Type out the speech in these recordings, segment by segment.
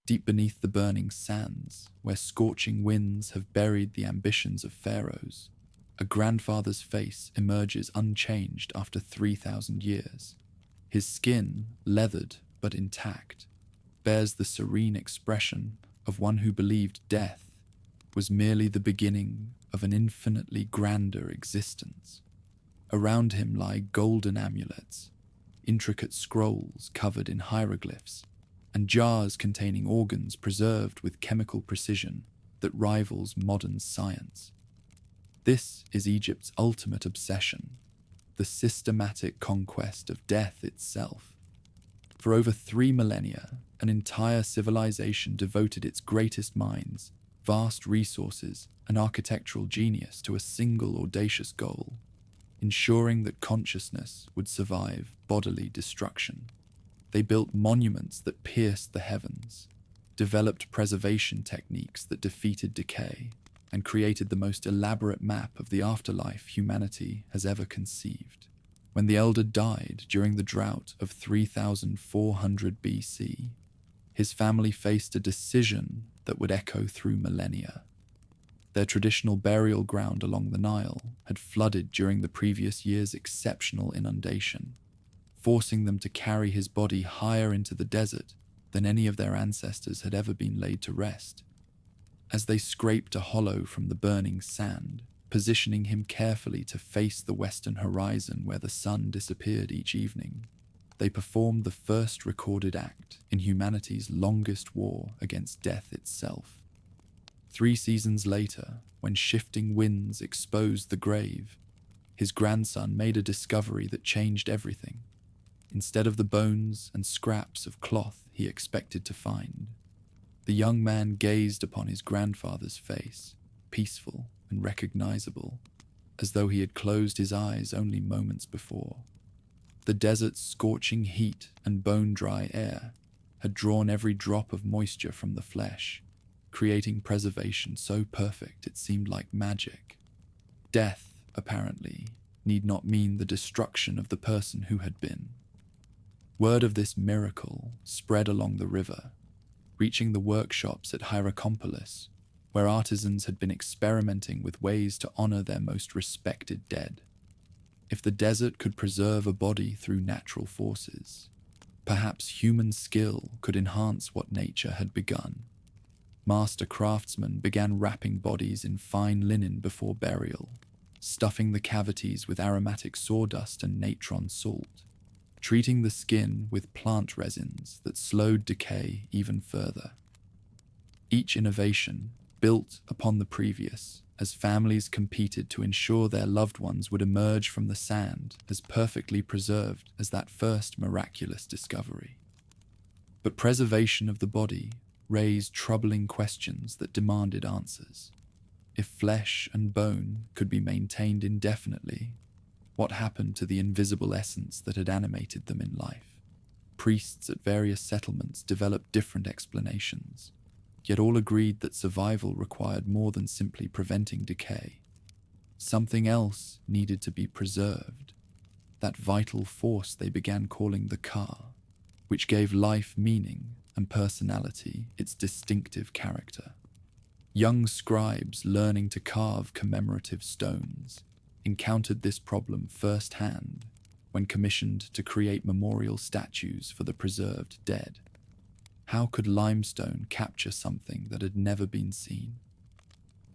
Deep beneath the burning sands, where scorching winds have buried the ambitions of pharaohs, a grandfather's face emerges unchanged after 3,000 years. His skin, leathered but intact, bears the serene expression of one who believed death was merely the beginning of an infinitely grander existence. Around him lie golden amulets, intricate scrolls covered in hieroglyphs, and jars containing organs preserved with chemical precision that rivals modern science. This is Egypt's ultimate obsession, the systematic conquest of death itself. For over 3 millennia, an entire civilization devoted its greatest minds, vast resources, and architectural genius to a single audacious goal: ensuring that consciousness would survive bodily destruction. They built monuments that pierced the heavens, developed preservation techniques that defeated decay, and created the most elaborate map of the afterlife humanity has ever conceived. When the elder died during the drought of 3400 BC, his family faced a decision that would echo through millennia. Their traditional burial ground along the Nile had flooded during the previous year's exceptional inundation, forcing them to carry his body higher into the desert than any of their ancestors had ever been laid to rest. As they scraped a hollow from the burning sand, positioning him carefully to face the western horizon where the sun disappeared each evening, they performed the first recorded act in humanity's longest war against death itself. 3 seasons later, when shifting winds exposed the grave, his grandson made a discovery that changed everything. Instead of the bones and scraps of cloth he expected to find, the young man gazed upon his grandfather's face, peaceful and recognizable, as though he had closed his eyes only moments before. The desert's scorching heat and bone-dry air had drawn every drop of moisture from the flesh, creating preservation so perfect it seemed like magic. Death, apparently, need not mean the destruction of the person who had been. Word of this miracle spread along the river, reaching the workshops at Hierakonpolis, where artisans had been experimenting with ways to honor their most respected dead. If the desert could preserve a body through natural forces, perhaps human skill could enhance what nature had begun. Master craftsmen began wrapping bodies in fine linen before burial, stuffing the cavities with aromatic sawdust and natron salt, treating the skin with plant resins that slowed decay even further. Each innovation built upon the previous, as families competed to ensure their loved ones would emerge from the sand as perfectly preserved as that first miraculous discovery. But preservation of the body raised troubling questions that demanded answers. If flesh and bone could be maintained indefinitely, what happened to the invisible essence that had animated them in life? Priests at various settlements developed different explanations, yet all agreed that survival required more than simply preventing decay. Something else needed to be preserved, that vital force they began calling the Ka, which gave life meaning and personality its distinctive character. Young scribes learning to carve commemorative stones encountered this problem firsthand when commissioned to create memorial statues for the preserved dead. How could limestone capture something that had never been seen?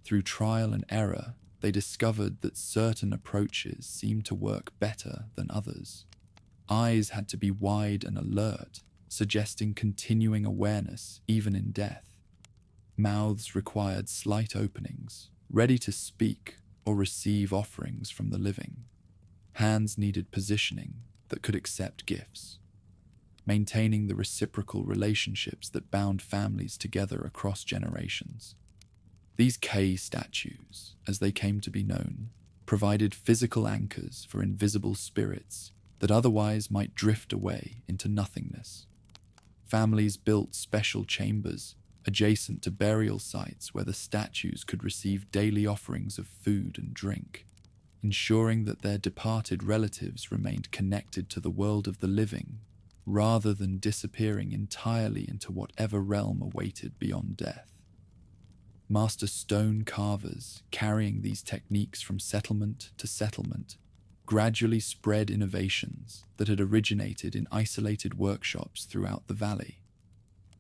Through trial and error, they discovered that certain approaches seemed to work better than others. Eyes had to be wide and alert, suggesting continuing awareness even in death. Mouths required slight openings, ready to speak or receive offerings from the living. Hands needed positioning that could accept gifts, maintaining the reciprocal relationships that bound families together across generations. These K statues, as they came to be known, provided physical anchors for invisible spirits that otherwise might drift away into nothingness. Families built special chambers adjacent to burial sites where the statues could receive daily offerings of food and drink, ensuring that their departed relatives remained connected to the world of the living rather than disappearing entirely into whatever realm awaited beyond death. Master stone carvers, carrying these techniques from settlement to settlement, gradually spread innovations that had originated in isolated workshops throughout the valley.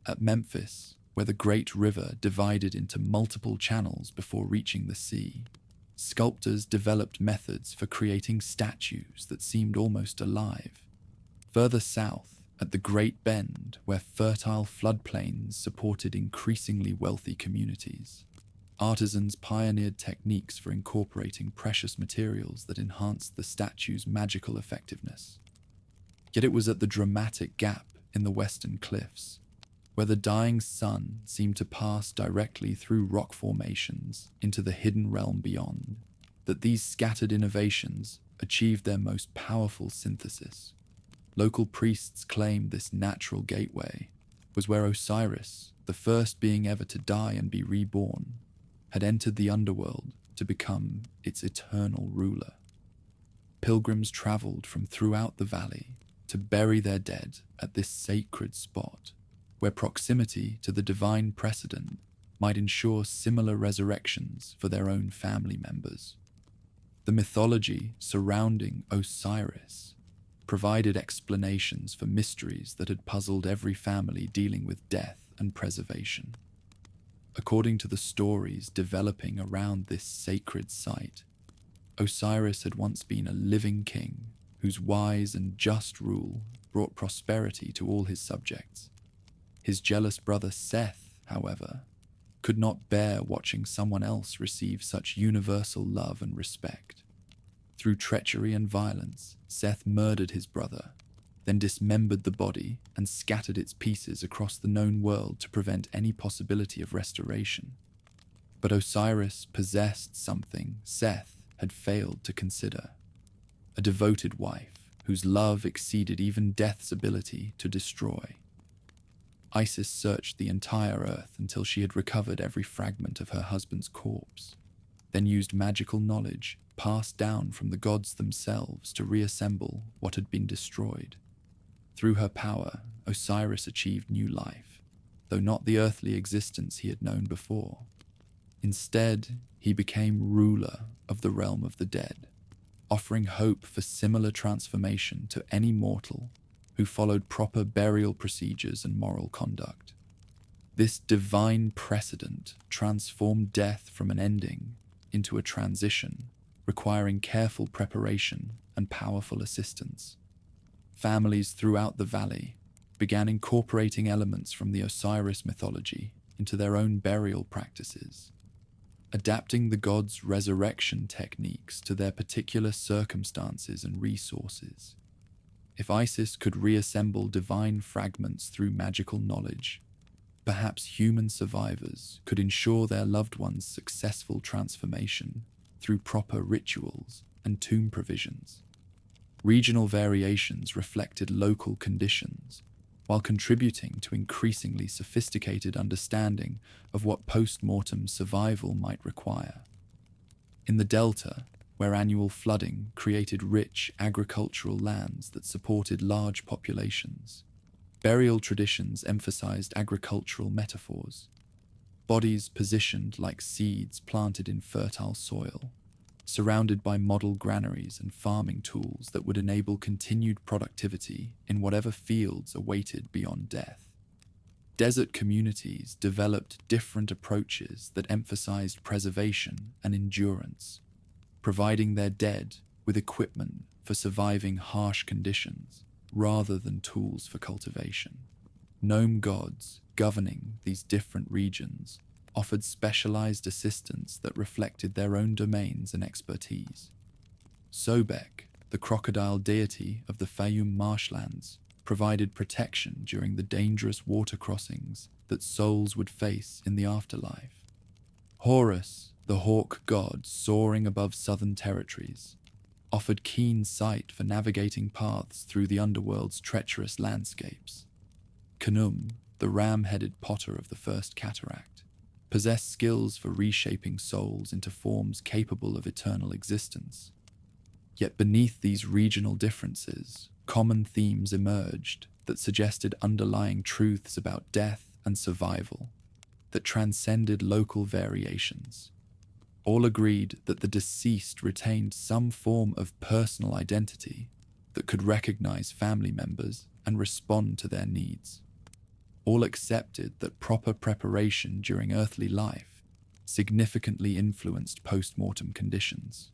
At Memphis, where the great river divided into multiple channels before reaching the sea, sculptors developed methods for creating statues that seemed almost alive. Further south, at the Great Bend, where fertile floodplains supported increasingly wealthy communities, artisans pioneered techniques for incorporating precious materials that enhanced the statue's magical effectiveness. Yet it was at the dramatic gap in the western cliffs, where the dying sun seemed to pass directly through rock formations into the hidden realm beyond, that these scattered innovations achieved their most powerful synthesis. Local priests claimed this natural gateway was where Osiris, the first being ever to die and be reborn, had entered the underworld to become its eternal ruler. Pilgrims traveled from throughout the valley to bury their dead at this sacred spot, where proximity to the divine precedent might ensure similar resurrections for their own family members. The mythology surrounding Osiris provided explanations for mysteries that had puzzled every family dealing with death and preservation. According to the stories developing around this sacred site, Osiris had once been a living king whose wise and just rule brought prosperity to all his subjects. His jealous brother Seth, however, could not bear watching someone else receive such universal love and respect. Through treachery and violence, Seth murdered his brother, then dismembered the body and scattered its pieces across the known world to prevent any possibility of restoration. But Osiris possessed something Seth had failed to consider: a devoted wife whose love exceeded even death's ability to destroy. Isis searched the entire earth until she had recovered every fragment of her husband's corpse, then used magical knowledge passed down from the gods themselves to reassemble what had been destroyed. Through her power, Osiris achieved new life, though not the earthly existence he had known before. Instead, he became ruler of the realm of the dead, offering hope for similar transformation to any mortal who followed proper burial procedures and moral conduct. This divine precedent transformed death from an ending into a transition, requiring careful preparation and powerful assistance. Families throughout the valley began incorporating elements from the Osiris mythology into their own burial practices, adapting the gods' resurrection techniques to their particular circumstances and resources. If Isis could reassemble divine fragments through magical knowledge, perhaps human survivors could ensure their loved ones' successful transformation through proper rituals and tomb provisions. Regional variations reflected local conditions, while contributing to increasingly sophisticated understanding of what post-mortem survival might require. In the Delta, where annual flooding created rich agricultural lands that supported large populations, burial traditions emphasized agricultural metaphors, bodies positioned like seeds planted in fertile soil, surrounded by model granaries and farming tools that would enable continued productivity in whatever fields awaited beyond death. Desert communities developed different approaches that emphasized preservation and endurance, providing their dead with equipment for surviving harsh conditions rather than tools for cultivation. Gnome gods governing these different regions offered specialized assistance that reflected their own domains and expertise. Sobek, the crocodile deity of the Fayum marshlands, provided protection during the dangerous water crossings that souls would face in the afterlife. Horus, the hawk god soaring above southern territories, offered keen sight for navigating paths through the underworld's treacherous landscapes. Khnum, the ram-headed potter of the first cataract, possessed skills for reshaping souls into forms capable of eternal existence. Yet beneath these regional differences, common themes emerged that suggested underlying truths about death and survival that transcended local variations. All agreed that the deceased retained some form of personal identity that could recognize family members and respond to their needs. All accepted that proper preparation during earthly life significantly influenced post-mortem conditions.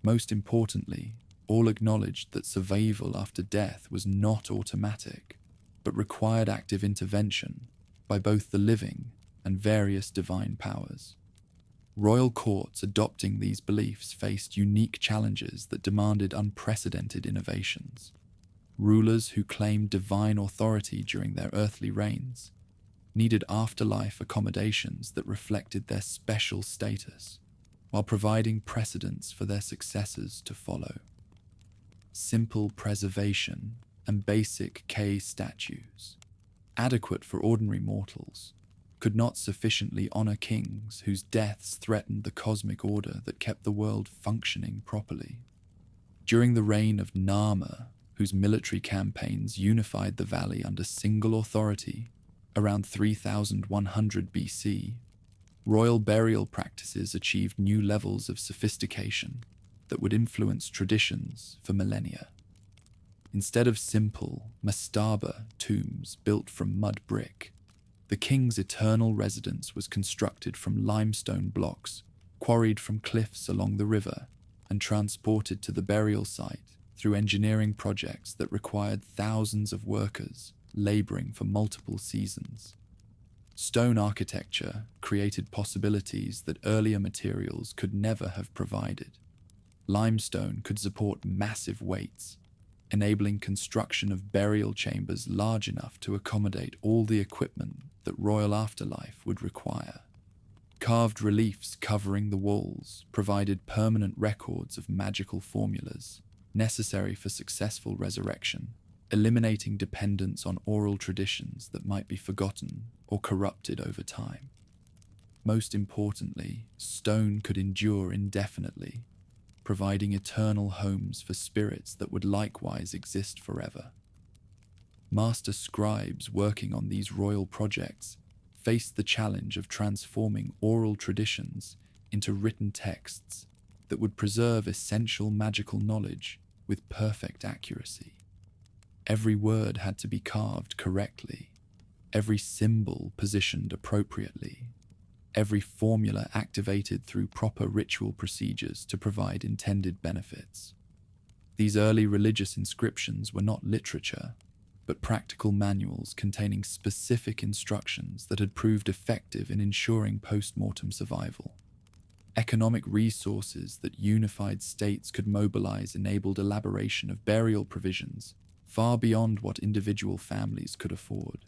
Most importantly, all acknowledged that survival after death was not automatic, but required active intervention by both the living and various divine powers. Royal courts adopting these beliefs faced unique challenges that demanded unprecedented innovations. Rulers who claimed divine authority during their earthly reigns needed afterlife accommodations that reflected their special status, while providing precedents for their successors to follow. Simple preservation and basic K statues, adequate for ordinary mortals, could not sufficiently honor kings whose deaths threatened the cosmic order that kept the world functioning properly. During the reign of Nama, whose military campaigns unified the valley under single authority, around 3100 BC, royal burial practices achieved new levels of sophistication that would influence traditions for millennia. Instead of simple mastaba tombs built from mud brick, the king's eternal residence was constructed from limestone blocks quarried from cliffs along the river and transported to the burial site through engineering projects that required thousands of workers laboring for multiple seasons. Stone architecture created possibilities that earlier materials could never have provided. Limestone could support massive weights, enabling construction of burial chambers large enough to accommodate all the equipment that royal afterlife would require. Carved reliefs covering the walls provided permanent records of magical formulas necessary for successful resurrection, eliminating dependence on oral traditions that might be forgotten or corrupted over time. Most importantly, stone could endure indefinitely, providing eternal homes for spirits that would likewise exist forever. Master scribes working on these royal projects faced the challenge of transforming oral traditions into written texts that would preserve essential magical knowledge with perfect accuracy. Every word had to be carved correctly, every symbol positioned appropriately, every formula activated through proper ritual procedures to provide intended benefits. These early religious inscriptions were not literature, but practical manuals containing specific instructions that had proved effective in ensuring post-mortem survival. Economic resources that unified states could mobilize enabled elaboration of burial provisions far beyond what individual families could afford.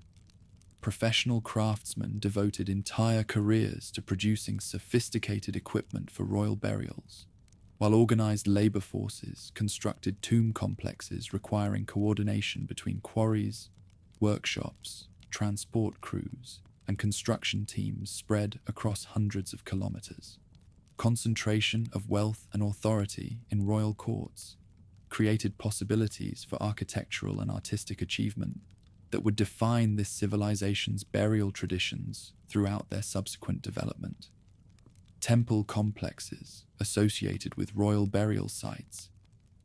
Professional craftsmen devoted entire careers to producing sophisticated equipment for royal burials, while organized labor forces constructed tomb complexes requiring coordination between quarries, workshops, transport crews, and construction teams spread across hundreds of kilometers. Concentration of wealth and authority in royal courts created possibilities for architectural and artistic achievement that would define this civilization's burial traditions throughout their subsequent development. Temple complexes associated with royal burial sites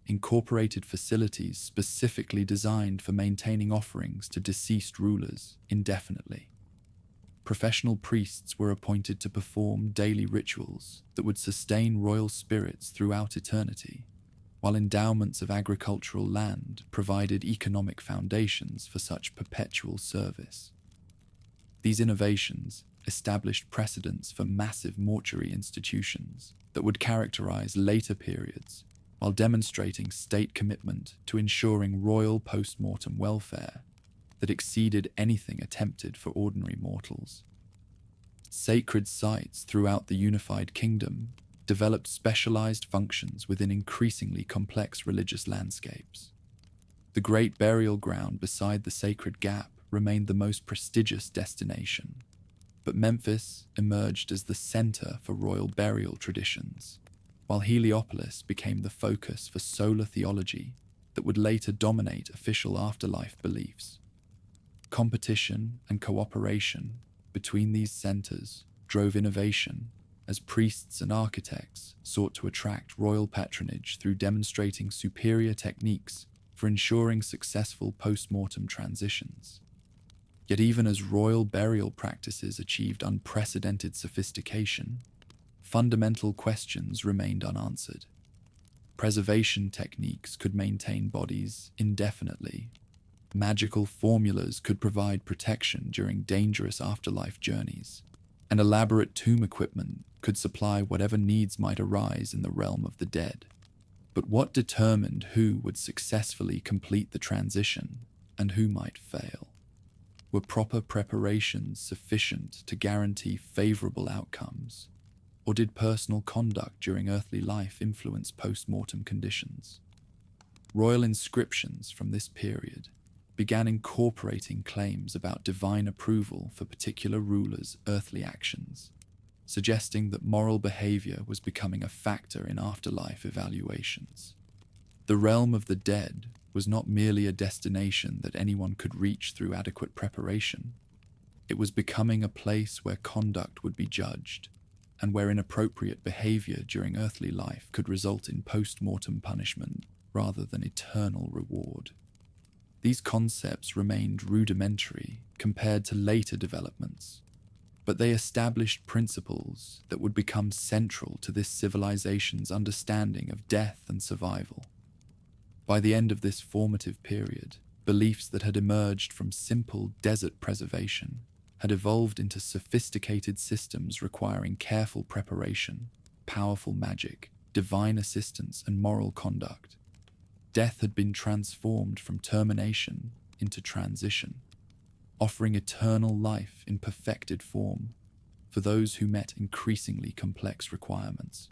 incorporated facilities specifically designed for maintaining offerings to deceased rulers indefinitely. Professional priests were appointed to perform daily rituals that would sustain royal spirits throughout eternity, while endowments of agricultural land provided economic foundations for such perpetual service. These innovations established precedents for massive mortuary institutions that would characterize later periods, while demonstrating state commitment to ensuring royal post-mortem welfare that exceeded anything attempted for ordinary mortals. Sacred sites throughout the unified kingdom developed specialized functions within increasingly complex religious landscapes. The great burial ground beside the Sacred Gap remained the most prestigious destination, but Memphis emerged as the center for royal burial traditions, while Heliopolis became the focus for solar theology that would later dominate official afterlife beliefs. Competition and cooperation between these centers drove innovation as priests and architects sought to attract royal patronage through demonstrating superior techniques for ensuring successful post-mortem transitions. Yet even as royal burial practices achieved unprecedented sophistication, fundamental questions remained unanswered. Preservation techniques could maintain bodies indefinitely. Magical formulas could provide protection during dangerous afterlife journeys, and elaborate tomb equipment could supply whatever needs might arise in the realm of the dead. But what determined who would successfully complete the transition and who might fail? Were proper preparations sufficient to guarantee favorable outcomes, or did personal conduct during earthly life influence post-mortem conditions? Royal inscriptions from this period began incorporating claims about divine approval for particular rulers' earthly actions, suggesting that moral behavior was becoming a factor in afterlife evaluations. The realm of the dead was not merely a destination that anyone could reach through adequate preparation. It was becoming a place where conduct would be judged, and where inappropriate behavior during earthly life could result in post-mortem punishment rather than eternal reward. These concepts remained rudimentary compared to later developments, but they established principles that would become central to this civilization's understanding of death and survival. By the end of this formative period, beliefs that had emerged from simple desert preservation had evolved into sophisticated systems requiring careful preparation, powerful magic, divine assistance, and moral conduct. Death had been transformed from termination into transition, offering eternal life in perfected form for those who met increasingly complex requirements.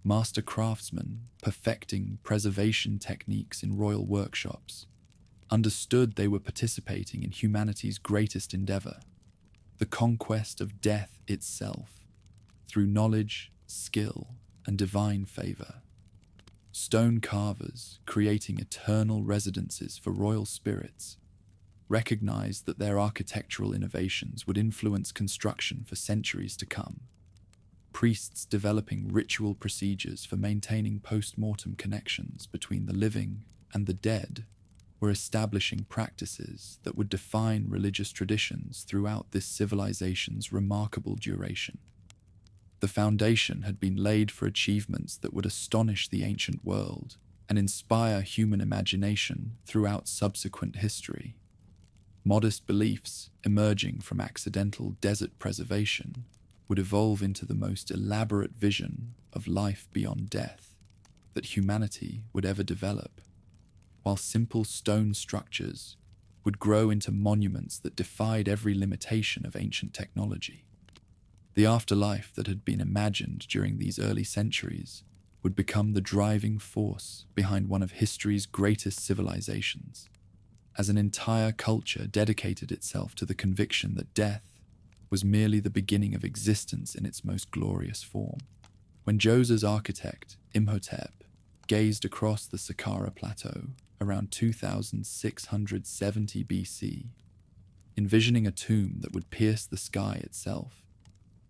Master craftsmen, perfecting preservation techniques in royal workshops, understood they were participating in humanity's greatest endeavor, the conquest of death itself, through knowledge, skill, and divine favor. Stone carvers, creating eternal residences for royal spirits, recognized that their architectural innovations would influence construction for centuries to come. Priests developing ritual procedures for maintaining post-mortem connections between the living and the dead were establishing practices that would define religious traditions throughout this civilization's remarkable duration. The foundation had been laid for achievements that would astonish the ancient world and inspire human imagination throughout subsequent history. Modest beliefs emerging from accidental desert preservation would evolve into the most elaborate vision of life beyond death that humanity would ever develop, while simple stone structures would grow into monuments that defied every limitation of ancient technology. The afterlife that had been imagined during these early centuries would become the driving force behind one of history's greatest civilizations, as an entire culture dedicated itself to the conviction that death was merely the beginning of existence in its most glorious form. When Djoser's architect, Imhotep, gazed across the Saqqara Plateau around 2670 BC, envisioning a tomb that would pierce the sky itself,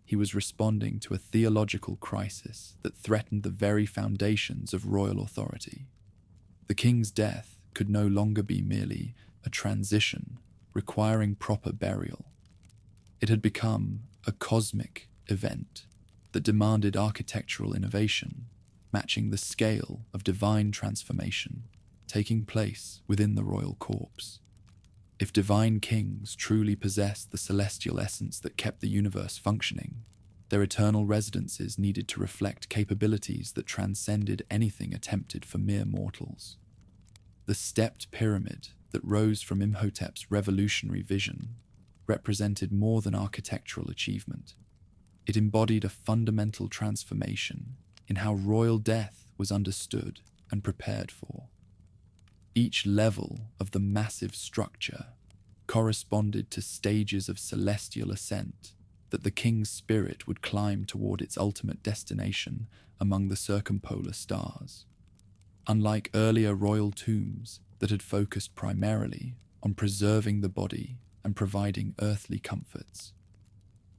he was responding to a theological crisis that threatened the very foundations of royal authority. The king's death could no longer be merely a transition requiring proper burial. It had become a cosmic event that demanded architectural innovation, matching the scale of divine transformation taking place within the royal corpse. If divine kings truly possessed the celestial essence that kept the universe functioning, their eternal residences needed to reflect capabilities that transcended anything attempted for mere mortals. The stepped pyramid that rose from Imhotep's revolutionary vision represented more than architectural achievement. It embodied a fundamental transformation in how royal death was understood and prepared for. Each level of the massive structure corresponded to stages of celestial ascent that the king's spirit would climb toward its ultimate destination among the circumpolar stars. unlike earlier royal tombs that had focused primarily on preserving the body and providing earthly comforts.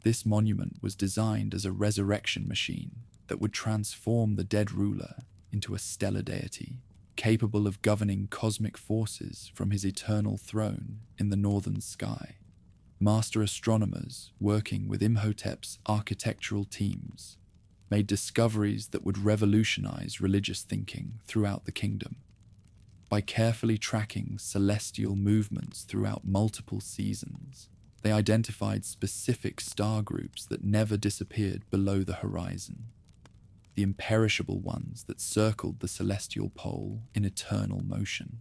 This monument was designed as a resurrection machine that would transform the dead ruler into a stellar deity, capable of governing cosmic forces from his eternal throne in the northern sky. Master astronomers working with Imhotep's architectural teams made discoveries that would revolutionize religious thinking throughout the kingdom. By carefully tracking celestial movements throughout multiple seasons, they identified specific star groups that never disappeared below the horizon, the imperishable ones that circled the celestial pole in eternal motion.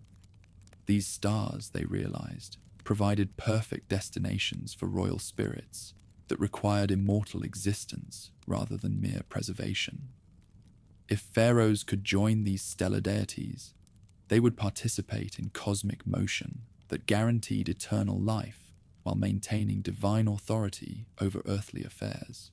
These stars, they realized, provided perfect destinations for royal spirits that required immortal existence rather than mere preservation. If pharaohs could join these stellar deities, they would participate in cosmic motion that guaranteed eternal life while maintaining divine authority over earthly affairs.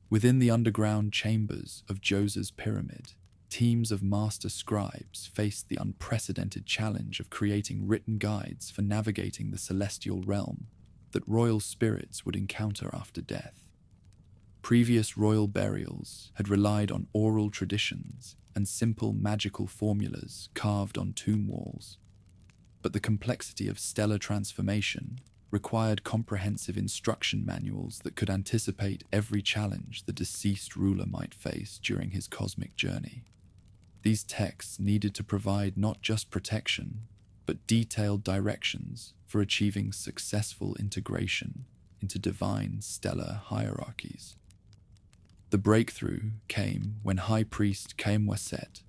Within the underground chambers of Djoser's pyramid, teams of master scribes faced the unprecedented challenge of creating written guides for navigating the celestial realm that royal spirits would encounter after death. Previous royal burials had relied on oral traditions and simple magical formulas carved on tomb walls, but the complexity of stellar transformation required comprehensive instruction manuals that could anticipate every challenge the deceased ruler might face during his cosmic journey. These texts needed to provide not just protection, but detailed directions for achieving successful integration into divine stellar hierarchies. The breakthrough came when High Priest Khaemweset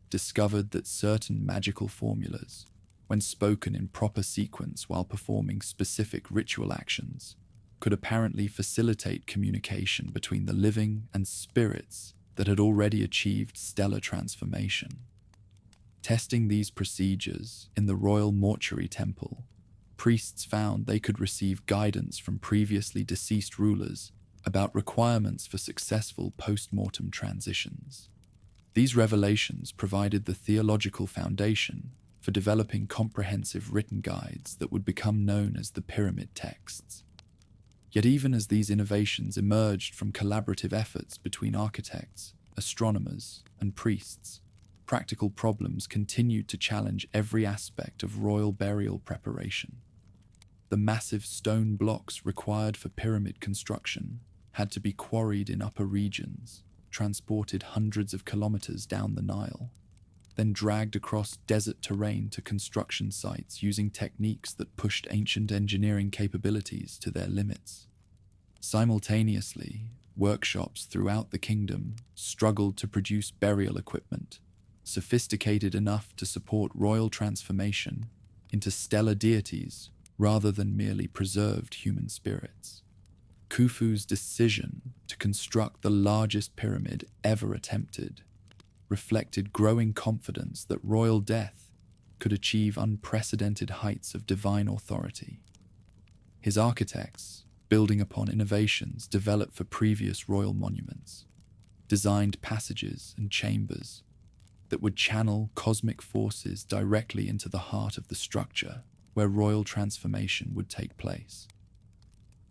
discovered that certain magical formulas, when spoken in proper sequence while performing specific ritual actions, could apparently facilitate communication between the living and spirits that had already achieved stellar transformation. Testing these procedures in the royal mortuary temple, priests found they could receive guidance from previously deceased rulers about requirements for successful post-mortem transitions. These revelations provided the theological foundation for developing comprehensive written guides that would become known as the Pyramid Texts. Yet even as these innovations emerged from collaborative efforts between architects, astronomers, and priests, practical problems continued to challenge every aspect of royal burial preparation. The massive stone blocks required for pyramid construction had to be quarried in upper regions, transported hundreds of kilometers down the Nile, then dragged across desert terrain to construction sites using techniques that pushed ancient engineering capabilities to their limits. Simultaneously, workshops throughout the kingdom struggled to produce burial equipment sophisticated enough to support royal transformation into stellar deities rather than merely preserved human spirits. Khufu's decision to construct the largest pyramid ever attempted reflected growing confidence that royal death could achieve unprecedented heights of divine authority. His architects, building upon innovations developed for previous royal monuments, designed passages and chambers that would channel cosmic forces directly into the heart of the structure where royal transformation would take place.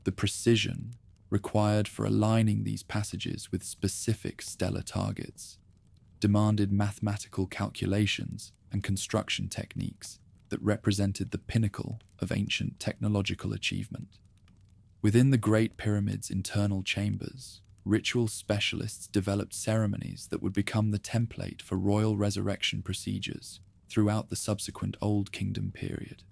The precision required for aligning these passages with specific stellar targets demanded mathematical calculations and construction techniques that represented the pinnacle of ancient technological achievement. Within the Great Pyramid's internal chambers, ritual specialists developed ceremonies that would become the template for royal resurrection procedures throughout the subsequent Old Kingdom period.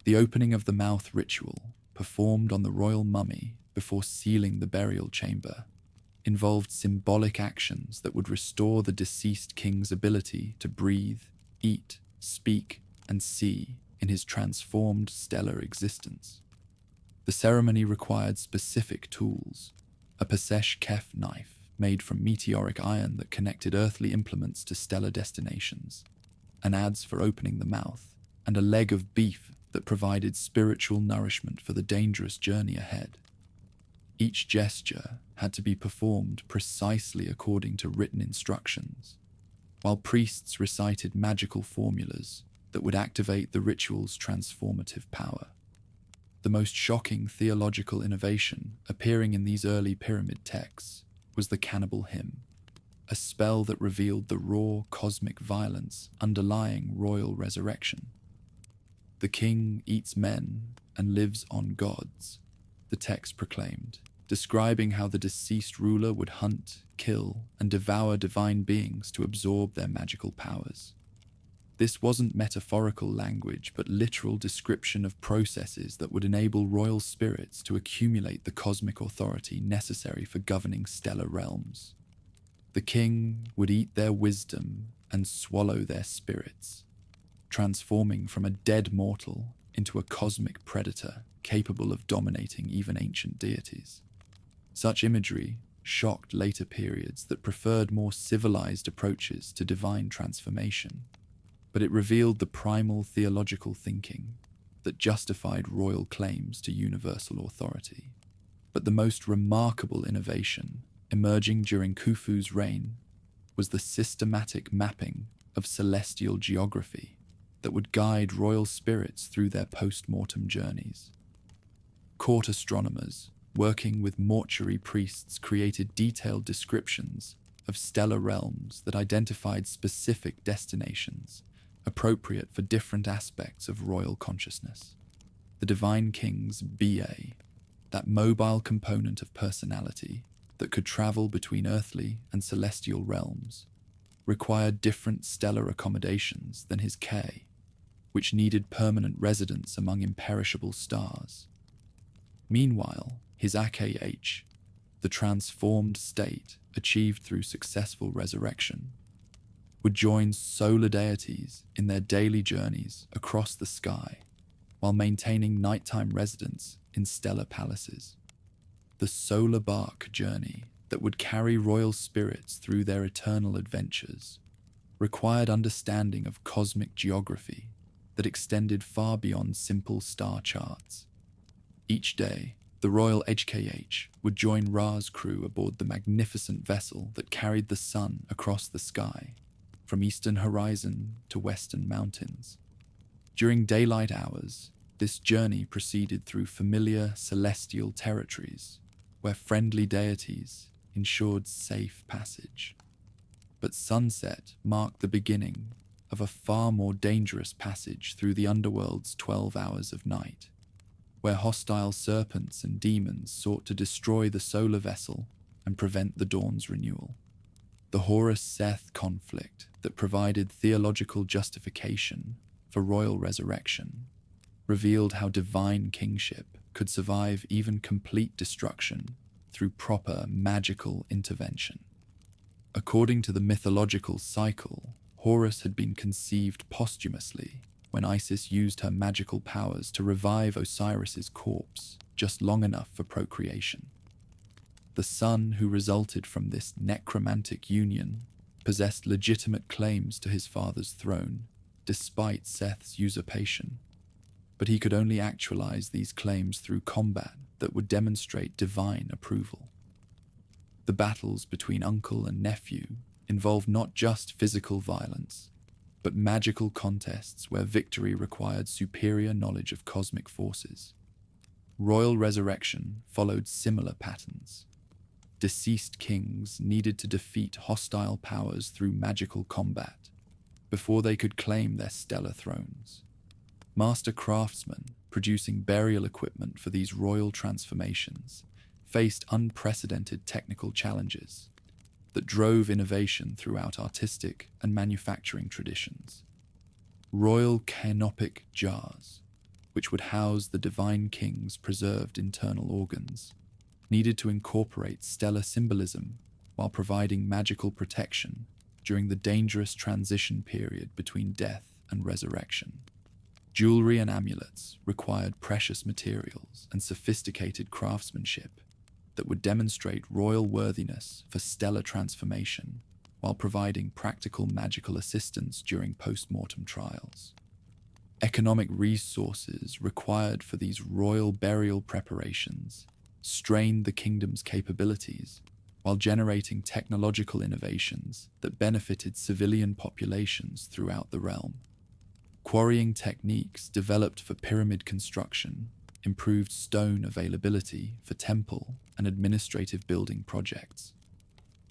The opening of the mouth ritual, performed on the royal mummy before sealing the burial chamber, involved symbolic actions that would restore the deceased king's ability to breathe, eat, speak, and see in his transformed stellar existence. The ceremony required specific tools: a Pasesh Kef knife made from meteoric iron that connected earthly implements to stellar destinations, an adze for opening the mouth, and a leg of beef that provided spiritual nourishment for the dangerous journey ahead. Each gesture had to be performed precisely according to written instructions, while priests recited magical formulas that would activate the ritual's transformative power. The most shocking theological innovation appearing in these early pyramid texts was the cannibal hymn, a spell that revealed the raw cosmic violence underlying royal resurrection. "The king eats men and lives on gods," the text proclaimed, describing how the deceased ruler would hunt, kill, and devour divine beings to absorb their magical powers. This wasn't metaphorical language, but literal description of processes that would enable royal spirits to accumulate the cosmic authority necessary for governing stellar realms. The king would eat their wisdom and swallow their spirits, transforming from a dead mortal into a cosmic predator capable of dominating even ancient deities. Such imagery shocked later periods that preferred more civilized approaches to divine transformation, but it revealed the primal theological thinking that justified royal claims to universal authority. But the most remarkable innovation emerging during Khufu's reign was the systematic mapping of celestial geography that would guide royal spirits through their post-mortem journeys. Court astronomers, working with mortuary priests, created detailed descriptions of stellar realms that identified specific destinations appropriate for different aspects of royal consciousness. The Divine King's BA, that mobile component of personality that could travel between earthly and celestial realms, required different stellar accommodations than his K, which needed permanent residence among imperishable stars. Meanwhile, his AKH, the transformed state achieved through successful resurrection, would join solar deities in their daily journeys across the sky while maintaining nighttime residence in stellar palaces. The solar bark journey that would carry royal spirits through their eternal adventures required understanding of cosmic geography that extended far beyond simple star charts. Each day, the royal HKH would join Ra's crew aboard the magnificent vessel that carried the sun across the sky, from eastern horizon to western mountains. During daylight hours, this journey proceeded through familiar celestial territories where friendly deities ensured safe passage. But sunset marked the beginning of a far more dangerous passage through the underworld's 12 hours of night, where hostile serpents and demons sought to destroy the solar vessel and prevent the dawn's renewal. The Horus-Seth conflict that provided theological justification for royal resurrection revealed how divine kingship could survive even complete destruction through proper magical intervention. According to the mythological cycle, Horus had been conceived posthumously when Isis used her magical powers to revive Osiris's corpse just long enough for procreation. The son who resulted from this necromantic union possessed legitimate claims to his father's throne, despite Seth's usurpation, but he could only actualize these claims through combat that would demonstrate divine approval. The battles between uncle and nephew involved not just physical violence, but magical contests where victory required superior knowledge of cosmic forces. Royal resurrection followed similar patterns. Deceased kings needed to defeat hostile powers through magical combat before they could claim their stellar thrones. Master craftsmen producing burial equipment for these royal transformations faced unprecedented technical challenges that drove innovation throughout artistic and manufacturing traditions. Royal canopic jars, which would house the divine king's preserved internal organs, needed to incorporate stellar symbolism while providing magical protection during the dangerous transition period between death and resurrection. Jewelry and amulets required precious materials and sophisticated craftsmanship that would demonstrate royal worthiness for stellar transformation while providing practical magical assistance during post-mortem trials. Economic resources required for these royal burial preparations strained the kingdom's capabilities while generating technological innovations that benefited civilian populations throughout the realm. Quarrying techniques developed for pyramid construction improved stone availability for temple and administrative building projects.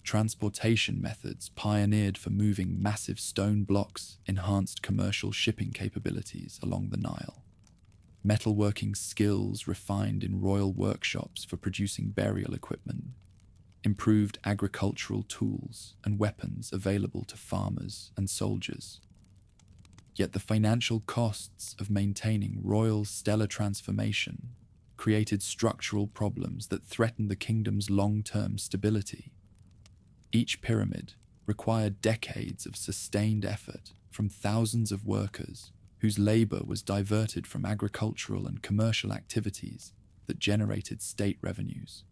Transportation methods pioneered for moving massive stone blocks enhanced commercial shipping capabilities along the Nile. Metalworking skills refined in royal workshops for producing burial equipment improved agricultural tools and weapons available to farmers and soldiers. Yet the financial costs of maintaining royal stellar transformation created structural problems that threatened the kingdom's long-term stability. Each pyramid required decades of sustained effort from thousands of workers whose labor was diverted from agricultural and commercial activities that generated state revenues.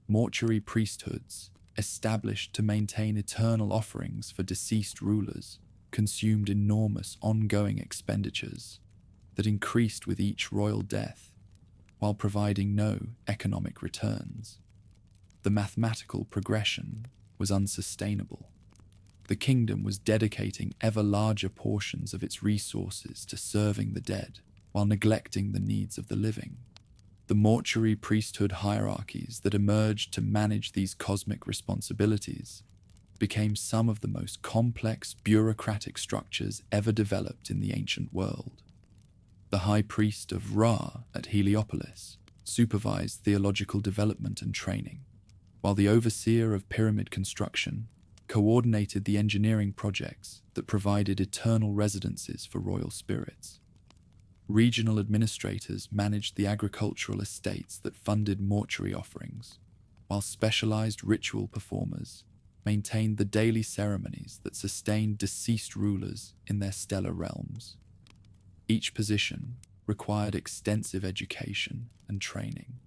Mortuary priesthoods, established to maintain eternal offerings for deceased rulers, consumed enormous ongoing expenditures that increased with each royal death, while providing no economic returns. The mathematical progression was unsustainable. The kingdom was dedicating ever larger portions of its resources to serving the dead, while neglecting the needs of the living. The mortuary priesthood hierarchies that emerged to manage these cosmic responsibilities became some of the most complex bureaucratic structures ever developed in the ancient world. The high priest of Ra at Heliopolis supervised theological development and training, while the overseer of pyramid construction coordinated the engineering projects that provided eternal residences for royal spirits. Regional administrators managed the agricultural estates that funded mortuary offerings, while specialized ritual performers maintained the daily ceremonies that sustained deceased rulers in their stellar realms. Each position required extensive education and training,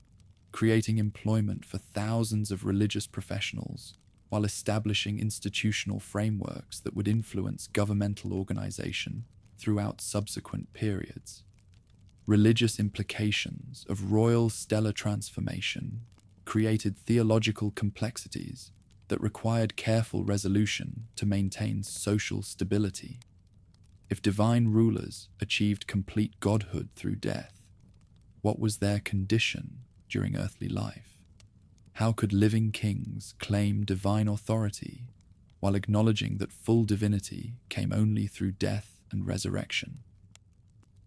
creating employment for thousands of religious professionals while establishing institutional frameworks that would influence governmental organization throughout subsequent periods. Religious implications of royal stellar transformation created theological complexities that required careful resolution to maintain social stability. If divine rulers achieved complete godhood through death, what was their condition during earthly life? How could living kings claim divine authority while acknowledging that full divinity came only through death and resurrection?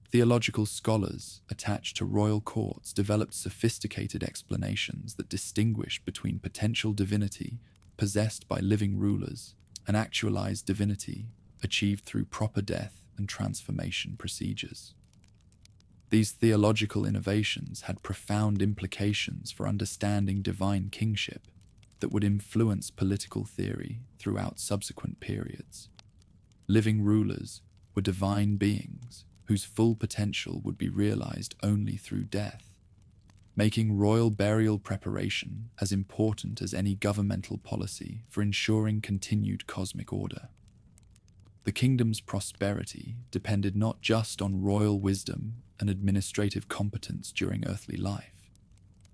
Theological scholars attached to royal courts developed sophisticated explanations that distinguished between potential divinity possessed by living rulers and actualized divinity achieved through proper death and transformation procedures. These theological innovations had profound implications for understanding divine kingship that would influence political theory throughout subsequent periods. Living rulers were divine beings whose full potential would be realized only through death, making royal burial preparation as important as any governmental policy for ensuring continued cosmic order. The kingdom's prosperity depended not just on royal wisdom and administrative competence during earthly life,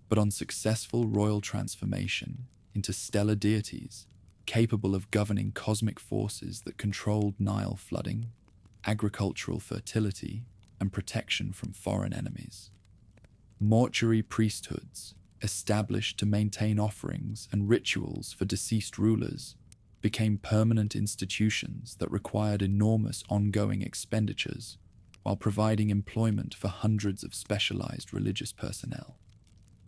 but on successful royal transformation into stellar deities capable of governing cosmic forces that controlled Nile flooding, agricultural fertility, and protection from foreign enemies. Mortuary priesthoods, established to maintain offerings and rituals for deceased rulers, became permanent institutions that required enormous ongoing expenditures while providing employment for hundreds of specialized religious personnel.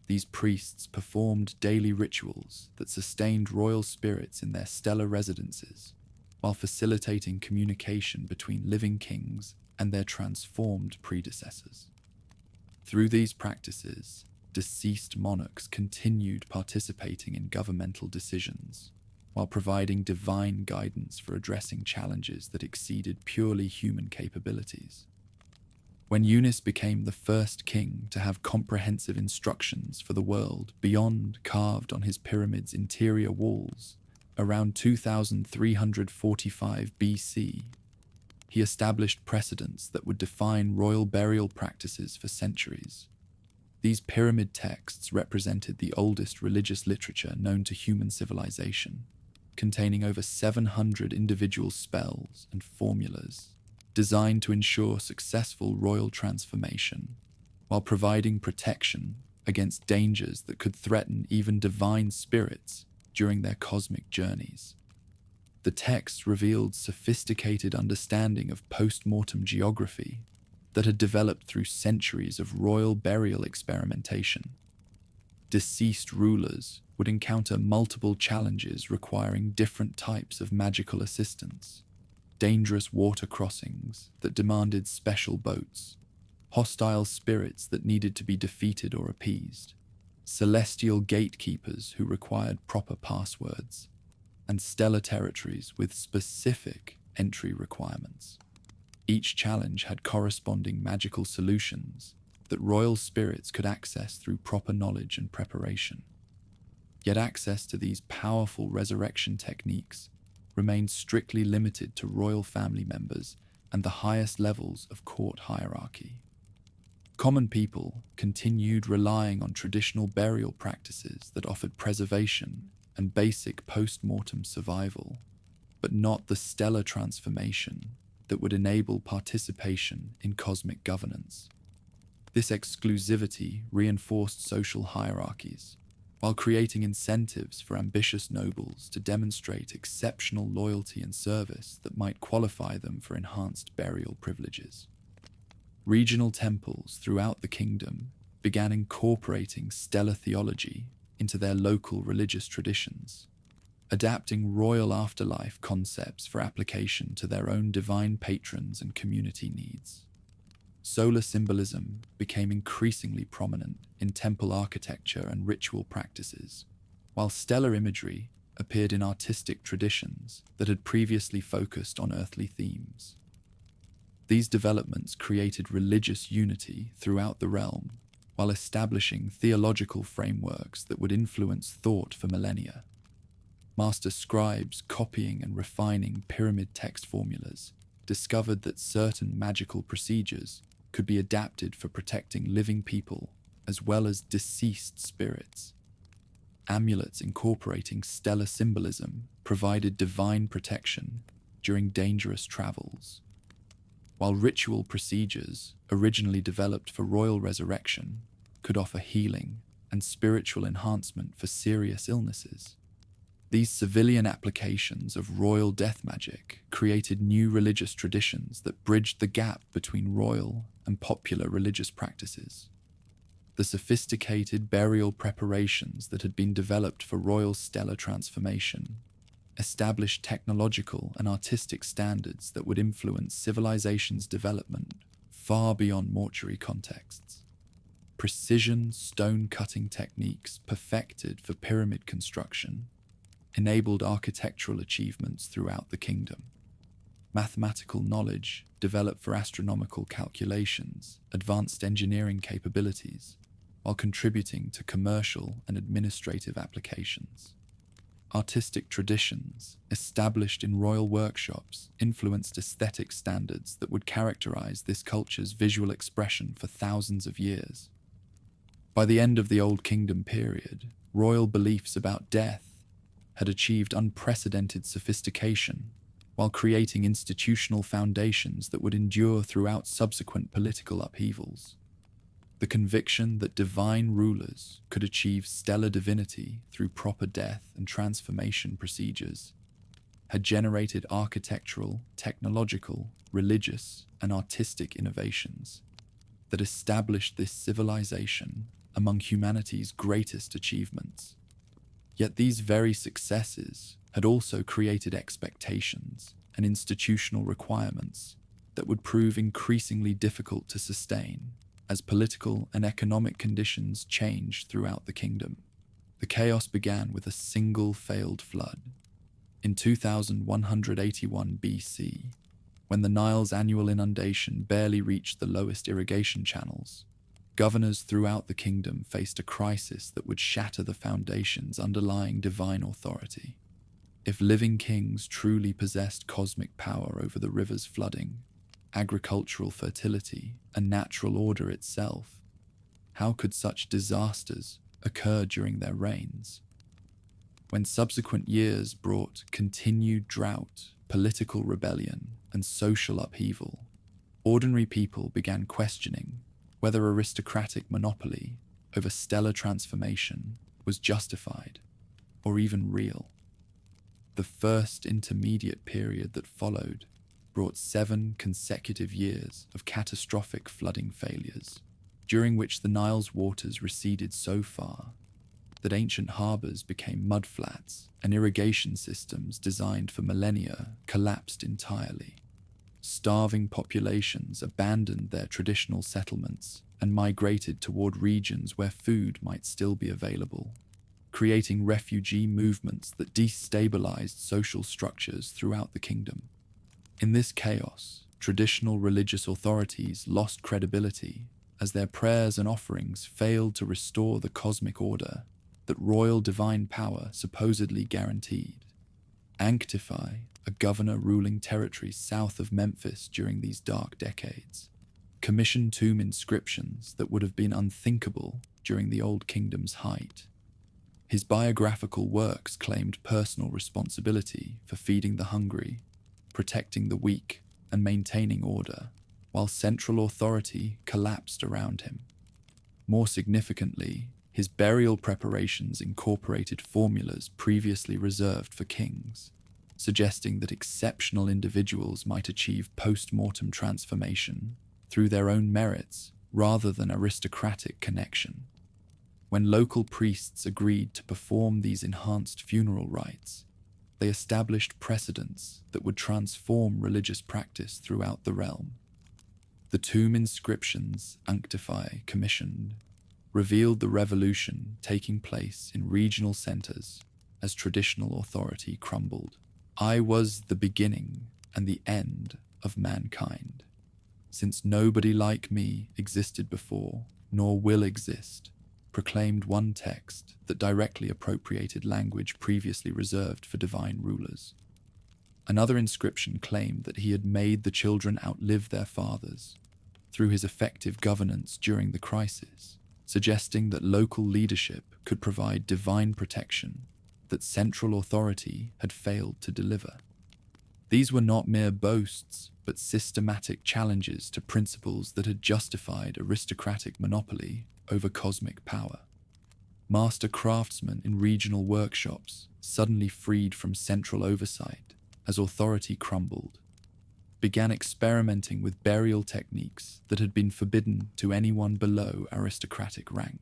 These priests performed daily rituals that sustained royal spirits in their stellar residences, while facilitating communication between living kings and their transformed predecessors. Through these practices, deceased monarchs continued participating in governmental decisions, while providing divine guidance for addressing challenges that exceeded purely human capabilities. When Unis became the first king to have comprehensive instructions for the world beyond carved on his pyramid's interior walls, around 2345 BC, he established precedents that would define royal burial practices for centuries. These pyramid texts represented the oldest religious literature known to human civilization, containing over 700 individual spells and formulas designed to ensure successful royal transformation, while providing protection against dangers that could threaten even divine spirits during their cosmic journeys. The texts revealed sophisticated understanding of post-mortem geography that had developed through centuries of royal burial experimentation. Deceased rulers would encounter multiple challenges requiring different types of magical assistance: dangerous water crossings that demanded special boats, hostile spirits that needed to be defeated or appeased, celestial gatekeepers who required proper passwords, and stellar territories with specific entry requirements. Each challenge had corresponding magical solutions that royal spirits could access through proper knowledge and preparation. Yet access to these powerful resurrection techniques remained strictly limited to royal family members and the highest levels of court hierarchy. Common people continued relying on traditional burial practices that offered preservation and basic post-mortem survival, but not the stellar transformation that would enable participation in cosmic governance. This exclusivity reinforced social hierarchies, while creating incentives for ambitious nobles to demonstrate exceptional loyalty and service that might qualify them for enhanced burial privileges. Regional temples throughout the kingdom began incorporating stellar theology into their local religious traditions, adapting royal afterlife concepts for application to their own divine patrons and community needs. Solar symbolism became increasingly prominent in temple architecture and ritual practices, while stellar imagery appeared in artistic traditions that had previously focused on earthly themes. These developments created religious unity throughout the realm, while establishing theological frameworks that would influence thought for millennia. Master scribes copying and refining pyramid text formulas discovered that certain magical procedures could be adapted for protecting living people as well as deceased spirits. Amulets incorporating stellar symbolism provided divine protection during dangerous travels, while ritual procedures, originally developed for royal resurrection, could offer healing and spiritual enhancement for serious illnesses. These civilian applications of royal death magic created new religious traditions that bridged the gap between royal and popular religious practices. The sophisticated burial preparations that had been developed for royal stellar transformation established technological and artistic standards that would influence civilization's development far beyond mortuary contexts. Precision stone-cutting techniques perfected for pyramid construction enabled architectural achievements throughout the kingdom. Mathematical knowledge developed for astronomical calculations, advanced engineering capabilities, while contributing to commercial and administrative applications. Artistic traditions, established in royal workshops, influenced aesthetic standards that would characterize this culture's visual expression for thousands of years. By the end of the Old Kingdom period, royal beliefs about death had achieved unprecedented sophistication, while creating institutional foundations that would endure throughout subsequent political upheavals. The conviction that divine rulers could achieve stellar divinity through proper death and transformation procedures had generated architectural, technological, religious, and artistic innovations that established this civilization among humanity's greatest achievements. Yet these very successes had also created expectations and institutional requirements that would prove increasingly difficult to sustain as political and economic conditions changed throughout the kingdom. The chaos began with a single failed flood. In 2181 BC, when the Nile's annual inundation barely reached the lowest irrigation channels, governors throughout the kingdom faced a crisis that would shatter the foundations underlying divine authority. If living kings truly possessed cosmic power over the river's flooding, agricultural fertility, and natural order itself, How could such disasters occur during their reigns? When subsequent years brought continued drought, political rebellion, and social upheaval, ordinary people began questioning whether aristocratic monopoly over stellar transformation was justified or even real. The first intermediate period that followed brought 7 consecutive years of catastrophic flooding failures, during which the Nile's waters receded so far that ancient harbors became mudflats and irrigation systems designed for millennia collapsed entirely. Starving populations abandoned their traditional settlements and migrated toward regions where food might still be available, creating refugee movements that destabilized social structures throughout the kingdom. In this chaos, traditional religious authorities lost credibility as their prayers and offerings failed to restore the cosmic order that royal divine power supposedly guaranteed. Anktify, a governor ruling territories south of Memphis during these dark decades, commissioned tomb inscriptions that would have been unthinkable during the Old Kingdom's height. His biographical works claimed personal responsibility for feeding the hungry, protecting the weak, and maintaining order, while central authority collapsed around him. More significantly, his burial preparations incorporated formulas previously reserved for kings, suggesting that exceptional individuals might achieve post-mortem transformation through their own merits rather than aristocratic connection. When local priests agreed to perform these enhanced funeral rites, they established precedents that would transform religious practice throughout the realm. The tomb inscriptions Anktify commissioned revealed the revolution taking place in regional centers as traditional authority crumbled. I was the beginning and the end of mankind, since nobody like me existed before, nor will exist, proclaimed one text that directly appropriated language previously reserved for divine rulers. Another inscription claimed that he had made the children outlive their fathers through his effective governance during the crisis, suggesting that local leadership could provide divine protection that central authority had failed to deliver. These were not mere boasts, but systematic challenges to principles that had justified aristocratic monopoly over cosmic power. Master craftsmen in regional workshops, suddenly freed from central oversight as authority crumbled, began experimenting with burial techniques that had been forbidden to anyone below aristocratic rank.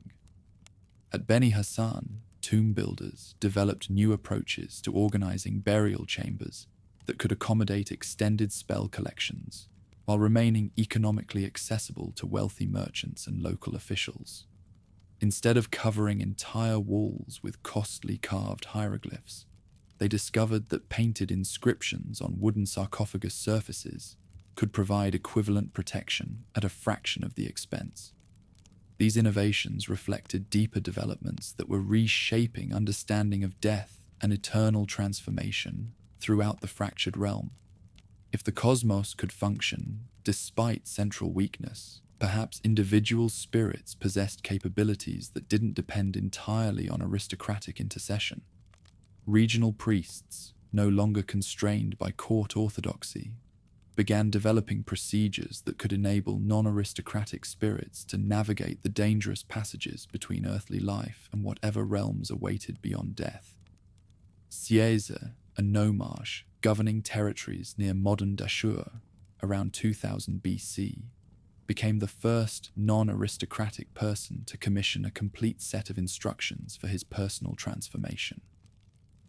At Beni Hassan, tomb builders developed new approaches to organizing burial chambers that could accommodate extended spell collections, while remaining economically accessible to wealthy merchants and local officials. Instead of covering entire walls with costly carved hieroglyphs, they discovered that painted inscriptions on wooden sarcophagus surfaces could provide equivalent protection at a fraction of the expense. These innovations reflected deeper developments that were reshaping understanding of death and eternal transformation throughout the fractured realm. If the cosmos could function despite central weakness, perhaps individual spirits possessed capabilities that didn't depend entirely on aristocratic intercession. Regional priests, no longer constrained by court orthodoxy, began developing procedures that could enable non-aristocratic spirits to navigate the dangerous passages between earthly life and whatever realms awaited beyond death. Sieza, a nomarch governing territories near modern Dashur around 2000 BC, became the first non-aristocratic person to commission a complete set of instructions for his personal transformation.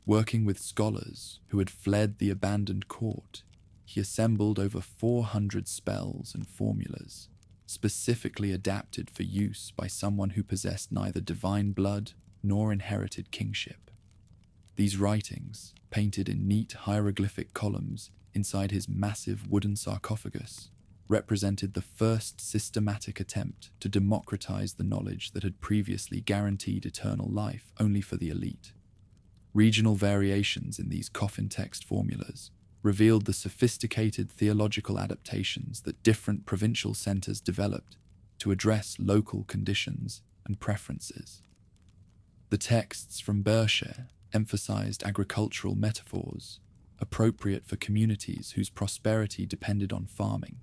Working with scholars who had fled the abandoned court, he assembled over 400 spells and formulas, specifically adapted for use by someone who possessed neither divine blood nor inherited kingship. These writings, painted in neat hieroglyphic columns inside his massive wooden sarcophagus, represented the first systematic attempt to democratize the knowledge that had previously guaranteed eternal life only for the elite. Regional variations in these coffin text formulas revealed the sophisticated theological adaptations that different provincial centers developed to address local conditions and preferences. The texts from Berkshire emphasized agricultural metaphors appropriate for communities whose prosperity depended on farming,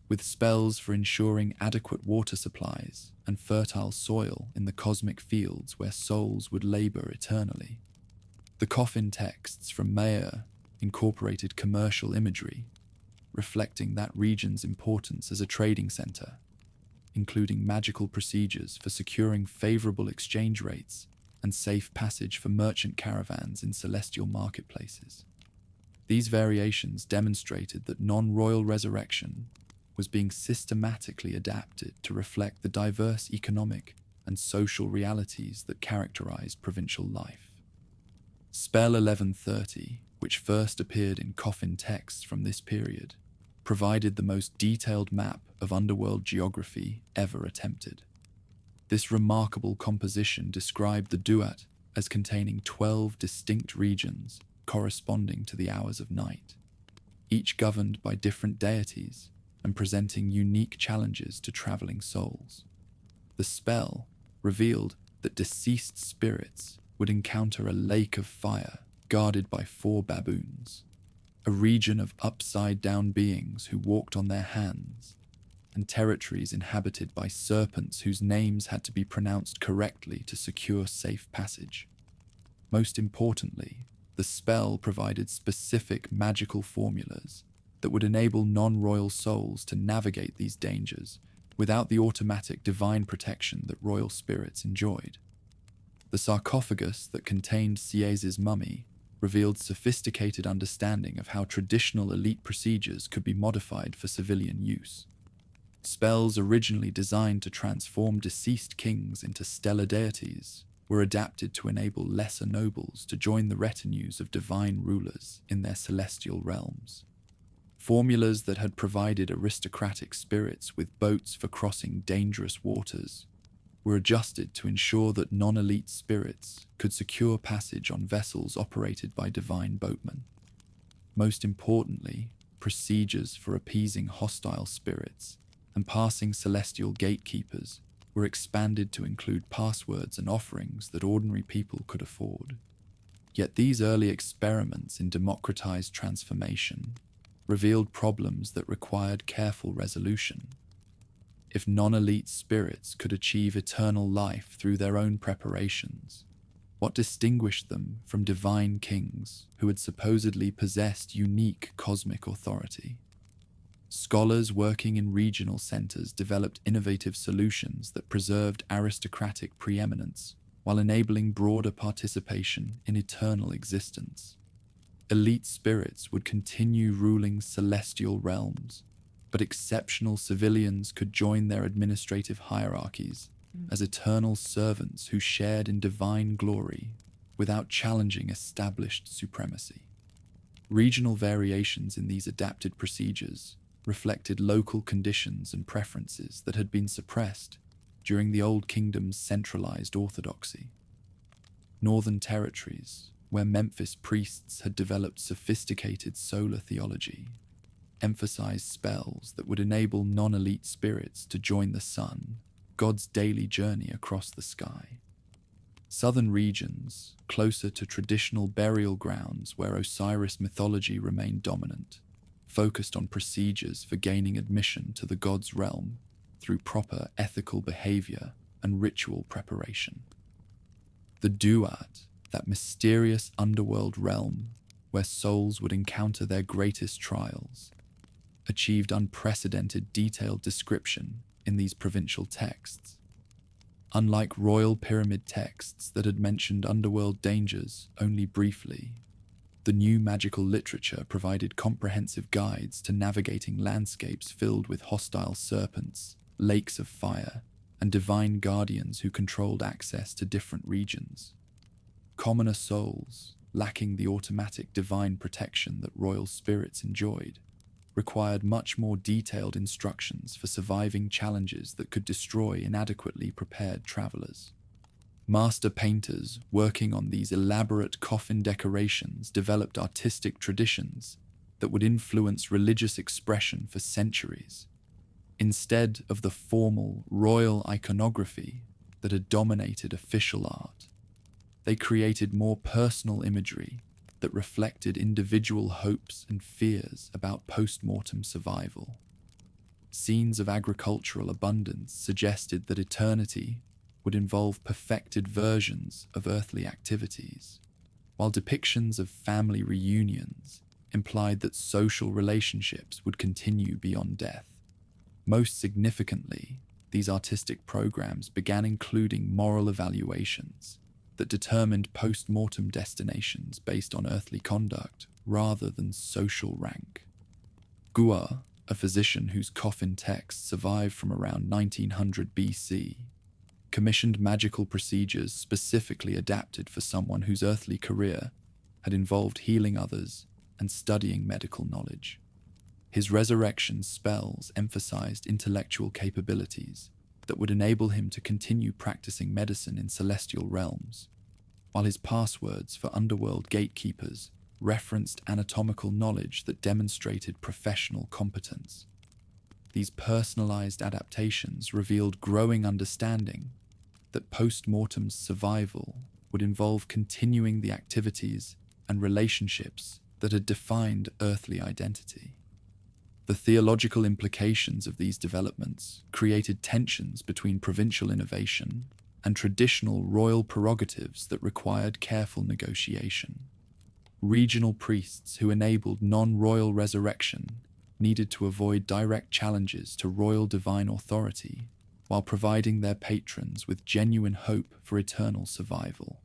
with spells for ensuring adequate water supplies and fertile soil in the cosmic fields where souls would labor eternally. The Coffin texts from Mayer incorporated commercial imagery, reflecting that region's importance as a trading center, including magical procedures for securing favorable exchange rates and safe passage for merchant caravans in celestial marketplaces. These variations demonstrated that non-royal resurrection was being systematically adapted to reflect the diverse economic and social realities that characterized provincial life. Spell 1130, which first appeared in Coffin texts from this period, provided the most detailed map of underworld geography ever attempted. This remarkable composition described the Duat as containing 12 distinct regions corresponding to the hours of night, each governed by different deities and presenting unique challenges to traveling souls. The spell revealed that deceased spirits would encounter a lake of fire guarded by 4 baboons, a region of upside-down beings who walked on their hands, and territories inhabited by serpents whose names had to be pronounced correctly to secure safe passage. Most importantly, the spell provided specific magical formulas that would enable non-royal souls to navigate these dangers without the automatic divine protection that royal spirits enjoyed. The sarcophagus that contained Sieyes's mummy revealed sophisticated understanding of how traditional elite procedures could be modified for civilian use. Spells originally designed to transform deceased kings into stellar deities were adapted to enable lesser nobles to join the retinues of divine rulers in their celestial realms. Formulas that had provided aristocratic spirits with boats for crossing dangerous waters were adjusted to ensure that non-elite spirits could secure passage on vessels operated by divine boatmen. Most importantly, procedures for appeasing hostile spirits and passing celestial gatekeepers were expanded to include passwords and offerings that ordinary people could afford. Yet these early experiments in democratized transformation revealed problems that required careful resolution. If non-elite spirits could achieve eternal life through their own preparations, what distinguished them from divine kings who had supposedly possessed unique cosmic authority? Scholars working in regional centers developed innovative solutions that preserved aristocratic preeminence while enabling broader participation in eternal existence. Elite spirits would continue ruling celestial realms, but exceptional civilians could join their administrative hierarchies as eternal servants who shared in divine glory without challenging established supremacy. Regional variations in these adapted procedures reflected local conditions and preferences that had been suppressed during the Old Kingdom's centralized orthodoxy. Northern territories, where Memphis priests had developed sophisticated solar theology, emphasized spells that would enable non-elite spirits to join the sun, God's daily journey across the sky. Southern regions, closer to traditional burial grounds where Osiris mythology remained dominant, focused on procedures for gaining admission to the god's realm through proper ethical behavior and ritual preparation. The Duat, that mysterious underworld realm where souls would encounter their greatest trials, achieved unprecedented detailed description in these provincial texts. Unlike royal pyramid texts that had mentioned underworld dangers only briefly, the new magical literature provided comprehensive guides to navigating landscapes filled with hostile serpents, lakes of fire, and divine guardians who controlled access to different regions. Commoner souls, lacking the automatic divine protection that royal spirits enjoyed, required much more detailed instructions for surviving challenges that could destroy inadequately prepared travelers. Master painters working on these elaborate coffin decorations developed artistic traditions that would influence religious expression for centuries. instead of the formal royal iconography that had dominated official art. They created more personal imagery that reflected individual hopes and fears about post-mortem survival. Scenes of agricultural abundance suggested that eternity would involve perfected versions of earthly activities, while depictions of family reunions implied that social relationships would continue beyond death. Most significantly, these artistic programs began including moral evaluations that determined post-mortem destinations based on earthly conduct rather than social rank. Gua, a physician whose coffin text survived from around 1900 BC, commissioned magical procedures specifically adapted for someone whose earthly career had involved healing others and studying medical knowledge. His resurrection spells emphasized intellectual capabilities that would enable him to continue practicing medicine in celestial realms, while his passwords for underworld gatekeepers referenced anatomical knowledge that demonstrated professional competence. These personalized adaptations revealed growing understanding that post-mortem survival would involve continuing the activities and relationships that had defined earthly identity. The theological implications of these developments created tensions between provincial innovation and traditional royal prerogatives that required careful negotiation. Regional priests who enabled non-royal resurrection needed to avoid direct challenges to royal divine authority while providing their patrons with genuine hope for eternal survival.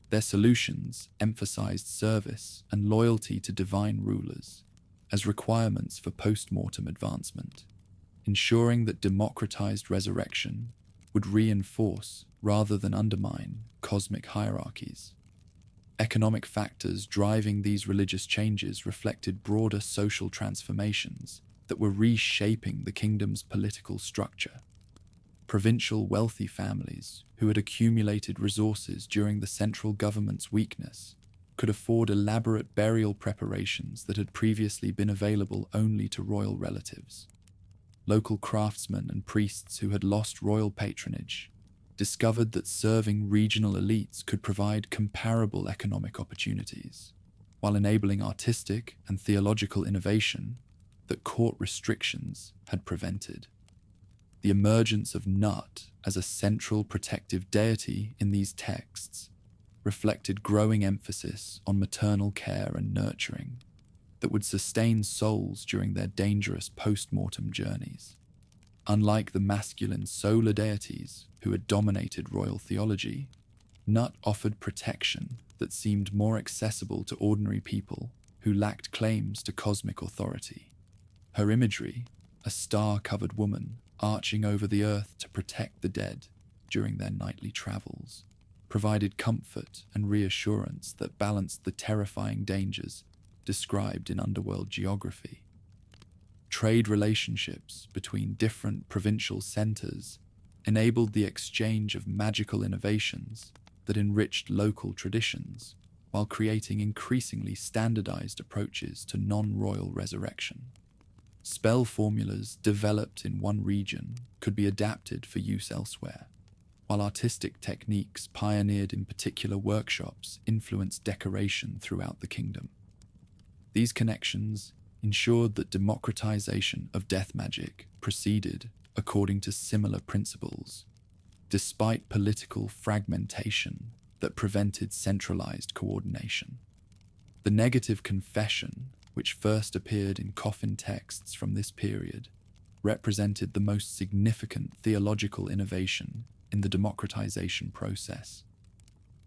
Their solutions emphasized service and loyalty to divine rulers as requirements for post-mortem advancement, ensuring that democratized resurrection would reinforce rather than undermine cosmic hierarchies. Economic factors driving these religious changes reflected broader social transformations that were reshaping the kingdom's political structure. Provincial wealthy families who had accumulated resources during the central government's weakness could afford elaborate burial preparations that had previously been available only to royal relatives. Local craftsmen and priests who had lost royal patronage discovered that serving regional elites could provide comparable economic opportunities, while enabling artistic and theological innovation that court restrictions had prevented. The emergence of Nut as a central protective deity in these texts reflected growing emphasis on maternal care and nurturing that would sustain souls during their dangerous post-mortem journeys. Unlike the masculine solar deities who had dominated royal theology, Nut offered protection that seemed more accessible to ordinary people who lacked claims to cosmic authority. Her imagery, a star-covered woman arching over the earth to protect the dead during their nightly travels, provided comfort and reassurance that balanced the terrifying dangers described in underworld geography. Trade relationships between different provincial centers enabled the exchange of magical innovations that enriched local traditions while creating increasingly standardized approaches to non-royal resurrection. Spell formulas developed in one region could be adapted for use elsewhere, while artistic techniques pioneered in particular workshops influenced decoration throughout the kingdom. These connections ensured that democratization of death magic proceeded according to similar principles, despite political fragmentation that prevented centralized coordination. The negative confession, which first appeared in coffin texts from this period, represented the most significant theological innovation in the democratization process.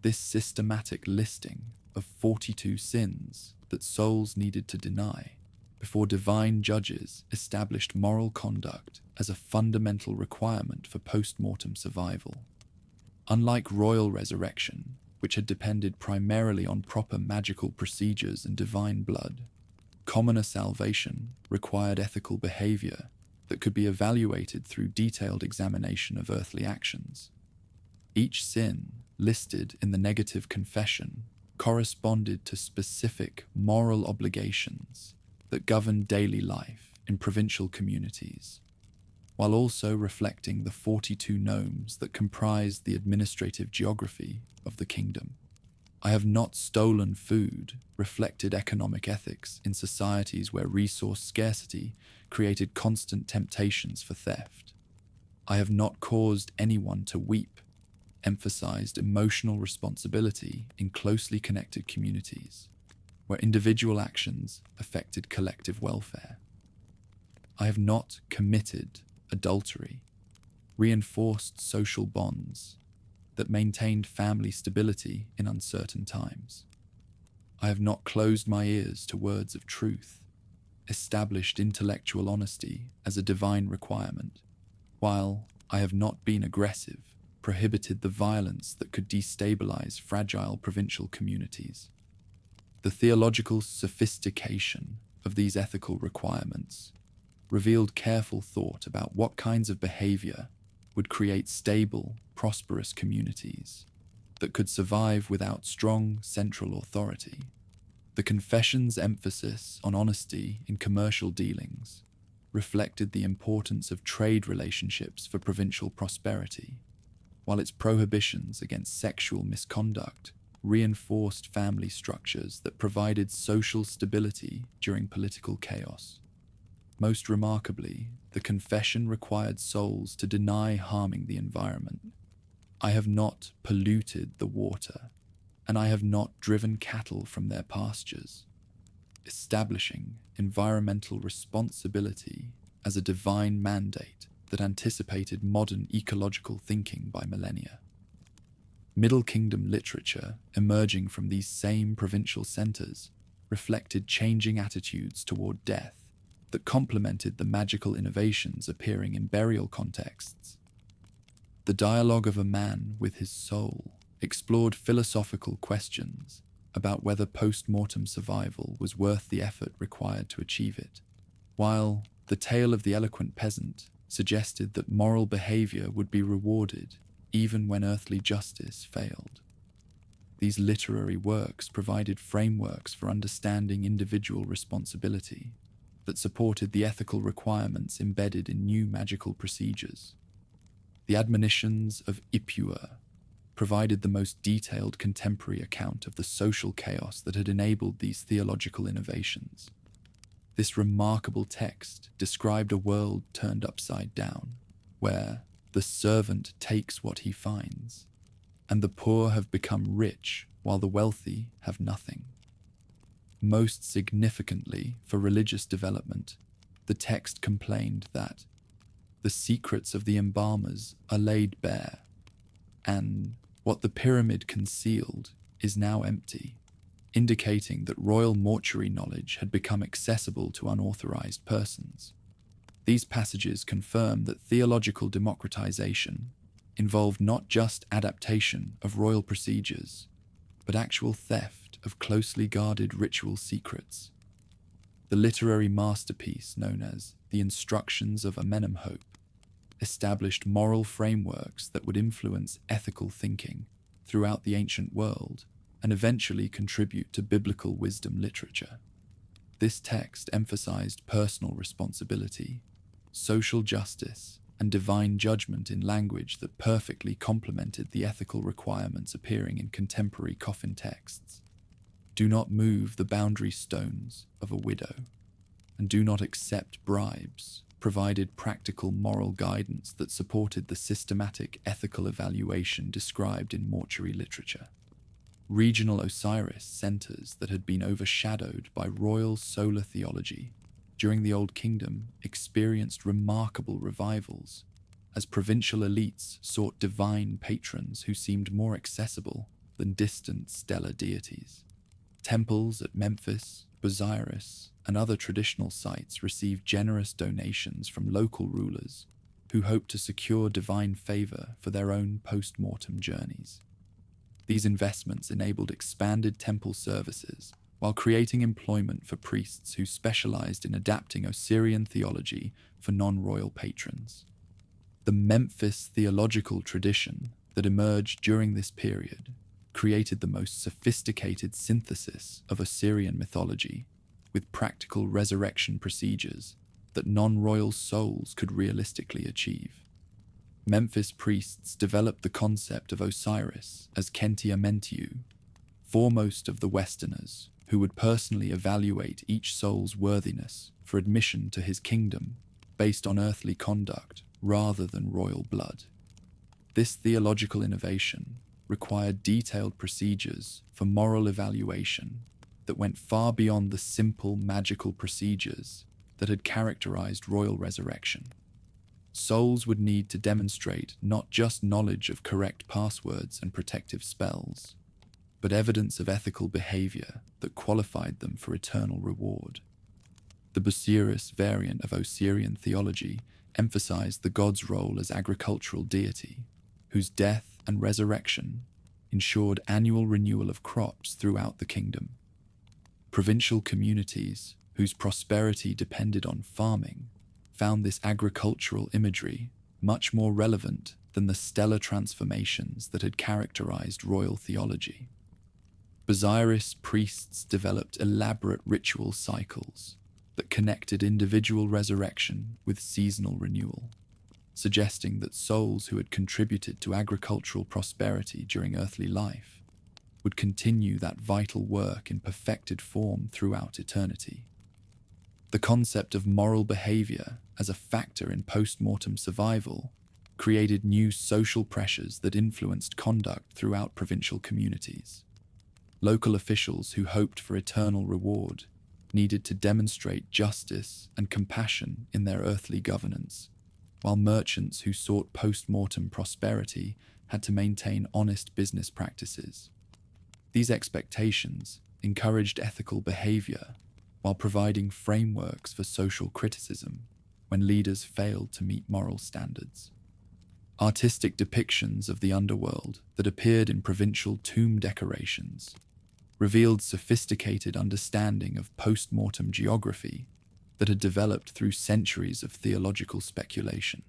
This systematic listing of 42 sins that souls needed to deny before divine judges established moral conduct as a fundamental requirement for post-mortem survival. Unlike royal resurrection, which had depended primarily on proper magical procedures and divine blood, commoner salvation required ethical behavior that could be evaluated through detailed examination of earthly actions. Each sin listed in the negative confession corresponded to specific moral obligations that governed daily life in provincial communities. while also reflecting the 42 nomes that comprise the administrative geography of the kingdom. I have not stolen food, reflected economic ethics in societies where resource scarcity created constant temptations for theft. I have not caused anyone to weep, emphasized emotional responsibility in closely connected communities, where individual actions affected collective welfare. I have not committed adultery, reinforced social bonds that maintained family stability in uncertain times. I have not closed my ears to words of truth, established intellectual honesty as a divine requirement, while I have not been aggressive, prohibited the violence that could destabilize fragile provincial communities. The theological sophistication of these ethical requirements revealed careful thought about what kinds of behavior would create stable, prosperous communities that could survive without strong central authority. The confession's emphasis on honesty in commercial dealings reflected the importance of trade relationships for provincial prosperity, while its prohibitions against sexual misconduct reinforced family structures that provided social stability during political chaos. Most remarkably, the confession required souls to deny harming the environment. I have not polluted the water, and I have not driven cattle from their pastures, establishing environmental responsibility as a divine mandate that anticipated modern ecological thinking by millennia. Middle Kingdom literature emerging from these same provincial centers reflected changing attitudes toward death that complemented the magical innovations appearing in burial contexts. The Dialogue of a Man with His Soul explored philosophical questions about whether post-mortem survival was worth the effort required to achieve it, while The Tale of the Eloquent Peasant suggested that moral behavior would be rewarded even when earthly justice failed. These literary works provided frameworks for understanding individual responsibility that supported the ethical requirements embedded in new magical procedures. The admonitions of Ipuwer provided the most detailed contemporary account of the social chaos that had enabled these theological innovations. This remarkable text described a world turned upside down, where the servant takes what he finds, and the poor have become rich while the wealthy have nothing. Most significantly for religious development, the text complained that the secrets of the embalmers are laid bare, and what the pyramid concealed is now empty, indicating that royal mortuary knowledge had become accessible to unauthorized persons. These passages confirm that theological democratization involved not just adaptation of royal procedures, but actual theft of closely guarded ritual secrets. The literary masterpiece known as The Instructions of Amenemhotep established moral frameworks that would influence ethical thinking throughout the ancient world and eventually contribute to biblical wisdom literature. This text emphasized personal responsibility, social justice, and divine judgment in language that perfectly complemented the ethical requirements appearing in contemporary Coffin texts. Do not move the boundary stones of a widow, and do not accept bribes, provided practical moral guidance that supported the systematic ethical evaluation described in mortuary literature. Regional Osiris centers that had been overshadowed by royal solar theology during the Old Kingdom experienced remarkable revivals as provincial elites sought divine patrons who seemed more accessible than distant stellar deities. Temples at Memphis, Osiris, and other traditional sites received generous donations from local rulers who hoped to secure divine favor for their own post-mortem journeys. These investments enabled expanded temple services while creating employment for priests who specialized in adapting Osirian theology for non-royal patrons. The Memphis theological tradition that emerged during this period created the most sophisticated synthesis of Osirian mythology with practical resurrection procedures that non-royal souls could realistically achieve. Memphis priests developed the concept of Osiris as Kentia Mentiu, foremost of the Westerners, who would personally evaluate each soul's worthiness for admission to his kingdom based on earthly conduct rather than royal blood. This theological innovation required detailed procedures for moral evaluation that went far beyond the simple magical procedures that had characterized royal resurrection. Souls would need to demonstrate not just knowledge of correct passwords and protective spells, but evidence of ethical behavior that qualified them for eternal reward. The Busiris variant of Osirian theology emphasized the god's role as agricultural deity, whose death and resurrection ensured annual renewal of crops throughout the kingdom. Provincial communities, whose prosperity depended on farming, found this agricultural imagery much more relevant than the stellar transformations that had characterized royal theology. Busiris priests developed elaborate ritual cycles that connected individual resurrection with seasonal renewal, suggesting that souls who had contributed to agricultural prosperity during earthly life would continue that vital work in perfected form throughout eternity. The concept of moral behavior as a factor in post-mortem survival created new social pressures that influenced conduct throughout provincial communities. Local officials who hoped for eternal reward needed to demonstrate justice and compassion in their earthly governance, while merchants who sought post-mortem prosperity had to maintain honest business practices. These expectations encouraged ethical behavior while providing frameworks for social criticism when leaders failed to meet moral standards. Artistic depictions of the underworld that appeared in provincial tomb decorations revealed sophisticated understanding of post-mortem geography that had developed through centuries of theological speculation.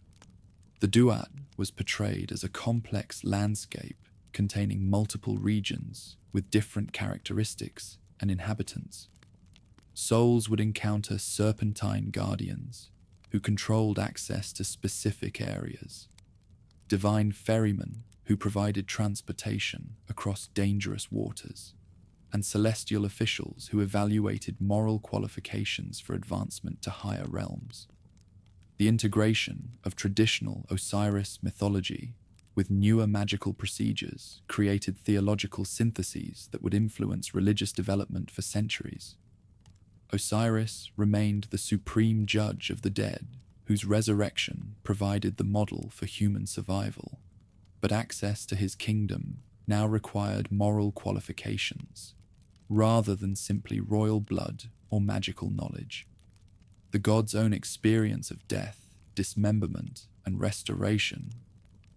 The Duat was portrayed as a complex landscape containing multiple regions with different characteristics and inhabitants. Souls would encounter serpentine guardians who controlled access to specific areas, divine ferrymen who provided transportation across dangerous waters, and celestial officials who evaluated moral qualifications for advancement to higher realms. The integration of traditional Osiris mythology with newer magical procedures created theological syntheses that would influence religious development for centuries. Osiris remained the supreme judge of the dead, whose resurrection provided the model for human survival, but access to his kingdom now required moral qualifications, rather than simply royal blood or magical knowledge. The god's own experience of death, dismemberment, and restoration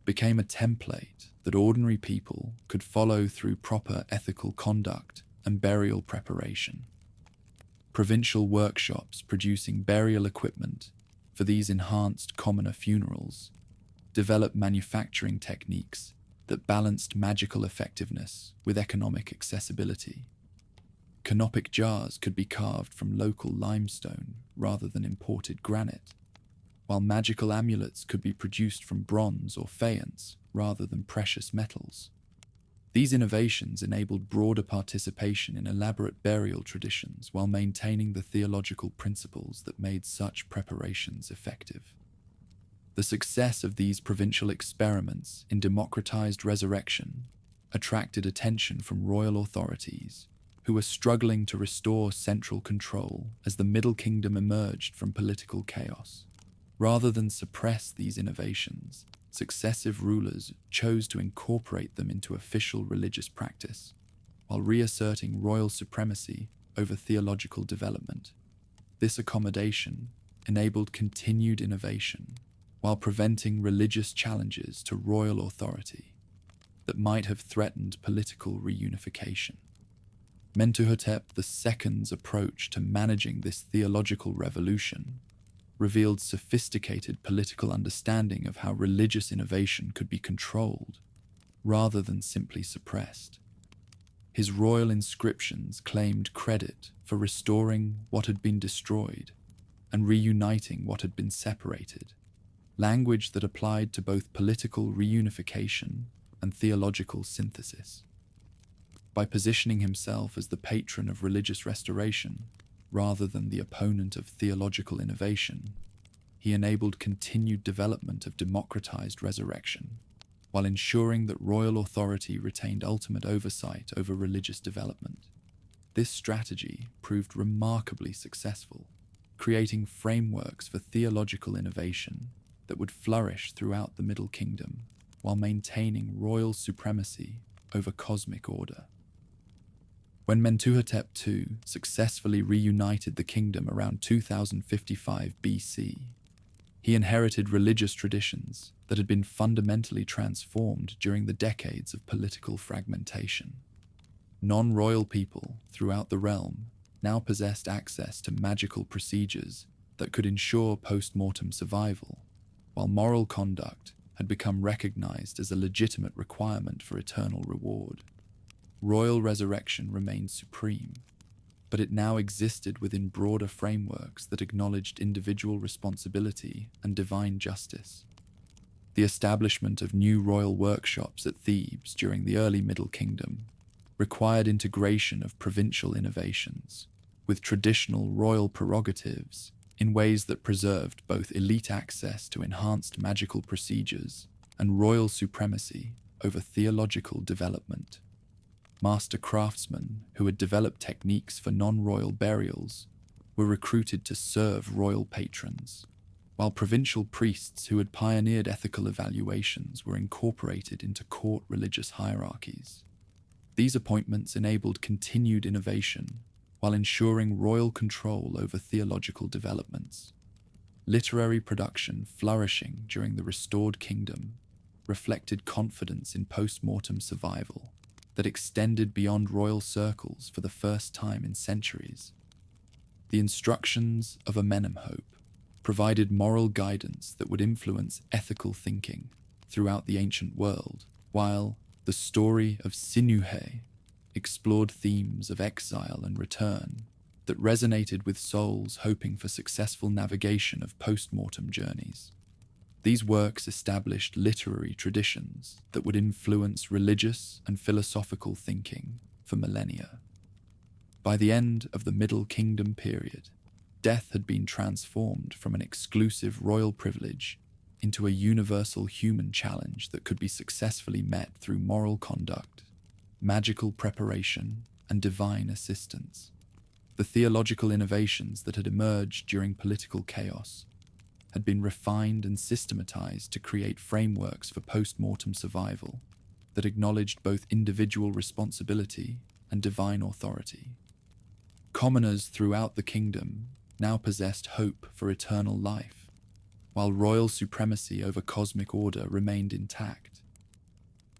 became a template that ordinary people could follow through proper ethical conduct and burial preparation. Provincial workshops producing burial equipment for these enhanced commoner funerals developed manufacturing techniques that balanced magical effectiveness with economic accessibility. Canopic jars could be carved from local limestone rather than imported granite, while magical amulets could be produced from bronze or faience rather than precious metals. These innovations enabled broader participation in elaborate burial traditions while maintaining the theological principles that made such preparations effective. The success of these provincial experiments in democratized resurrection attracted attention from royal authorities who were struggling to restore central control as the Middle Kingdom emerged from political chaos. Rather than suppress these innovations, successive rulers chose to incorporate them into official religious practice, while reasserting royal supremacy over theological development. This accommodation enabled continued innovation, while preventing religious challenges to royal authority that might have threatened political reunification. Mentuhotep II's approach to managing this theological revolution revealed sophisticated political understanding of how religious innovation could be controlled, rather than simply suppressed. His royal inscriptions claimed credit for restoring what had been destroyed, and reuniting what had been separated, language that applied to both political reunification and theological synthesis. By positioning himself as the patron of religious restoration, rather than the opponent of theological innovation, he enabled continued development of democratized resurrection, while ensuring that royal authority retained ultimate oversight over religious development. This strategy proved remarkably successful, creating frameworks for theological innovation that would flourish throughout the Middle Kingdom, while maintaining royal supremacy over cosmic order. When Mentuhotep II successfully reunited the kingdom around 2055 BC, he inherited religious traditions that had been fundamentally transformed during the decades of political fragmentation. Non-royal people throughout the realm now possessed access to magical procedures that could ensure post-mortem survival, while moral conduct had become recognized as a legitimate requirement for eternal reward. Royal resurrection remained supreme, but it now existed within broader frameworks that acknowledged individual responsibility and divine justice. The establishment of new royal workshops at Thebes during the early Middle Kingdom required integration of provincial innovations with traditional royal prerogatives in ways that preserved both elite access to enhanced magical procedures and royal supremacy over theological development. Master craftsmen who had developed techniques for non-royal burials were recruited to serve royal patrons, while provincial priests who had pioneered ethical evaluations were incorporated into court religious hierarchies. These appointments enabled continued innovation while ensuring royal control over theological developments. Literary production flourishing during the restored kingdom reflected confidence in post-mortem survival that extended beyond royal circles for the first time in centuries. The instructions of Amenemhotep provided moral guidance that would influence ethical thinking throughout the ancient world, while the story of Sinuhe explored themes of exile and return that resonated with souls hoping for successful navigation of post-mortem journeys. These works established literary traditions that would influence religious and philosophical thinking for millennia. By the end of the Middle Kingdom period, death had been transformed from an exclusive royal privilege into a universal human challenge that could be successfully met through moral conduct, magical preparation, and divine assistance. The theological innovations that had emerged during political chaos had been refined and systematized to create frameworks for post-mortem survival that acknowledged both individual responsibility and divine authority. Commoners throughout the kingdom now possessed hope for eternal life, while royal supremacy over cosmic order remained intact.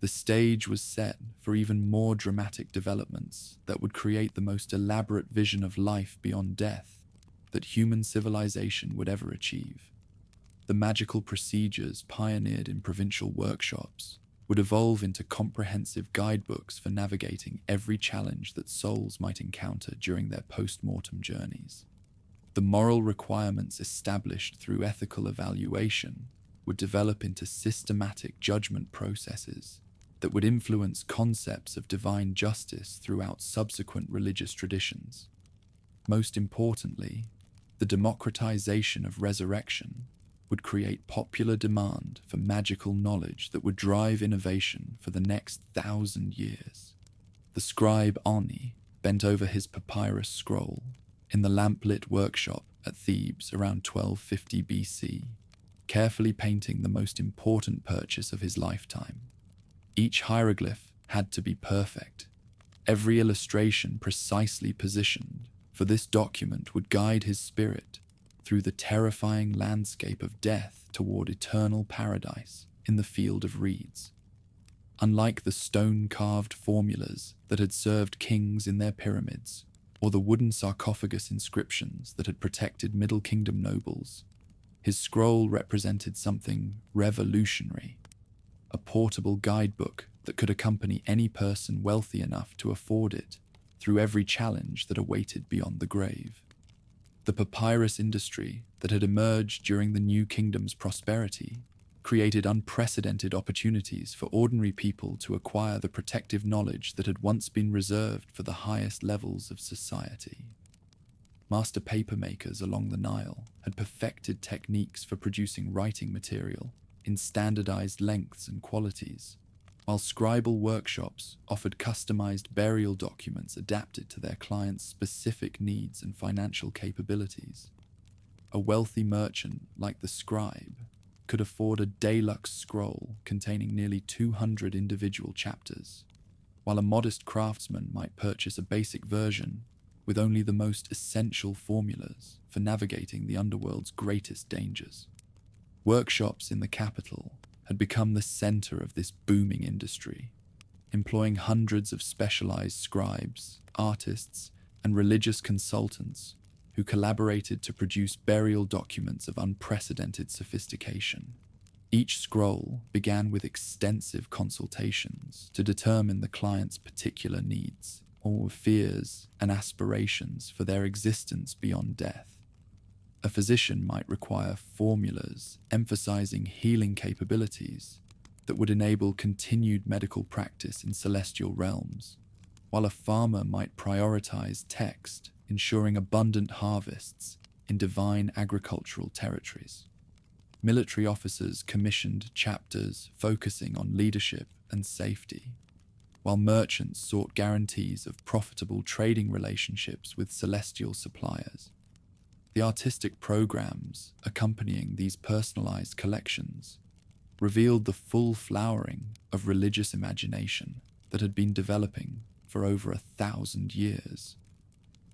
The stage was set for even more dramatic developments that would create the most elaborate vision of life beyond death that human civilization would ever achieve. The magical procedures pioneered in provincial workshops would evolve into comprehensive guidebooks for navigating every challenge that souls might encounter during their post-mortem journeys. The moral requirements established through ethical evaluation would develop into systematic judgment processes that would influence concepts of divine justice throughout subsequent religious traditions. Most importantly, the democratization of resurrection would create popular demand for magical knowledge that would drive innovation for the next 1,000 years. The scribe Ani bent over his papyrus scroll in the lamplit workshop at Thebes around 1250 BC, carefully painting the most important purchase of his lifetime. Each hieroglyph had to be perfect, every illustration precisely positioned, for this document would guide his spirit through the terrifying landscape of death toward eternal paradise in the field of reeds. Unlike the stone-carved formulas that had served kings in their pyramids, or the wooden sarcophagus inscriptions that had protected Middle Kingdom nobles, his scroll represented something revolutionary, a portable guidebook that could accompany any person wealthy enough to afford it through every challenge that awaited beyond the grave. The papyrus industry that had emerged during the New Kingdom's prosperity created unprecedented opportunities for ordinary people to acquire the protective knowledge that had once been reserved for the highest levels of society. Master papermakers along the Nile had perfected techniques for producing writing material in standardized lengths and qualities, while scribal workshops offered customized burial documents adapted to their clients' specific needs and financial capabilities. A wealthy merchant like the scribe could afford a deluxe scroll containing nearly 200 individual chapters, while a modest craftsman might purchase a basic version with only the most essential formulas for navigating the underworld's greatest dangers. Workshops in the capital had become the center of this booming industry, employing hundreds of specialized scribes, artists, and religious consultants who collaborated to produce burial documents of unprecedented sophistication. Each scroll began with extensive consultations to determine the client's particular needs, or fears and aspirations for their existence beyond death. A physician might require formulas emphasizing healing capabilities that would enable continued medical practice in celestial realms, while a farmer might prioritize text, ensuring abundant harvests in divine agricultural territories. Military officers commissioned chapters focusing on leadership and safety, while merchants sought guarantees of profitable trading relationships with celestial suppliers. The artistic programs accompanying these personalized collections revealed the full flowering of religious imagination that had been developing for over 1,000 years.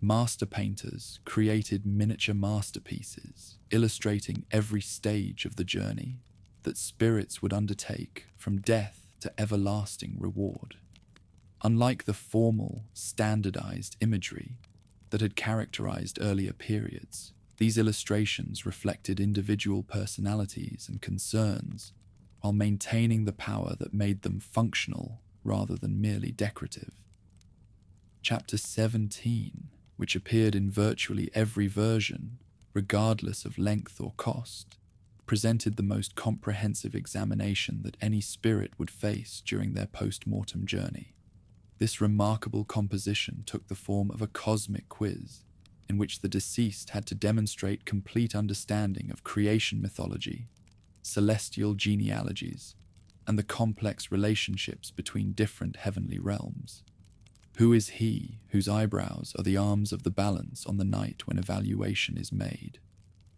Master painters created miniature masterpieces illustrating every stage of the journey that spirits would undertake from death to everlasting reward. Unlike the formal, standardized imagery that had characterized earlier periods, these illustrations reflected individual personalities and concerns while maintaining the power that made them functional rather than merely decorative. Chapter 17, which appeared in virtually every version, regardless of length or cost, presented the most comprehensive examination that any spirit would face during their post-mortem journey. This remarkable composition took the form of a cosmic quiz, in which the deceased had to demonstrate complete understanding of creation mythology, celestial genealogies, and the complex relationships between different heavenly realms. Who is he whose eyebrows are the arms of the balance on the night when evaluation is made?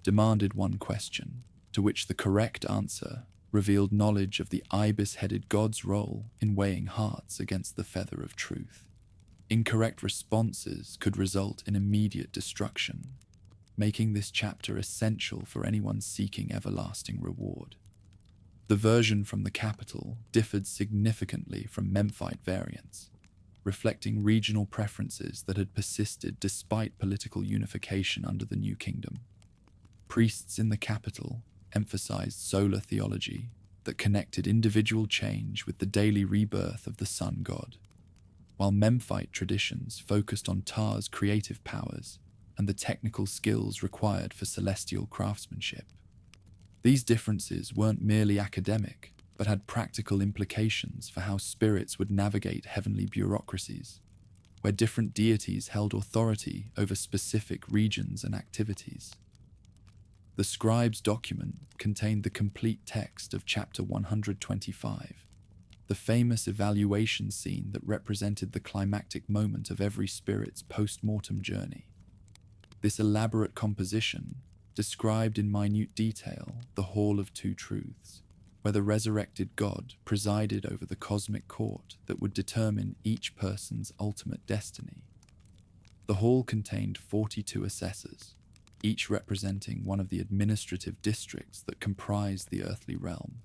Demanded one question, to which the correct answer revealed knowledge of the ibis-headed god's role in weighing hearts against the feather of truth. Incorrect responses could result in immediate destruction, making this chapter essential for anyone seeking everlasting reward. The version from the capital differed significantly from Memphite variants, reflecting regional preferences that had persisted despite political unification under the New Kingdom. Priests in the capital emphasized solar theology that connected individual change with the daily rebirth of the sun god, while Memphite traditions focused on Ptah's creative powers and the technical skills required for celestial craftsmanship. These differences weren't merely academic, but had practical implications for how spirits would navigate heavenly bureaucracies, where different deities held authority over specific regions and activities. The scribe's document contained the complete text of chapter 125, the famous evaluation scene that represented the climactic moment of every spirit's post-mortem journey. This elaborate composition described in minute detail the Hall of Two Truths, where the resurrected God presided over the cosmic court that would determine each person's ultimate destiny. The hall contained 42 assessors, each representing one of the administrative districts that comprised the earthly realm,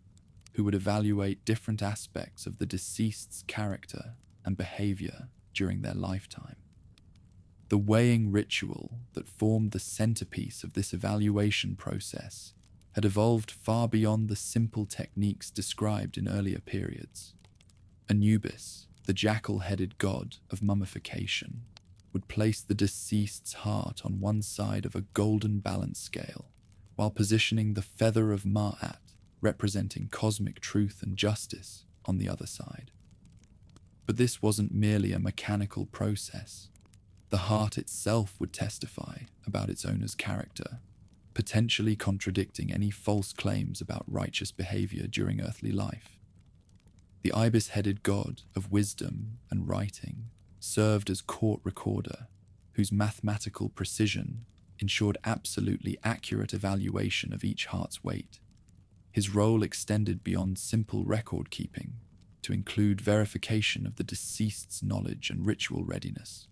who would evaluate different aspects of the deceased's character and behavior during their lifetime. The weighing ritual that formed the centerpiece of this evaluation process had evolved far beyond the simple techniques described in earlier periods. Anubis, the jackal-headed god of mummification, would place the deceased's heart on one side of a golden balance scale, while positioning the feather of Ma'at, representing cosmic truth and justice, on the other side. But this wasn't merely a mechanical process. The heart itself would testify about its owner's character, potentially contradicting any false claims about righteous behavior during earthly life. The ibis-headed god of wisdom and writing served as court recorder, whose mathematical precision ensured absolutely accurate evaluation of each heart's weight. His role extended beyond simple record-keeping to include verification of the deceased's knowledge and ritual readiness.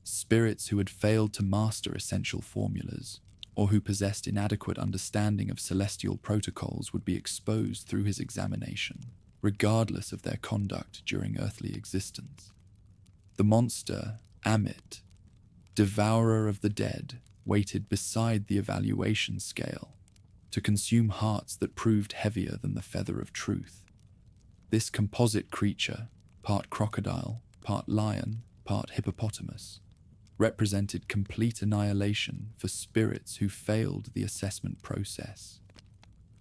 Spirits who had failed to master essential formulas or who possessed inadequate understanding of celestial protocols would be exposed through his examination, regardless of their conduct during earthly existence. The monster, Amit, devourer of the dead, waited beside the evaluation scale to consume hearts that proved heavier than the feather of truth. This composite creature, part crocodile, part lion, part hippopotamus, represented complete annihilation for spirits who failed the assessment process.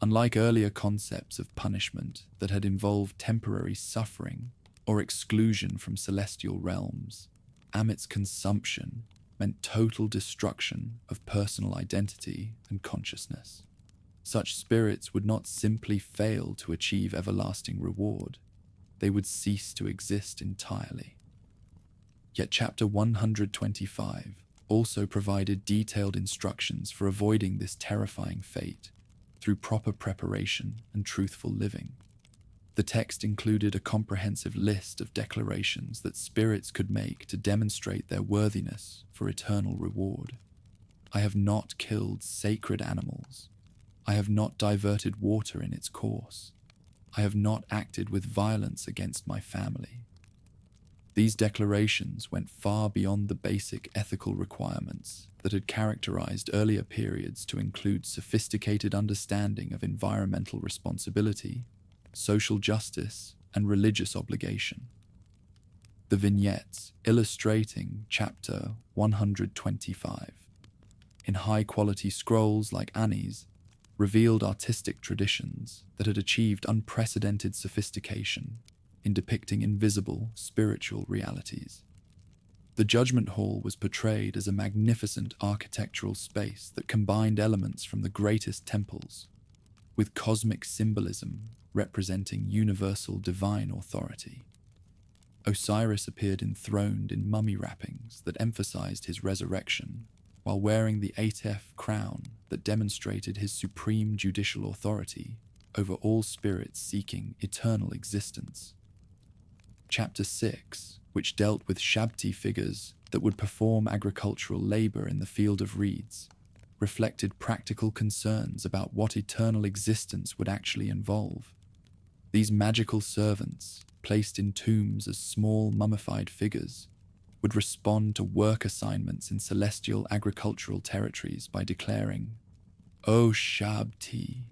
Unlike earlier concepts of punishment that had involved temporary suffering or exclusion from celestial realms, Amit's consumption meant total destruction of personal identity and consciousness. Such spirits would not simply fail to achieve everlasting reward, they would cease to exist entirely. Yet Chapter 125 also provided detailed instructions for avoiding this terrifying fate through proper preparation and truthful living. The text included a comprehensive list of declarations that spirits could make to demonstrate their worthiness for eternal reward. I have not killed sacred animals. I have not diverted water in its course. I have not acted with violence against my family. These declarations went far beyond the basic ethical requirements that had characterized earlier periods to include sophisticated understanding of environmental responsibility, social justice, and religious obligation. The vignettes illustrating Chapter 125, in high-quality scrolls like Ani's, revealed artistic traditions that had achieved unprecedented sophistication in depicting invisible spiritual realities. The Judgment Hall was portrayed as a magnificent architectural space that combined elements from the greatest temples, with cosmic symbolism representing universal divine authority. Osiris appeared enthroned in mummy wrappings that emphasized his resurrection, while wearing the Atef crown that demonstrated his supreme judicial authority over all spirits seeking eternal existence. Chapter 6, which dealt with Shabti figures that would perform agricultural labor in the field of reeds, reflected practical concerns about what eternal existence would actually involve. These magical servants, placed in tombs as small mummified figures, would respond to work assignments in celestial agricultural territories by declaring, "O Shabti,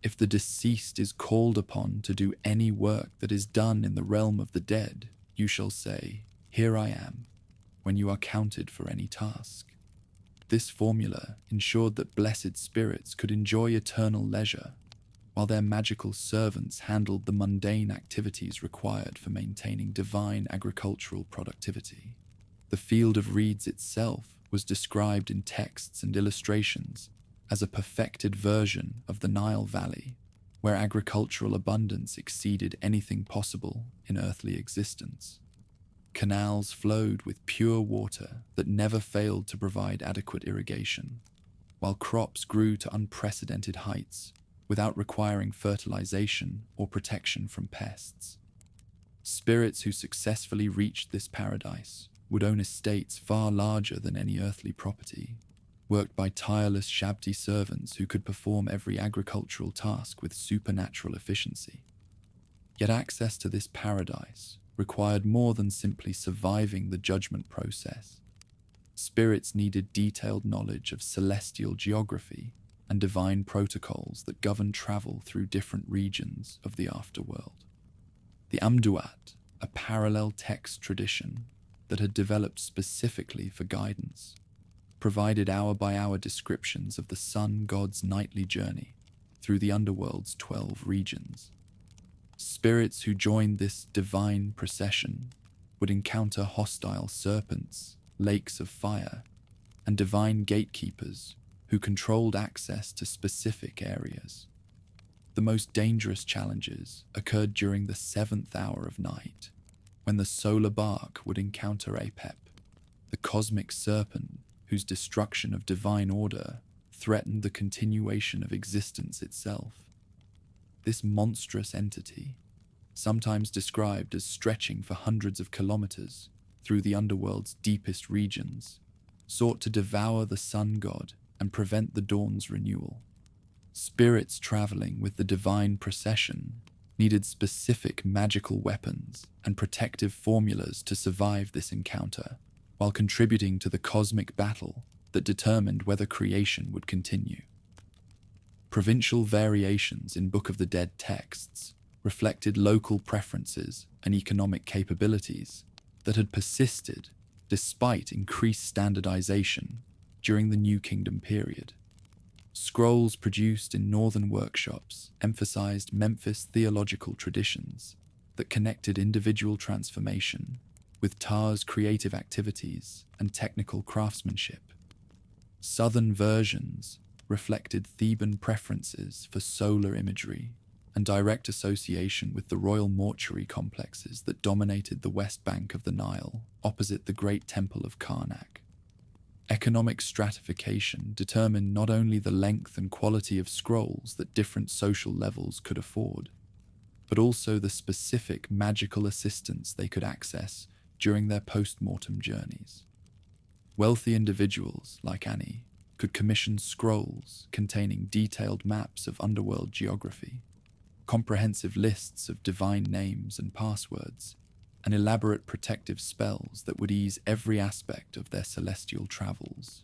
if the deceased is called upon to do any work that is done in the realm of the dead, you shall say, 'Here I am,' when you are counted for any task." This formula ensured that blessed spirits could enjoy eternal leisure, while their magical servants handled the mundane activities required for maintaining divine agricultural productivity. The field of reeds itself was described in texts and illustrations as a perfected version of the Nile Valley, where agricultural abundance exceeded anything possible in earthly existence. Canals flowed with pure water that never failed to provide adequate irrigation, while crops grew to unprecedented heights without requiring fertilization or protection from pests. Spirits who successfully reached this paradise would own estates far larger than any earthly property, worked by tireless Shabti servants who could perform every agricultural task with supernatural efficiency. Yet access to this paradise required more than simply surviving the judgment process. Spirits needed detailed knowledge of celestial geography and divine protocols that govern travel through different regions of the afterworld. The Amduat, a parallel text tradition, that had developed specifically for guidance, provided hour-by-hour descriptions of the sun god's nightly journey through the underworld's 12 regions. Spirits who joined this divine procession would encounter hostile serpents, lakes of fire, and divine gatekeepers who controlled access to specific areas. The most dangerous challenges occurred during the 7th hour of night, when the solar bark would encounter Apep, the cosmic serpent whose destruction of divine order threatened the continuation of existence itself. This monstrous entity, sometimes described as stretching for hundreds of kilometers through the underworld's deepest regions, sought to devour the sun god and prevent the dawn's renewal. Spirits traveling with the divine procession needed specific magical weapons and protective formulas to survive this encounter, while contributing to the cosmic battle that determined whether creation would continue. Provincial variations in Book of the Dead texts reflected local preferences and economic capabilities that had persisted despite increased standardization during the New Kingdom period. Scrolls produced in northern workshops emphasized Memphis theological traditions that connected individual transformation with Ptah's creative activities and technical craftsmanship. Southern versions reflected Theban preferences for solar imagery and direct association with the royal mortuary complexes that dominated the west bank of the Nile opposite the Great Temple of Karnak. Economic stratification determined not only the length and quality of scrolls that different social levels could afford, but also the specific magical assistance they could access during their post-mortem journeys. Wealthy individuals, like Annie, could commission scrolls containing detailed maps of underworld geography, comprehensive lists of divine names and passwords, and elaborate protective spells that would ease every aspect of their celestial travels.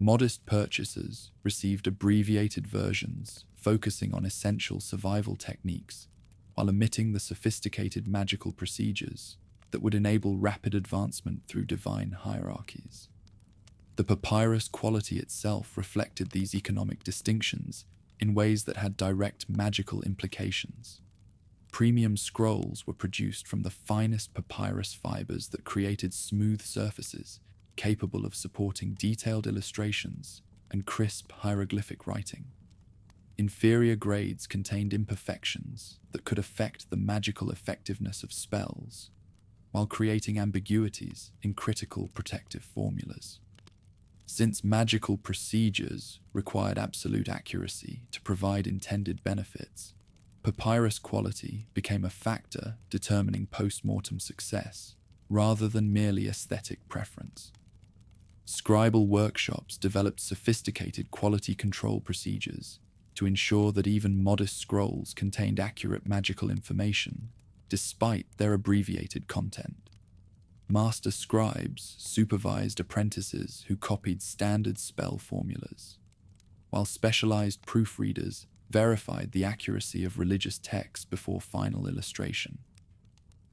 Modest purchasers received abbreviated versions focusing on essential survival techniques while omitting the sophisticated magical procedures that would enable rapid advancement through divine hierarchies. The papyrus quality itself reflected these economic distinctions in ways that had direct magical implications. Premium scrolls were produced from the finest papyrus fibers that created smooth surfaces capable of supporting detailed illustrations and crisp hieroglyphic writing. Inferior grades contained imperfections that could affect the magical effectiveness of spells, while creating ambiguities in critical protective formulas. Since magical procedures required absolute accuracy to provide intended benefits, papyrus quality became a factor determining post-mortem success rather than merely aesthetic preference. Scribal workshops developed sophisticated quality control procedures to ensure that even modest scrolls contained accurate magical information, despite their abbreviated content. Master scribes supervised apprentices who copied standard spell formulas, while specialized proofreaders verified the accuracy of religious text before final illustration.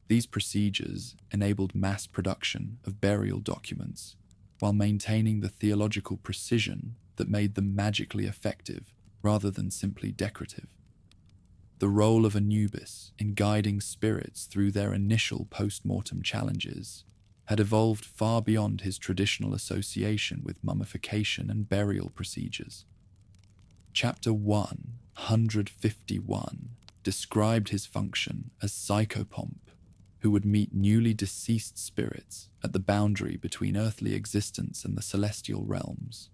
These procedures enabled mass production of burial documents while maintaining the theological precision that made them magically effective rather than simply decorative. The role of Anubis in guiding spirits through their initial post-mortem challenges had evolved far beyond his traditional association with mummification and burial procedures. Chapter 151 described his function as psychopomp, who would meet newly deceased spirits at the boundary between earthly existence and the celestial realms,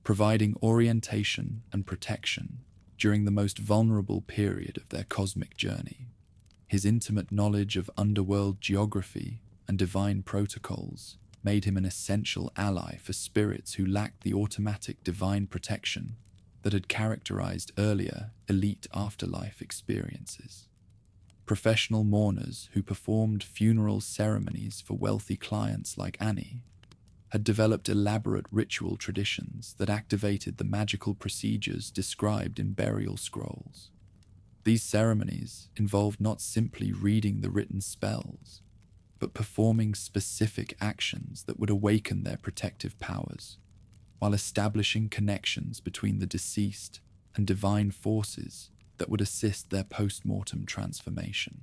providing orientation and protection during the most vulnerable period of their cosmic journey. His intimate knowledge of underworld geography and divine protocols made him an essential ally for spirits who lacked the automatic divine protection that had characterized earlier elite afterlife experiences. Professional mourners who performed funeral ceremonies for wealthy clients like Annie had developed elaborate ritual traditions that activated the magical procedures described in burial scrolls. These ceremonies involved not simply reading the written spells, but performing specific actions that would awaken their protective powers, while establishing connections between the deceased and divine forces that would assist their post-mortem transformation.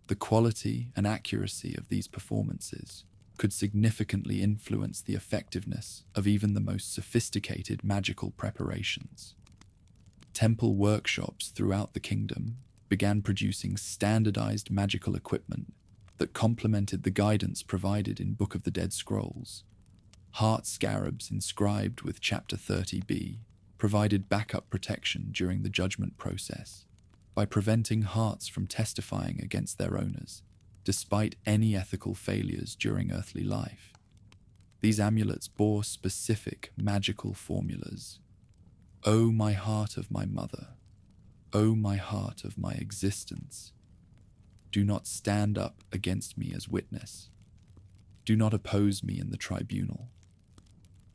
The quality and accuracy of these performances could significantly influence the effectiveness of even the most sophisticated magical preparations. Temple workshops throughout the kingdom began producing standardized magical equipment that complemented the guidance provided in Book of the Dead scrolls. Heart scarabs inscribed with Chapter 30b provided backup protection during the judgment process by preventing hearts from testifying against their owners, despite any ethical failures during earthly life. These amulets bore specific magical formulas. O my heart of my mother, O my heart of my existence, do not stand up against me as witness. Do not oppose me in the tribunal.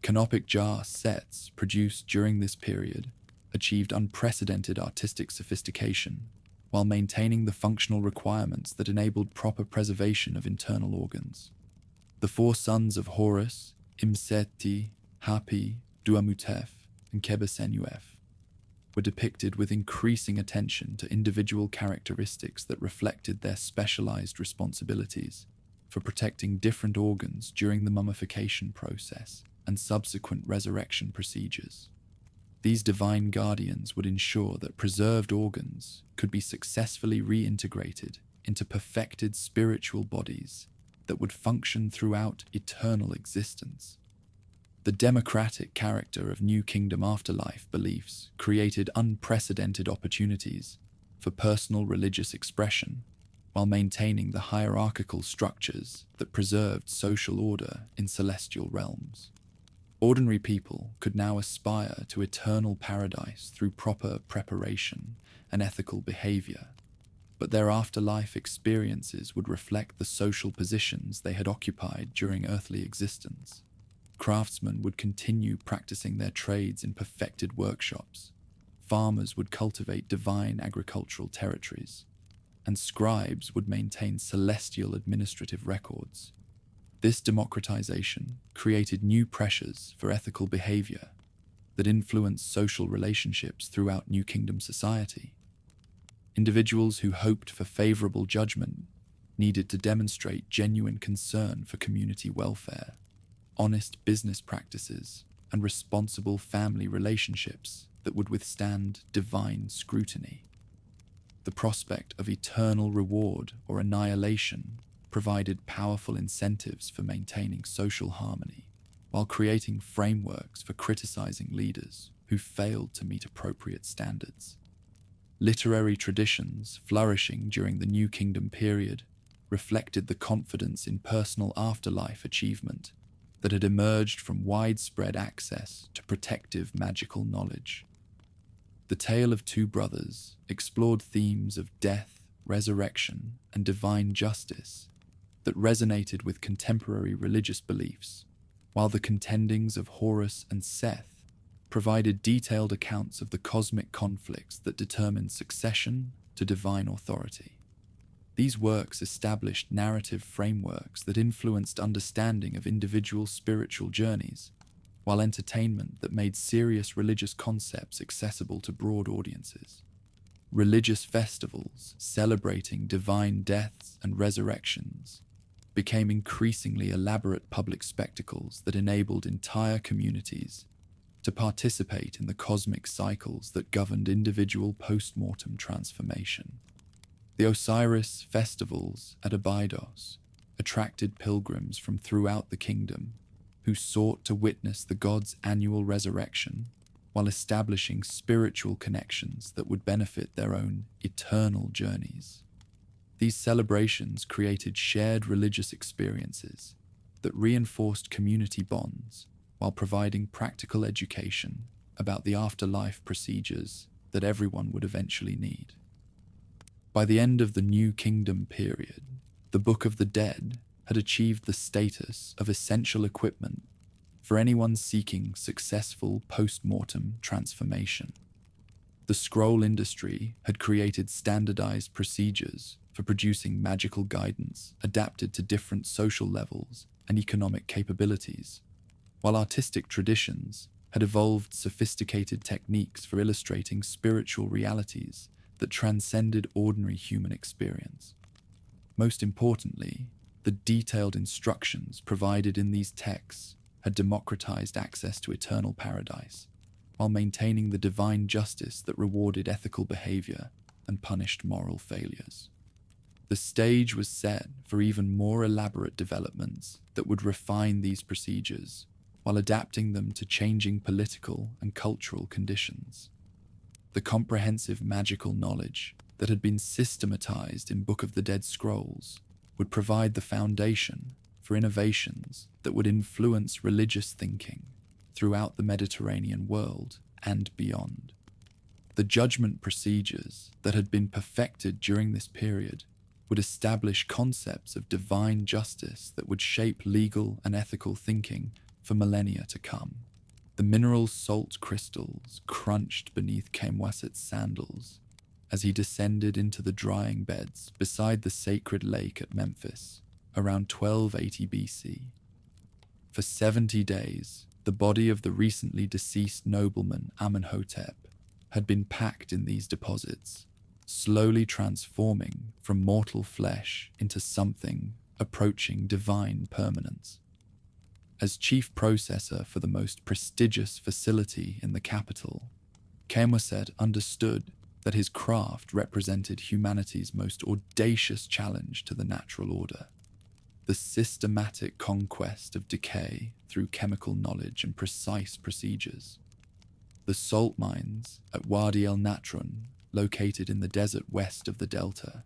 Canopic jar sets produced during this period achieved unprecedented artistic sophistication while maintaining the functional requirements that enabled proper preservation of internal organs. The four sons of Horus, Imseti, Hapi, Duamutef, and Kebesenuef, were depicted with increasing attention to individual characteristics that reflected their specialized responsibilities for protecting different organs during the mummification process and subsequent resurrection procedures. These divine guardians would ensure that preserved organs could be successfully reintegrated into perfected spiritual bodies that would function throughout eternal existence. The democratic character of New Kingdom afterlife beliefs created unprecedented opportunities for personal religious expression while maintaining the hierarchical structures that preserved social order in celestial realms. Ordinary people could now aspire to eternal paradise through proper preparation and ethical behavior, but their afterlife experiences would reflect the social positions they had occupied during earthly existence. Craftsmen would continue practicing their trades in perfected workshops, farmers would cultivate divine agricultural territories, and scribes would maintain celestial administrative records. This democratization created new pressures for ethical behavior that influenced social relationships throughout New Kingdom society. Individuals who hoped for favorable judgment needed to demonstrate genuine concern for community welfare, honest business practices, and responsible family relationships that would withstand divine scrutiny. The prospect of eternal reward or annihilation provided powerful incentives for maintaining social harmony, while creating frameworks for criticizing leaders who failed to meet appropriate standards. Literary traditions flourishing during the New Kingdom period reflected the confidence in personal afterlife achievement that had emerged from widespread access to protective magical knowledge. The Tale of Two Brothers explored themes of death, resurrection, and divine justice that resonated with contemporary religious beliefs, while the contendings of Horus and Seth provided detailed accounts of the cosmic conflicts that determined succession to divine authority. These works established narrative frameworks that influenced understanding of individual spiritual journeys, while entertainment that made serious religious concepts accessible to broad audiences. Religious festivals celebrating divine deaths and resurrections became increasingly elaborate public spectacles that enabled entire communities to participate in the cosmic cycles that governed individual post-mortem transformation. The Osiris festivals at Abydos attracted pilgrims from throughout the kingdom who sought to witness the god's annual resurrection while establishing spiritual connections that would benefit their own eternal journeys. These celebrations created shared religious experiences that reinforced community bonds while providing practical education about the afterlife procedures that everyone would eventually need. By the end of the New Kingdom period, the Book of the Dead had achieved the status of essential equipment for anyone seeking successful post-mortem transformation. The scroll industry had created standardized procedures for producing magical guidance adapted to different social levels and economic capabilities, while artistic traditions had evolved sophisticated techniques for illustrating spiritual realities that transcended ordinary human experience. Most importantly, the detailed instructions provided in these texts had democratized access to eternal paradise, while maintaining the divine justice that rewarded ethical behavior and punished moral failures. The stage was set for even more elaborate developments that would refine these procedures while adapting them to changing political and cultural conditions. The comprehensive magical knowledge that had been systematized in Book of the Dead Scrolls would provide the foundation for innovations that would influence religious thinking throughout the Mediterranean world and beyond. The judgment procedures that had been perfected during this period would establish concepts of divine justice that would shape legal and ethical thinking for millennia to come. The mineral salt crystals crunched beneath Camwaset's sandals as he descended into the drying beds beside the sacred lake at Memphis around 1280 BC. For 70 days, the body of the recently deceased nobleman Amenhotep had been packed in these deposits, slowly transforming from mortal flesh into something approaching divine permanence. As chief processor for the most prestigious facility in the capital, Camwaset understood that his craft represented humanity's most audacious challenge to the natural order, the systematic conquest of decay through chemical knowledge and precise procedures. The salt mines at Wadi el Natron, located in the desert west of the delta,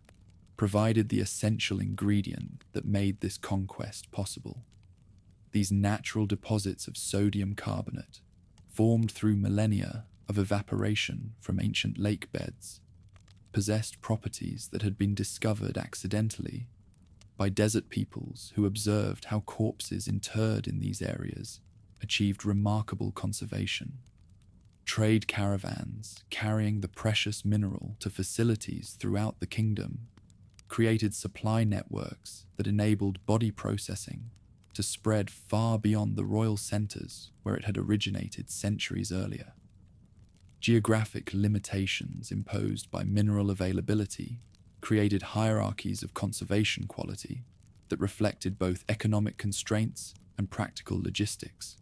provided the essential ingredient that made this conquest possible. These natural deposits of sodium carbonate, formed through millennia of evaporation from ancient lake beds, possessed properties that had been discovered accidentally by desert peoples who observed how corpses interred in these areas achieved remarkable conservation. Trade caravans carrying the precious mineral to facilities throughout the kingdom created supply networks that enabled body processing to spread far beyond the royal centers where it had originated centuries earlier. Geographic limitations imposed by mineral availability created hierarchies of conservation quality that reflected both economic constraints and practical logistics.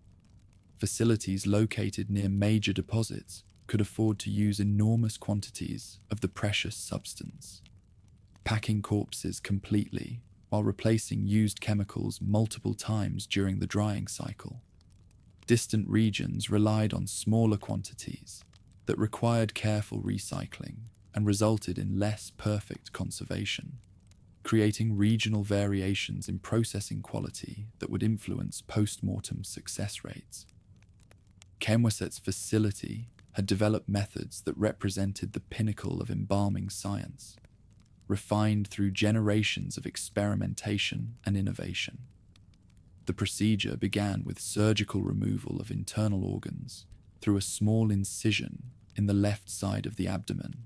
Facilities located near major deposits could afford to use enormous quantities of the precious substance, packing corpses completely while replacing used chemicals multiple times during the drying cycle. Distant regions relied on smaller quantities that required careful recycling and resulted in less perfect conservation, creating regional variations in processing quality that would influence post-mortem success rates. Camwaset's facility had developed methods that represented the pinnacle of embalming science, refined through generations of experimentation and innovation. The procedure began with surgical removal of internal organs through a small incision in the left side of the abdomen,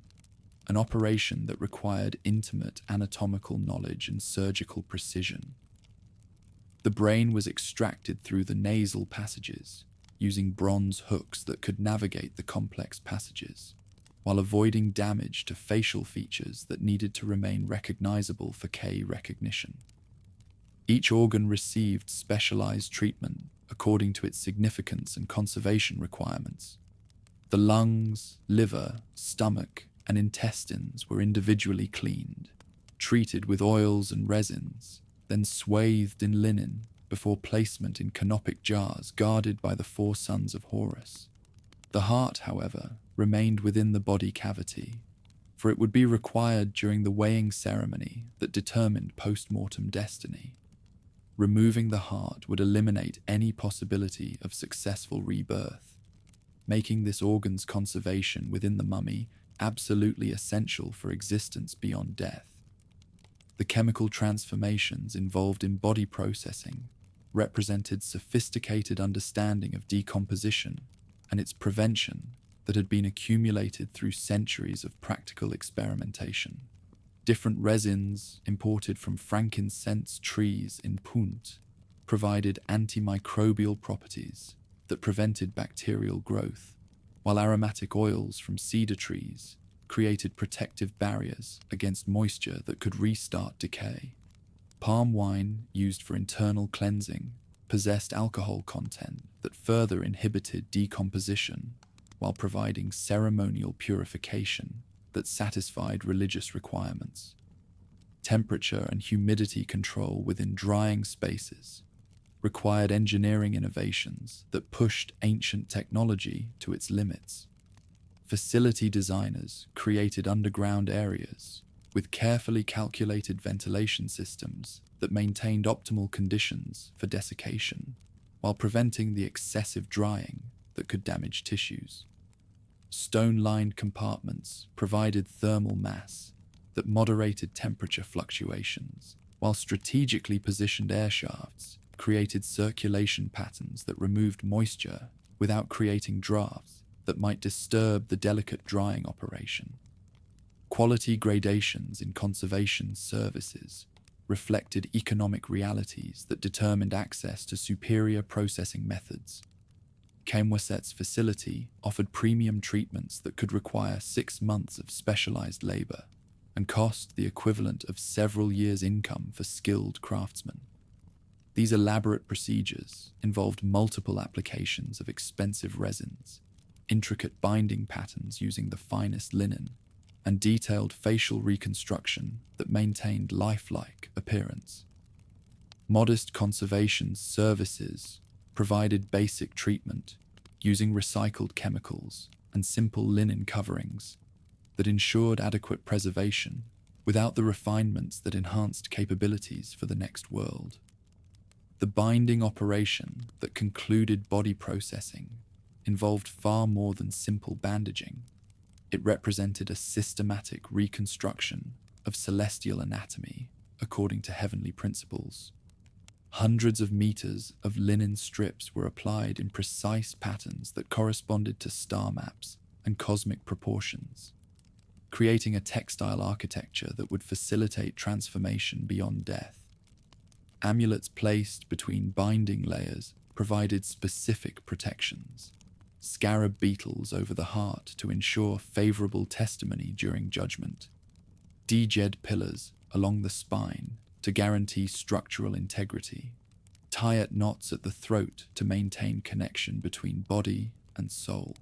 an operation that required intimate anatomical knowledge and surgical precision. The brain was extracted through the nasal passages, using bronze hooks that could navigate the complex passages, while avoiding damage to facial features that needed to remain recognizable for K recognition. Each organ received specialized treatment according to its significance and conservation requirements. The lungs, liver, stomach, and intestines were individually cleaned, treated with oils and resins, then swathed in linen before placement in canopic jars guarded by the 4 sons of Horus. The heart, however, remained within the body cavity, for it would be required during the weighing ceremony that determined post-mortem destiny. Removing the heart would eliminate any possibility of successful rebirth, making this organ's conservation within the mummy absolutely essential for existence beyond death. The chemical transformations involved in body processing represented sophisticated understanding of decomposition and its prevention that had been accumulated through centuries of practical experimentation. Different resins imported from frankincense trees in Punt provided antimicrobial properties that prevented bacterial growth, while aromatic oils from cedar trees created protective barriers against moisture that could restart decay. Palm wine, used for internal cleansing, possessed alcohol content that further inhibited decomposition while providing ceremonial purification that satisfied religious requirements. Temperature and humidity control within drying spaces required engineering innovations that pushed ancient technology to its limits. Facility designers created underground areas with carefully calculated ventilation systems that maintained optimal conditions for desiccation while preventing the excessive drying that could damage tissues. Stone-lined compartments provided thermal mass that moderated temperature fluctuations, while strategically positioned air shafts created circulation patterns that removed moisture without creating drafts that might disturb the delicate drying operation. Quality gradations in conservation services reflected economic realities that determined access to superior processing methods. Camwaset's facility offered premium treatments that could require 6 months of specialized labor and cost the equivalent of several years' income for skilled craftsmen. These elaborate procedures involved multiple applications of expensive resins, intricate binding patterns using the finest linen, and detailed facial reconstruction that maintained lifelike appearance. Modest conservation services provided basic treatment using recycled chemicals and simple linen coverings that ensured adequate preservation without the refinements that enhanced capabilities for the next world. The binding operation that concluded body processing involved far more than simple bandaging. It represented a systematic reconstruction of celestial anatomy according to heavenly principles. Hundreds of meters of linen strips were applied in precise patterns that corresponded to star maps and cosmic proportions, creating a textile architecture that would facilitate transformation beyond death. Amulets placed between binding layers provided specific protections. Scarab beetles over the heart to ensure favorable testimony during judgment. D-jed pillars along the spine to guarantee structural integrity. Tie-at knots at the throat to maintain connection between body and soul.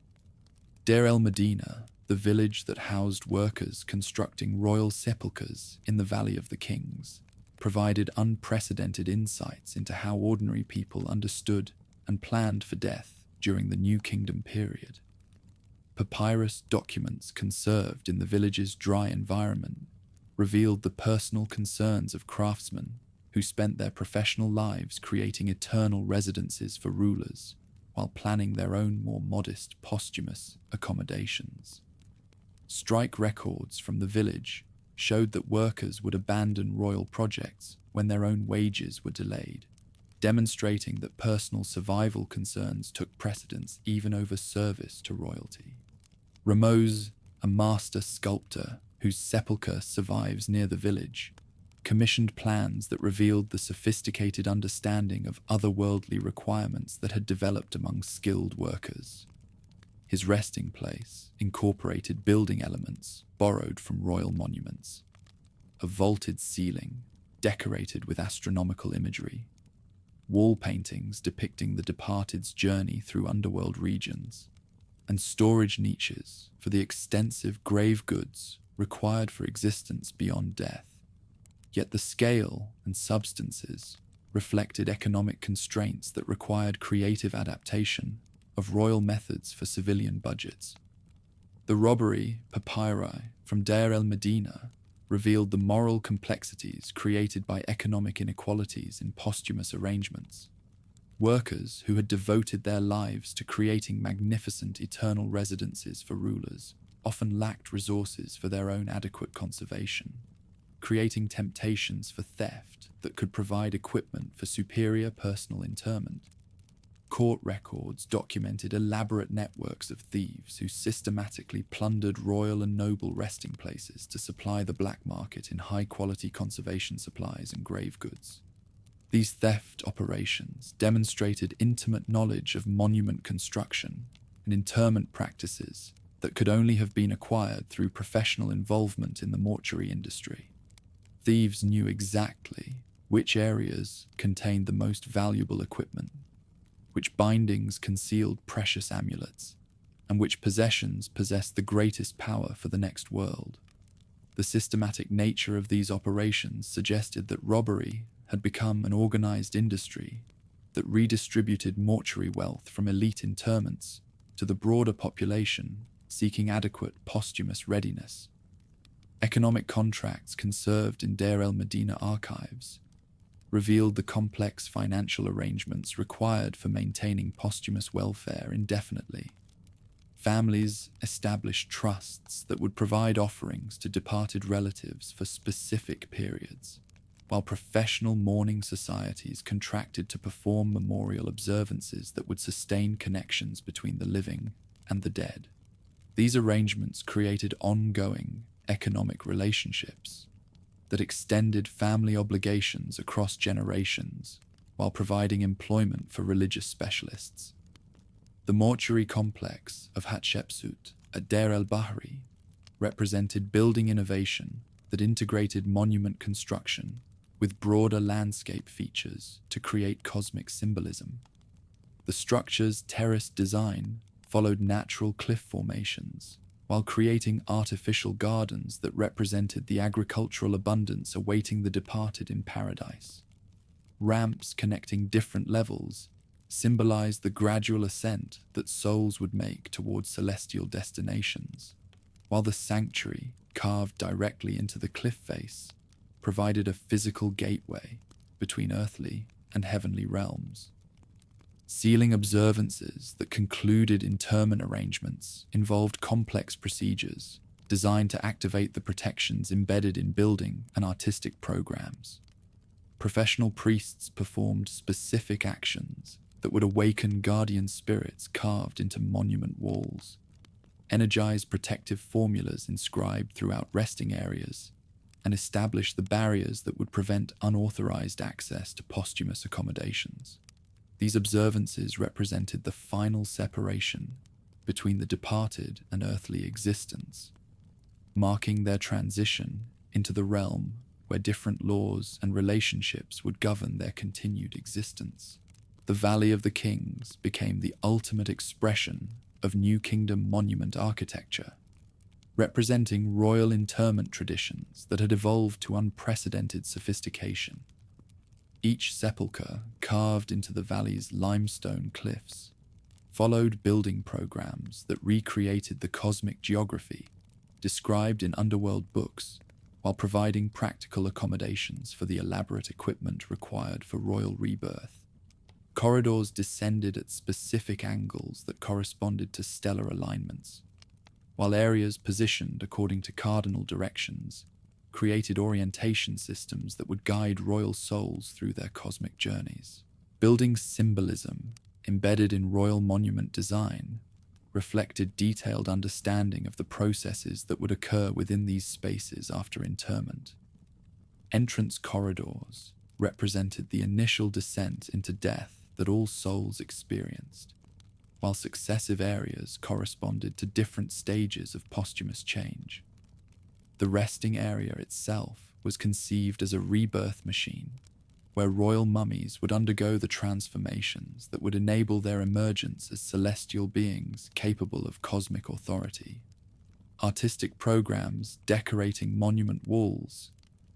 Deir el-Medina, the village that housed workers constructing royal sepulchres in the Valley of the Kings, provided unprecedented insights into how ordinary people understood and planned for death during the New Kingdom period. Papyrus documents conserved in the village's dry environment revealed the personal concerns of craftsmen who spent their professional lives creating eternal residences for rulers while planning their own more modest posthumous accommodations. Strike records from the village showed that workers would abandon royal projects when their own wages were delayed, demonstrating that personal survival concerns took precedence even over service to royalty. Rameau's, a master sculptor whose sepulchre survives near the village, commissioned plans that revealed the sophisticated understanding of otherworldly requirements that had developed among skilled workers. His resting place incorporated building elements borrowed from royal monuments. A vaulted ceiling decorated with astronomical imagery, wall paintings depicting the departed's journey through underworld regions, and storage niches for the extensive grave goods required for existence beyond death. Yet the scale and substances reflected economic constraints that required creative adaptation of royal methods for civilian budgets. The robbery papyri from Deir el-Medina revealed the moral complexities created by economic inequalities in posthumous arrangements. Workers who had devoted their lives to creating magnificent eternal residences for rulers often lacked resources for their own adequate conservation, creating temptations for theft that could provide equipment for superior personal interment. court records documented elaborate networks of thieves who systematically plundered royal and noble resting places to supply the black market in high-quality conservation supplies and grave goods. These theft operations demonstrated intimate knowledge of monument construction and interment practices that could only have been acquired through professional involvement in the mortuary industry. Thieves knew exactly which areas contained the most valuable equipment, which bindings concealed precious amulets, and which possessions possessed the greatest power for the next world. The systematic nature of these operations suggested that robbery had become an organized industry that redistributed mortuary wealth from elite interments to the broader population seeking adequate posthumous readiness. Economic contracts conserved in Deir el-Medina archives revealed the complex financial arrangements required for maintaining posthumous welfare indefinitely. Families established trusts that would provide offerings to departed relatives for specific periods, while professional mourning societies contracted to perform memorial observances that would sustain connections between the living and the dead. These arrangements created ongoing economic relationships that extended family obligations across generations while providing employment for religious specialists. The mortuary complex of Hatshepsut at Deir el-Bahri represented building innovation that integrated monument construction with broader landscape features to create cosmic symbolism. The structure's terraced design followed natural cliff formations, while creating artificial gardens that represented the agricultural abundance awaiting the departed in paradise. Ramps connecting different levels symbolized the gradual ascent that souls would make towards celestial destinations, while the sanctuary, carved directly into the cliff face, provided a physical gateway between earthly and heavenly realms. Sealing observances that concluded interment arrangements involved complex procedures designed to activate the protections embedded in building and artistic programs. Professional priests performed specific actions that would awaken guardian spirits carved into monument walls, energize protective formulas inscribed throughout resting areas, and establish the barriers that would prevent unauthorized access to posthumous accommodations. These observances represented the final separation between the departed and earthly existence, marking their transition into the realm where different laws and relationships would govern their continued existence. The Valley of the Kings became the ultimate expression of New Kingdom monument architecture, representing royal interment traditions that had evolved to unprecedented sophistication. Each sepulchre, carved into the valley's limestone cliffs, followed building programs that recreated the cosmic geography described in underworld books, while providing practical accommodations for the elaborate equipment required for royal rebirth. Corridors descended at specific angles that corresponded to stellar alignments, while areas positioned according to cardinal directions created orientation systems that would guide royal souls through their cosmic journeys. Building symbolism embedded in royal monument design reflected detailed understanding of the processes that would occur within these spaces after interment. Entrance corridors represented the initial descent into death that all souls experienced, while successive areas corresponded to different stages of posthumous change. The resting area itself was conceived as a rebirth machine, where royal mummies would undergo the transformations that would enable their emergence as celestial beings capable of cosmic authority. Artistic programs decorating monument walls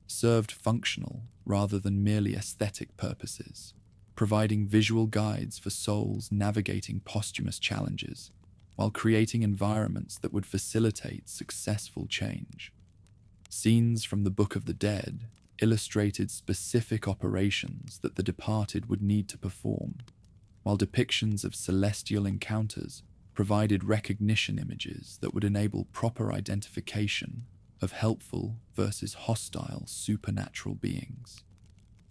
served functional rather than merely aesthetic purposes, providing visual guides for souls navigating posthumous challenges, while creating environments that would facilitate successful change. Scenes from the Book of the Dead illustrated specific operations that the departed would need to perform, while depictions of celestial encounters provided recognition images that would enable proper identification of helpful versus hostile supernatural beings.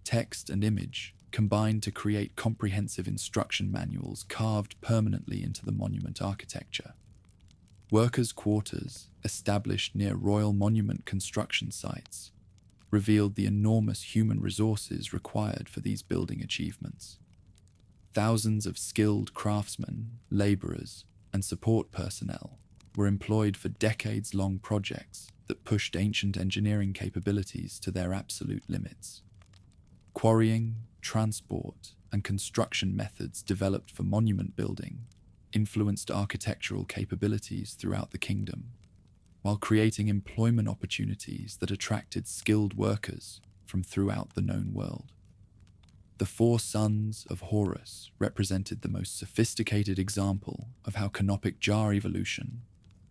Text and image combined to create comprehensive instruction manuals carved permanently into the monument architecture. Workers' quarters, established near royal monument construction sites, revealed the enormous human resources required for these building achievements. Thousands of skilled craftsmen, laborers, and support personnel were employed for decades-long projects that pushed ancient engineering capabilities to their absolute limits. Quarrying, transport, and construction methods developed for monument building influenced architectural capabilities throughout the kingdom, while creating employment opportunities that attracted skilled workers from throughout the known world. The four sons of Horus represented the most sophisticated example of how canopic jar evolution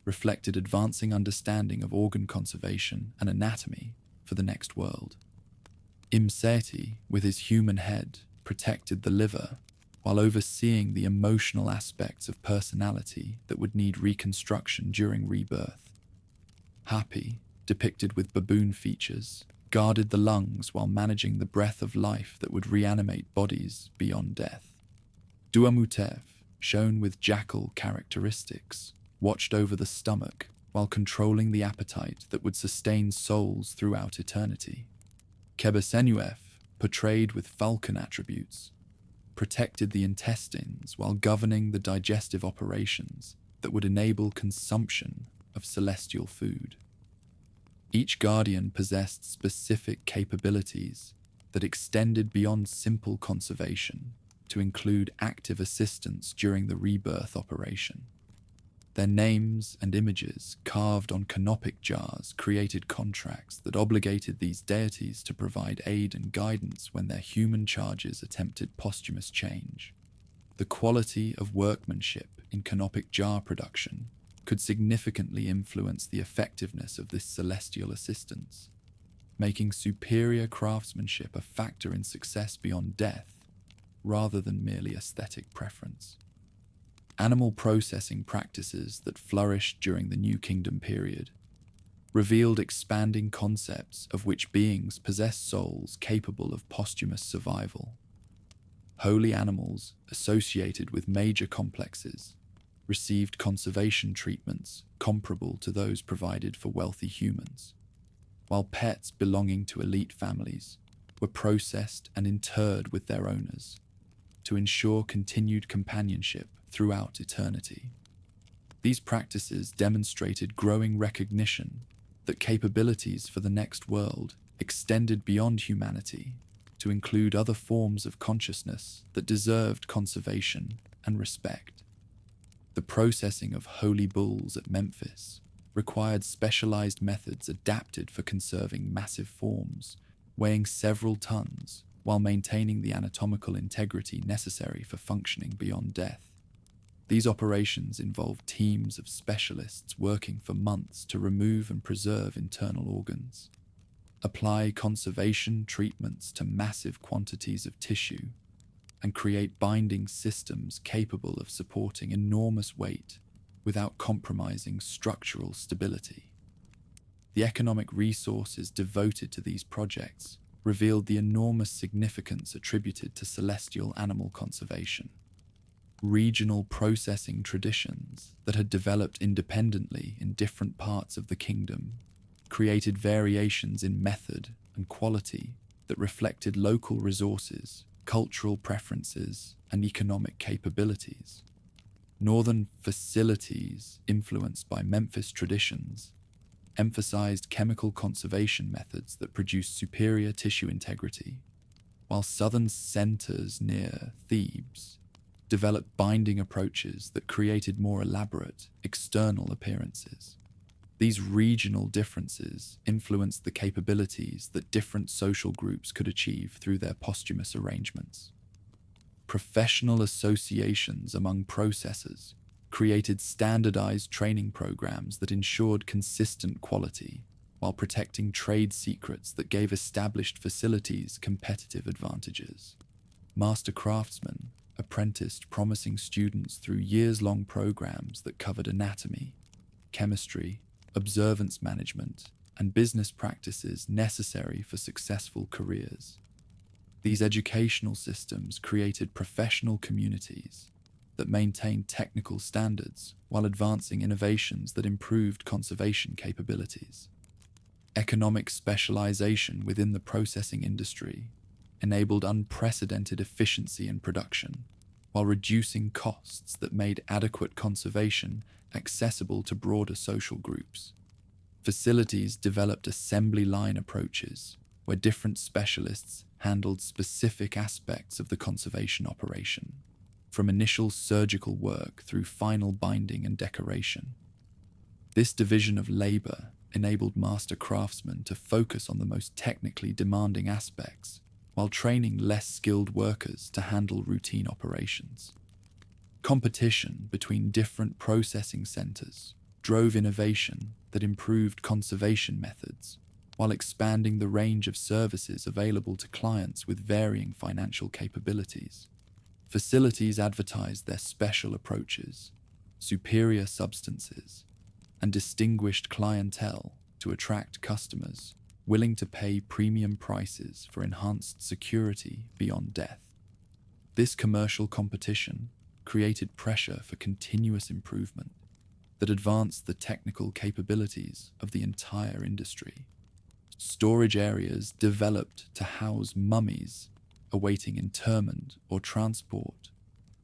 reflected advancing understanding of organ conservation and anatomy for the next world. Imseti, with his human head, protected the liver while overseeing the emotional aspects of personality that would need reconstruction during rebirth. Hapi, depicted with baboon features, guarded the lungs while managing the breath of life that would reanimate bodies beyond death. Duamutev, shown with jackal characteristics, watched over the stomach while controlling the appetite that would sustain souls throughout eternity. Kebesenuev, portrayed with falcon attributes, protected the intestines while governing the digestive operations that would enable consumption of celestial food. Each guardian possessed specific capabilities that extended beyond simple conservation to include active assistance during the rebirth operation. Their names and images carved on canopic jars created contracts that obligated these deities to provide aid and guidance when their human charges attempted posthumous change. The quality of workmanship in canopic jar production could significantly influence the effectiveness of this celestial assistance, making superior craftsmanship a factor in success beyond death, rather than merely aesthetic preference. Animal processing practices that flourished during the New Kingdom period revealed expanding concepts of which beings possess souls capable of posthumous survival. Holy animals associated with major complexes received conservation treatments comparable to those provided for wealthy humans, while pets belonging to elite families were processed and interred with their owners to ensure continued companionship throughout eternity. These practices demonstrated growing recognition that capabilities for the next world extended beyond humanity to include other forms of consciousness that deserved conservation and respect. The processing of holy bulls at Memphis required specialized methods adapted for conserving massive forms, weighing several tons, while maintaining the anatomical integrity necessary for functioning beyond death. These operations involved teams of specialists working for months to remove and preserve internal organs, apply conservation treatments to massive quantities of tissue, and create binding systems capable of supporting enormous weight without compromising structural stability. The economic resources devoted to these projects revealed the enormous significance attributed to celestial animal conservation. Regional processing traditions that had developed independently in different parts of the kingdom created variations in method and quality that reflected local resources, cultural preferences, and economic capabilities. Northern facilities, influenced by Memphis traditions, emphasized chemical conservation methods that produced superior tissue integrity, while southern centers near Thebes developed binding approaches that created more elaborate external appearances. These regional differences influenced the capabilities that different social groups could achieve through their posthumous arrangements. Professional associations among processors created standardized training programs that ensured consistent quality while protecting trade secrets that gave established facilities competitive advantages. Master craftsmen apprenticed promising students through years-long programs that covered anatomy, chemistry, observance management, and business practices necessary for successful careers. These educational systems created professional communities that maintained technical standards while advancing innovations that improved conservation capabilities. Economic specialization within the processing industry enabled unprecedented efficiency in production, while reducing costs that made adequate conservation accessible to broader social groups. Facilities developed assembly line approaches where different specialists handled specific aspects of the conservation operation, from initial surgical work through final binding and decoration. This division of labor enabled master craftsmen to focus on the most technically demanding aspects, while training less skilled workers to handle routine operations. Competition between different processing centers drove innovation that improved conservation methods, while expanding the range of services available to clients with varying financial capabilities. Facilities advertised their special approaches, superior substances, and distinguished clientele to attract customers willing to pay premium prices for enhanced security beyond death. This commercial competition created pressure for continuous improvement that advanced the technical capabilities of the entire industry. Storage areas developed to house mummies awaiting interment or transport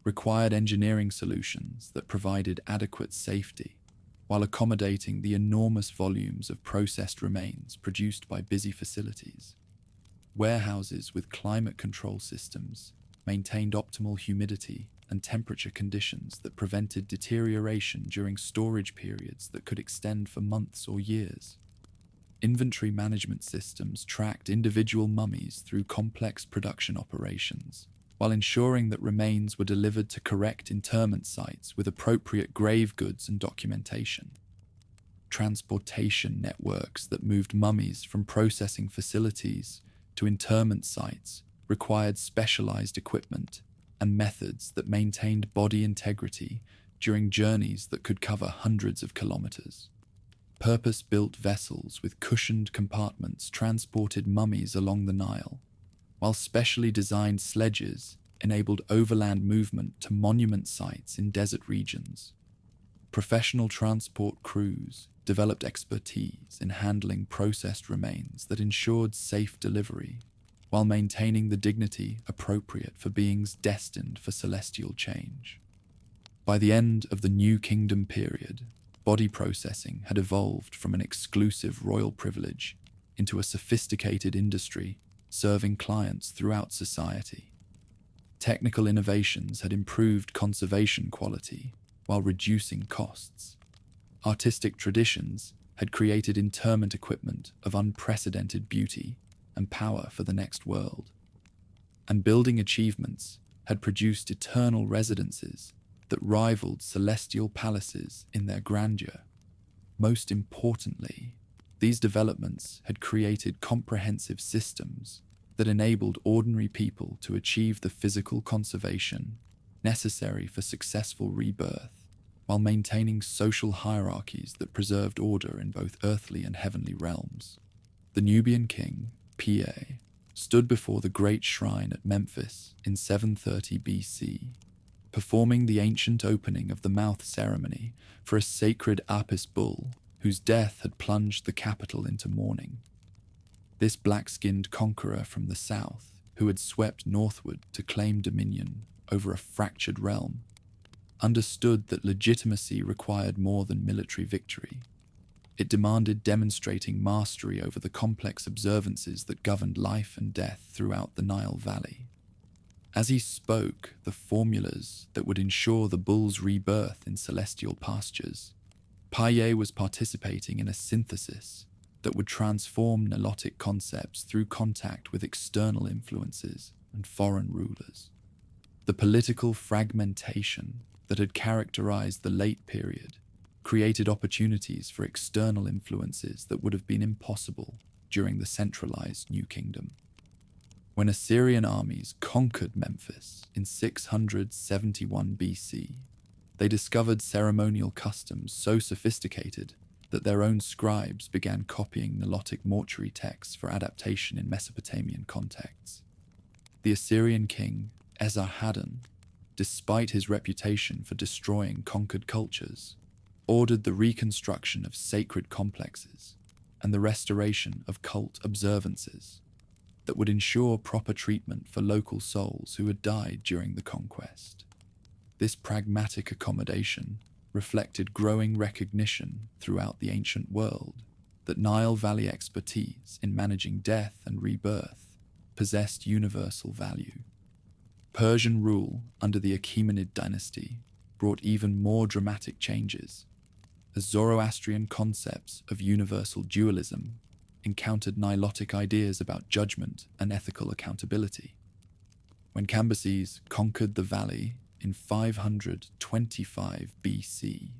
required engineering solutions that provided adequate safety while accommodating the enormous volumes of processed remains produced by busy facilities. Warehouses with climate control systems maintained optimal humidity and temperature conditions that prevented deterioration during storage periods that could extend for months or years. Inventory management systems tracked individual mummies through complex production operations, while ensuring that remains were delivered to correct interment sites with appropriate grave goods and documentation. Transportation networks that moved mummies from processing facilities to interment sites required specialized equipment and methods that maintained body integrity during journeys that could cover hundreds of kilometers. Purpose-built vessels with cushioned compartments transported mummies along the Nile, while specially designed sledges enabled overland movement to monument sites in desert regions. Professional transport crews developed expertise in handling processed remains that ensured safe delivery, while maintaining the dignity appropriate for beings destined for celestial change. By the end of the New Kingdom period, body processing had evolved from an exclusive royal privilege into a sophisticated industry serving clients throughout society. Technical innovations had improved conservation quality while reducing costs. Artistic traditions had created interment equipment of unprecedented beauty and power for the next world. And building achievements had produced eternal residences that rivaled celestial palaces in their grandeur. Most importantly, these developments had created comprehensive systems that enabled ordinary people to achieve the physical conservation necessary for successful rebirth, while maintaining social hierarchies that preserved order in both earthly and heavenly realms. The Nubian king, Pa, stood before the great shrine at Memphis in 730 BC, performing the ancient opening of the mouth ceremony for a sacred Apis bull whose death had plunged the capital into mourning. This black-skinned conqueror from the south, who had swept northward to claim dominion over a fractured realm, understood that legitimacy required more than military victory. It demanded demonstrating mastery over the complex observances that governed life and death throughout the Nile Valley. As he spoke the formulas that would ensure the bull's rebirth in celestial pastures, Paye was participating in a synthesis that would transform Nilotic concepts through contact with external influences and foreign rulers. The political fragmentation that had characterized the late period created opportunities for external influences that would have been impossible during the centralized New Kingdom. When Assyrian armies conquered Memphis in 671 BC, they discovered ceremonial customs so sophisticated that their own scribes began copying Nilotic mortuary texts for adaptation in Mesopotamian contexts. The Assyrian king Esarhaddon, despite his reputation for destroying conquered cultures, ordered the reconstruction of sacred complexes and the restoration of cult observances that would ensure proper treatment for local souls who had died during the conquest. This pragmatic accommodation reflected growing recognition throughout the ancient world that Nile Valley expertise in managing death and rebirth possessed universal value. Persian rule under the Achaemenid dynasty brought even more dramatic changes, as Zoroastrian concepts of universal dualism encountered Nilotic ideas about judgment and ethical accountability. When Cambyses conquered the valley in 525 BC,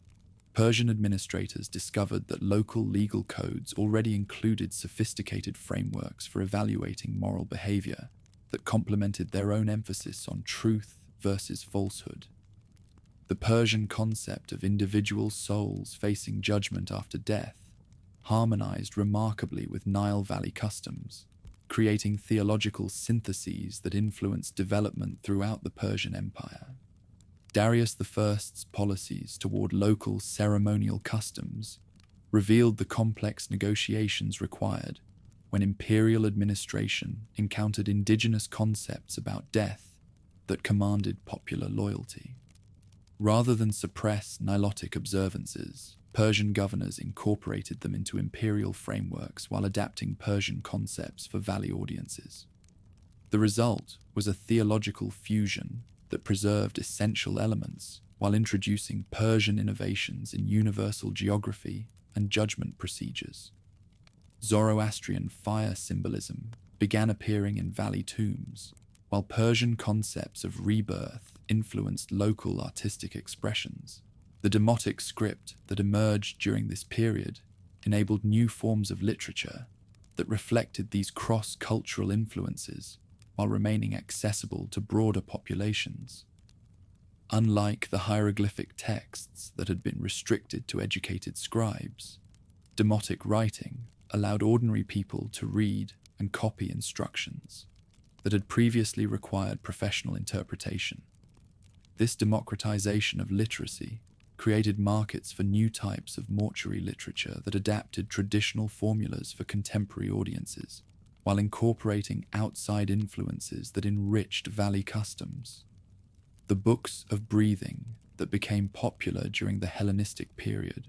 Persian administrators discovered that local legal codes already included sophisticated frameworks for evaluating moral behavior that complemented their own emphasis on truth versus falsehood. The Persian concept of individual souls facing judgment after death harmonized remarkably with Nile Valley customs, creating theological syntheses that influenced development throughout the Persian Empire. Darius I's policies toward local ceremonial customs revealed the complex negotiations required when imperial administration encountered indigenous concepts about death that commanded popular loyalty. Rather than suppress Nilotic observances, Persian governors incorporated them into imperial frameworks while adapting Persian concepts for valley audiences. The result was a theological fusion that preserved essential elements while introducing Persian innovations in universal geography and judgment procedures. Zoroastrian fire symbolism began appearing in valley tombs, while Persian concepts of rebirth influenced local artistic expressions. The Demotic script that emerged during this period enabled new forms of literature that reflected these cross-cultural influences while remaining accessible to broader populations. Unlike the hieroglyphic texts that had been restricted to educated scribes, Demotic writing allowed ordinary people to read and copy instructions that had previously required professional interpretation. This democratization of literacy created markets for new types of mortuary literature that adapted traditional formulas for contemporary audiences, while incorporating outside influences that enriched valley customs. The books of breathing that became popular during the Hellenistic period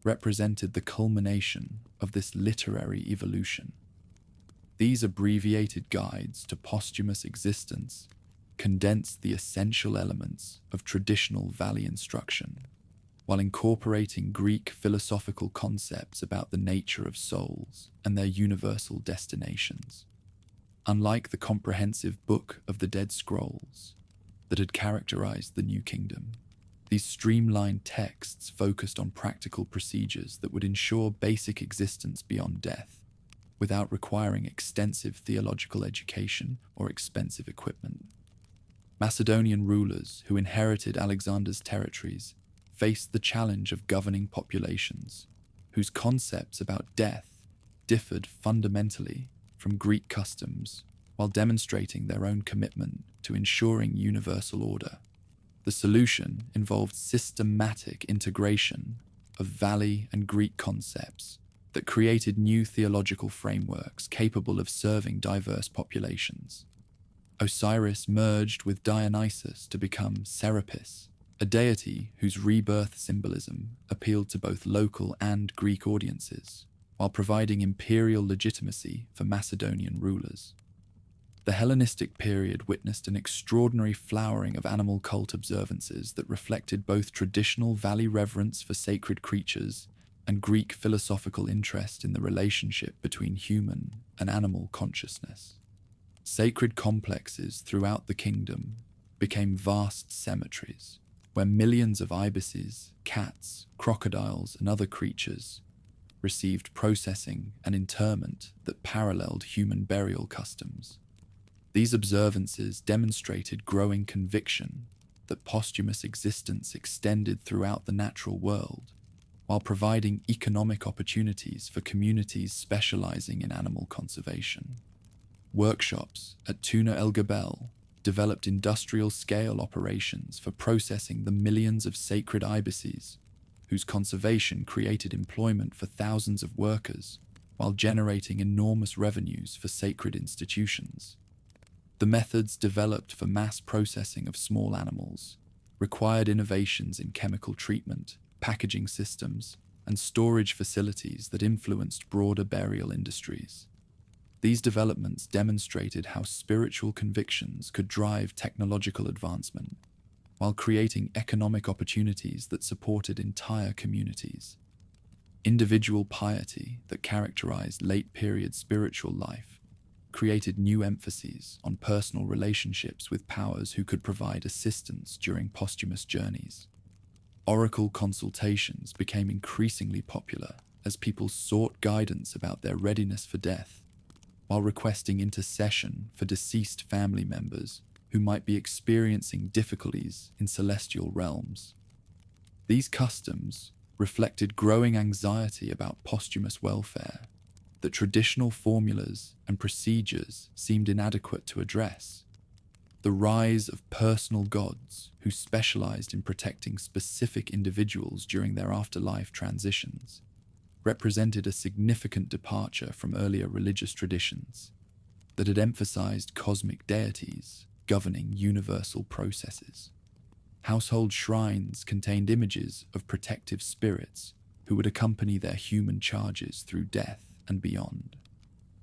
represented the culmination of this literary evolution. These abbreviated guides to posthumous existence condensed the essential elements of traditional valley instruction, while incorporating Greek philosophical concepts about the nature of souls and their universal destinations. Unlike the comprehensive Book of the Dead Scrolls that had characterized the New Kingdom, these streamlined texts focused on practical procedures that would ensure basic existence beyond death, without requiring extensive theological education or expensive equipment. Macedonian rulers who inherited Alexander's territories faced the challenge of governing populations whose concepts about death differed fundamentally from Greek customs, while demonstrating their own commitment to ensuring universal order. The solution involved systematic integration of valley and Greek concepts that created new theological frameworks capable of serving diverse populations. Osiris merged with Dionysus to become Serapis, a deity whose rebirth symbolism appealed to both local and Greek audiences, while providing imperial legitimacy for Macedonian rulers. The Hellenistic period witnessed an extraordinary flowering of animal cult observances that reflected both traditional valley reverence for sacred creatures and Greek philosophical interest in the relationship between human and animal consciousness. Sacred complexes throughout the kingdom became vast cemeteries, where millions of ibises, cats, crocodiles, and other creatures received processing and interment that paralleled human burial customs. These observances demonstrated growing conviction that posthumous existence extended throughout the natural world, while providing economic opportunities for communities specializing in animal conservation. Workshops at Tuna El Gabel developed industrial-scale operations for processing the millions of sacred ibises, whose conservation created employment for thousands of workers while generating enormous revenues for sacred institutions. The methods developed for mass processing of small animals required innovations in chemical treatment, packaging systems, and storage facilities that influenced broader burial industries. These developments demonstrated how spiritual convictions could drive technological advancement, while creating economic opportunities that supported entire communities. Individual piety that characterized late-period spiritual life created new emphases on personal relationships with powers who could provide assistance during posthumous journeys. Oracle consultations became increasingly popular as people sought guidance about their readiness for death, while requesting intercession for deceased family members who might be experiencing difficulties in celestial realms. These customs reflected growing anxiety about posthumous welfare that traditional formulas and procedures seemed inadequate to address. The rise of personal gods who specialized in protecting specific individuals during their afterlife transitions represented a significant departure from earlier religious traditions that had emphasized cosmic deities governing universal processes. Household shrines contained images of protective spirits who would accompany their human charges through death and beyond,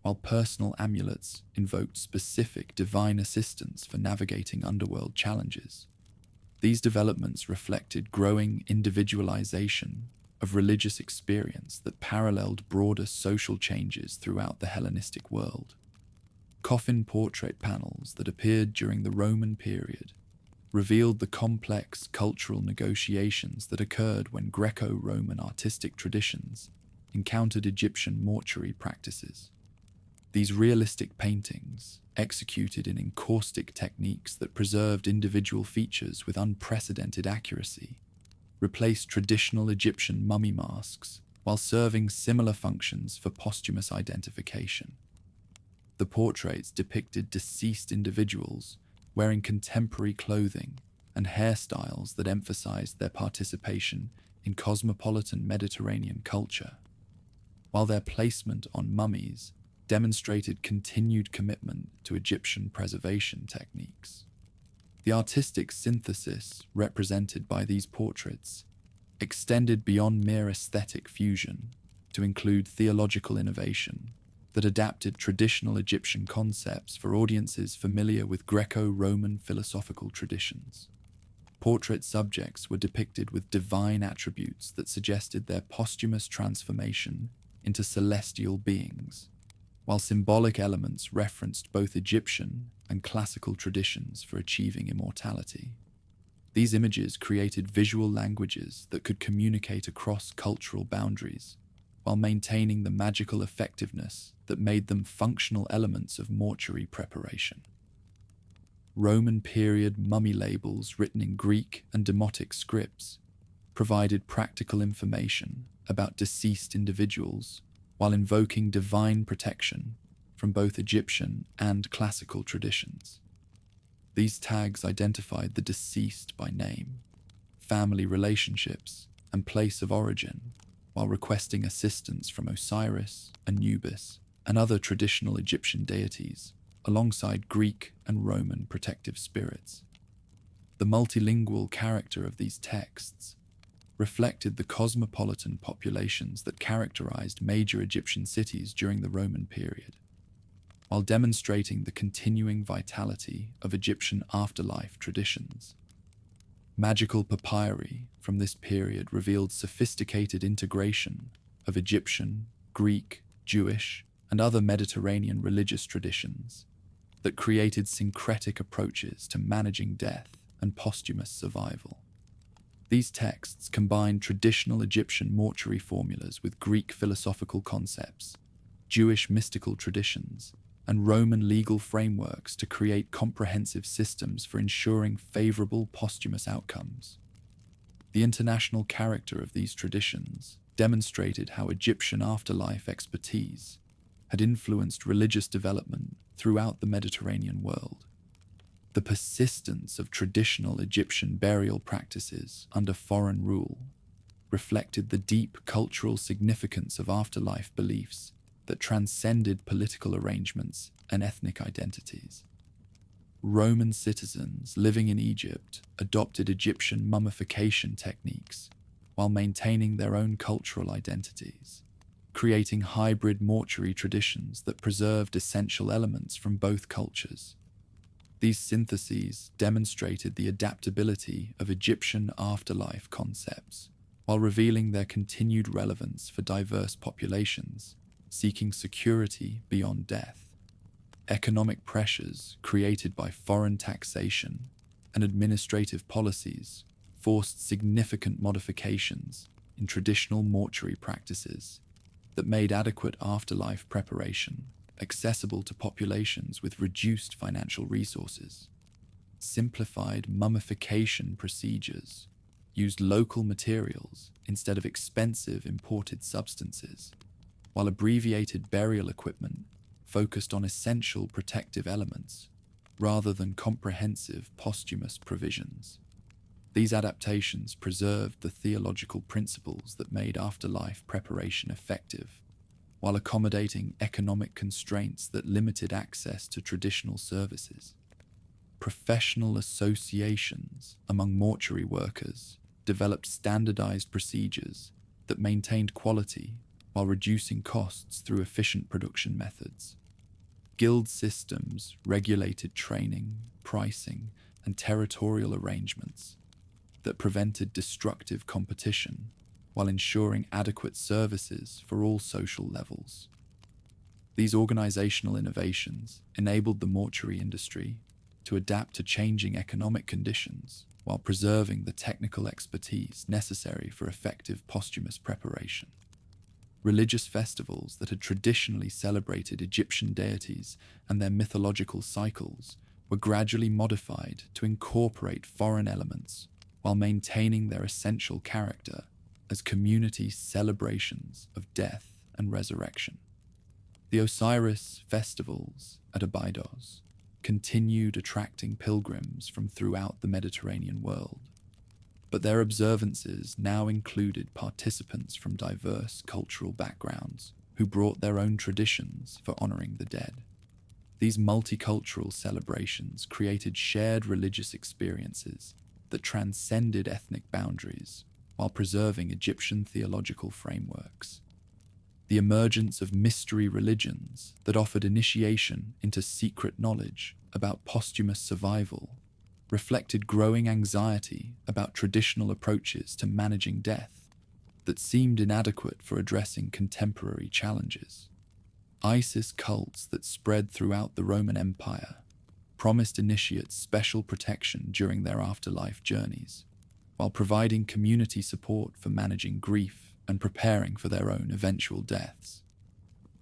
while personal amulets invoked specific divine assistance for navigating underworld challenges. These developments reflected growing individualization of religious experience that paralleled broader social changes throughout the Hellenistic world. Coffin portrait panels that appeared during the Roman period revealed the complex cultural negotiations that occurred when Greco-Roman artistic traditions encountered Egyptian mortuary practices. These realistic paintings, executed in encaustic techniques that preserved individual features with unprecedented accuracy, replaced traditional Egyptian mummy masks while serving similar functions for posthumous identification. The portraits depicted deceased individuals wearing contemporary clothing and hairstyles that emphasized their participation in cosmopolitan Mediterranean culture, while their placement on mummies demonstrated continued commitment to Egyptian preservation techniques. The artistic synthesis represented by these portraits extended beyond mere aesthetic fusion to include theological innovation that adapted traditional Egyptian concepts for audiences familiar with Greco-Roman philosophical traditions. Portrait subjects were depicted with divine attributes that suggested their posthumous transformation into celestial beings, while symbolic elements referenced both Egyptian and classical traditions for achieving immortality. These images created visual languages that could communicate across cultural boundaries, while maintaining the magical effectiveness that made them functional elements of mortuary preparation. Roman period mummy labels written in Greek and Demotic scripts provided practical information about deceased individuals while invoking divine protection from both Egyptian and classical traditions. These tags identified the deceased by name, family relationships, and place of origin, while requesting assistance from Osiris, Anubis, and other traditional Egyptian deities, alongside Greek and Roman protective spirits. The multilingual character of these texts reflected the cosmopolitan populations that characterized major Egyptian cities during the Roman period, while demonstrating the continuing vitality of Egyptian afterlife traditions. Magical papyri from this period revealed sophisticated integration of Egyptian, Greek, Jewish, and other Mediterranean religious traditions that created syncretic approaches to managing death and posthumous survival. These texts combined traditional Egyptian mortuary formulas with Greek philosophical concepts, Jewish mystical traditions, and Roman legal frameworks to create comprehensive systems for ensuring favorable posthumous outcomes. The international character of these traditions demonstrated how Egyptian afterlife expertise had influenced religious development throughout the Mediterranean world. The persistence of traditional Egyptian burial practices under foreign rule reflected the deep cultural significance of afterlife beliefs that transcended political arrangements and ethnic identities. Roman citizens living in Egypt adopted Egyptian mummification techniques while maintaining their own cultural identities, creating hybrid mortuary traditions that preserved essential elements from both cultures. These syntheses demonstrated the adaptability of Egyptian afterlife concepts, while revealing their continued relevance for diverse populations seeking security beyond death. Economic pressures created by foreign taxation and administrative policies forced significant modifications in traditional mortuary practices that made adequate afterlife preparation accessible to populations with reduced financial resources. Simplified mummification procedures used local materials instead of expensive imported substances, while abbreviated burial equipment focused on essential protective elements rather than comprehensive posthumous provisions. These adaptations preserved the theological principles that made afterlife preparation effective, while accommodating economic constraints that limited access to traditional services. Professional associations among mortuary workers developed standardized procedures that maintained quality while reducing costs through efficient production methods. Guild systems regulated training, pricing, and territorial arrangements that prevented destructive competition while ensuring adequate services for all social levels. These organizational innovations enabled the mortuary industry to adapt to changing economic conditions while preserving the technical expertise necessary for effective posthumous preparation. Religious festivals that had traditionally celebrated Egyptian deities and their mythological cycles were gradually modified to incorporate foreign elements while maintaining their essential character as community celebrations of death and resurrection. The Osiris festivals at Abydos continued attracting pilgrims from throughout the Mediterranean world, but their observances now included participants from diverse cultural backgrounds who brought their own traditions for honoring the dead. These multicultural celebrations created shared religious experiences that transcended ethnic boundaries while preserving Egyptian theological frameworks. The emergence of mystery religions that offered initiation into secret knowledge about posthumous survival reflected growing anxiety about traditional approaches to managing death that seemed inadequate for addressing contemporary challenges. Isis cults that spread throughout the Roman Empire promised initiates special protection during their afterlife journeys, while providing community support for managing grief and preparing for their own eventual deaths.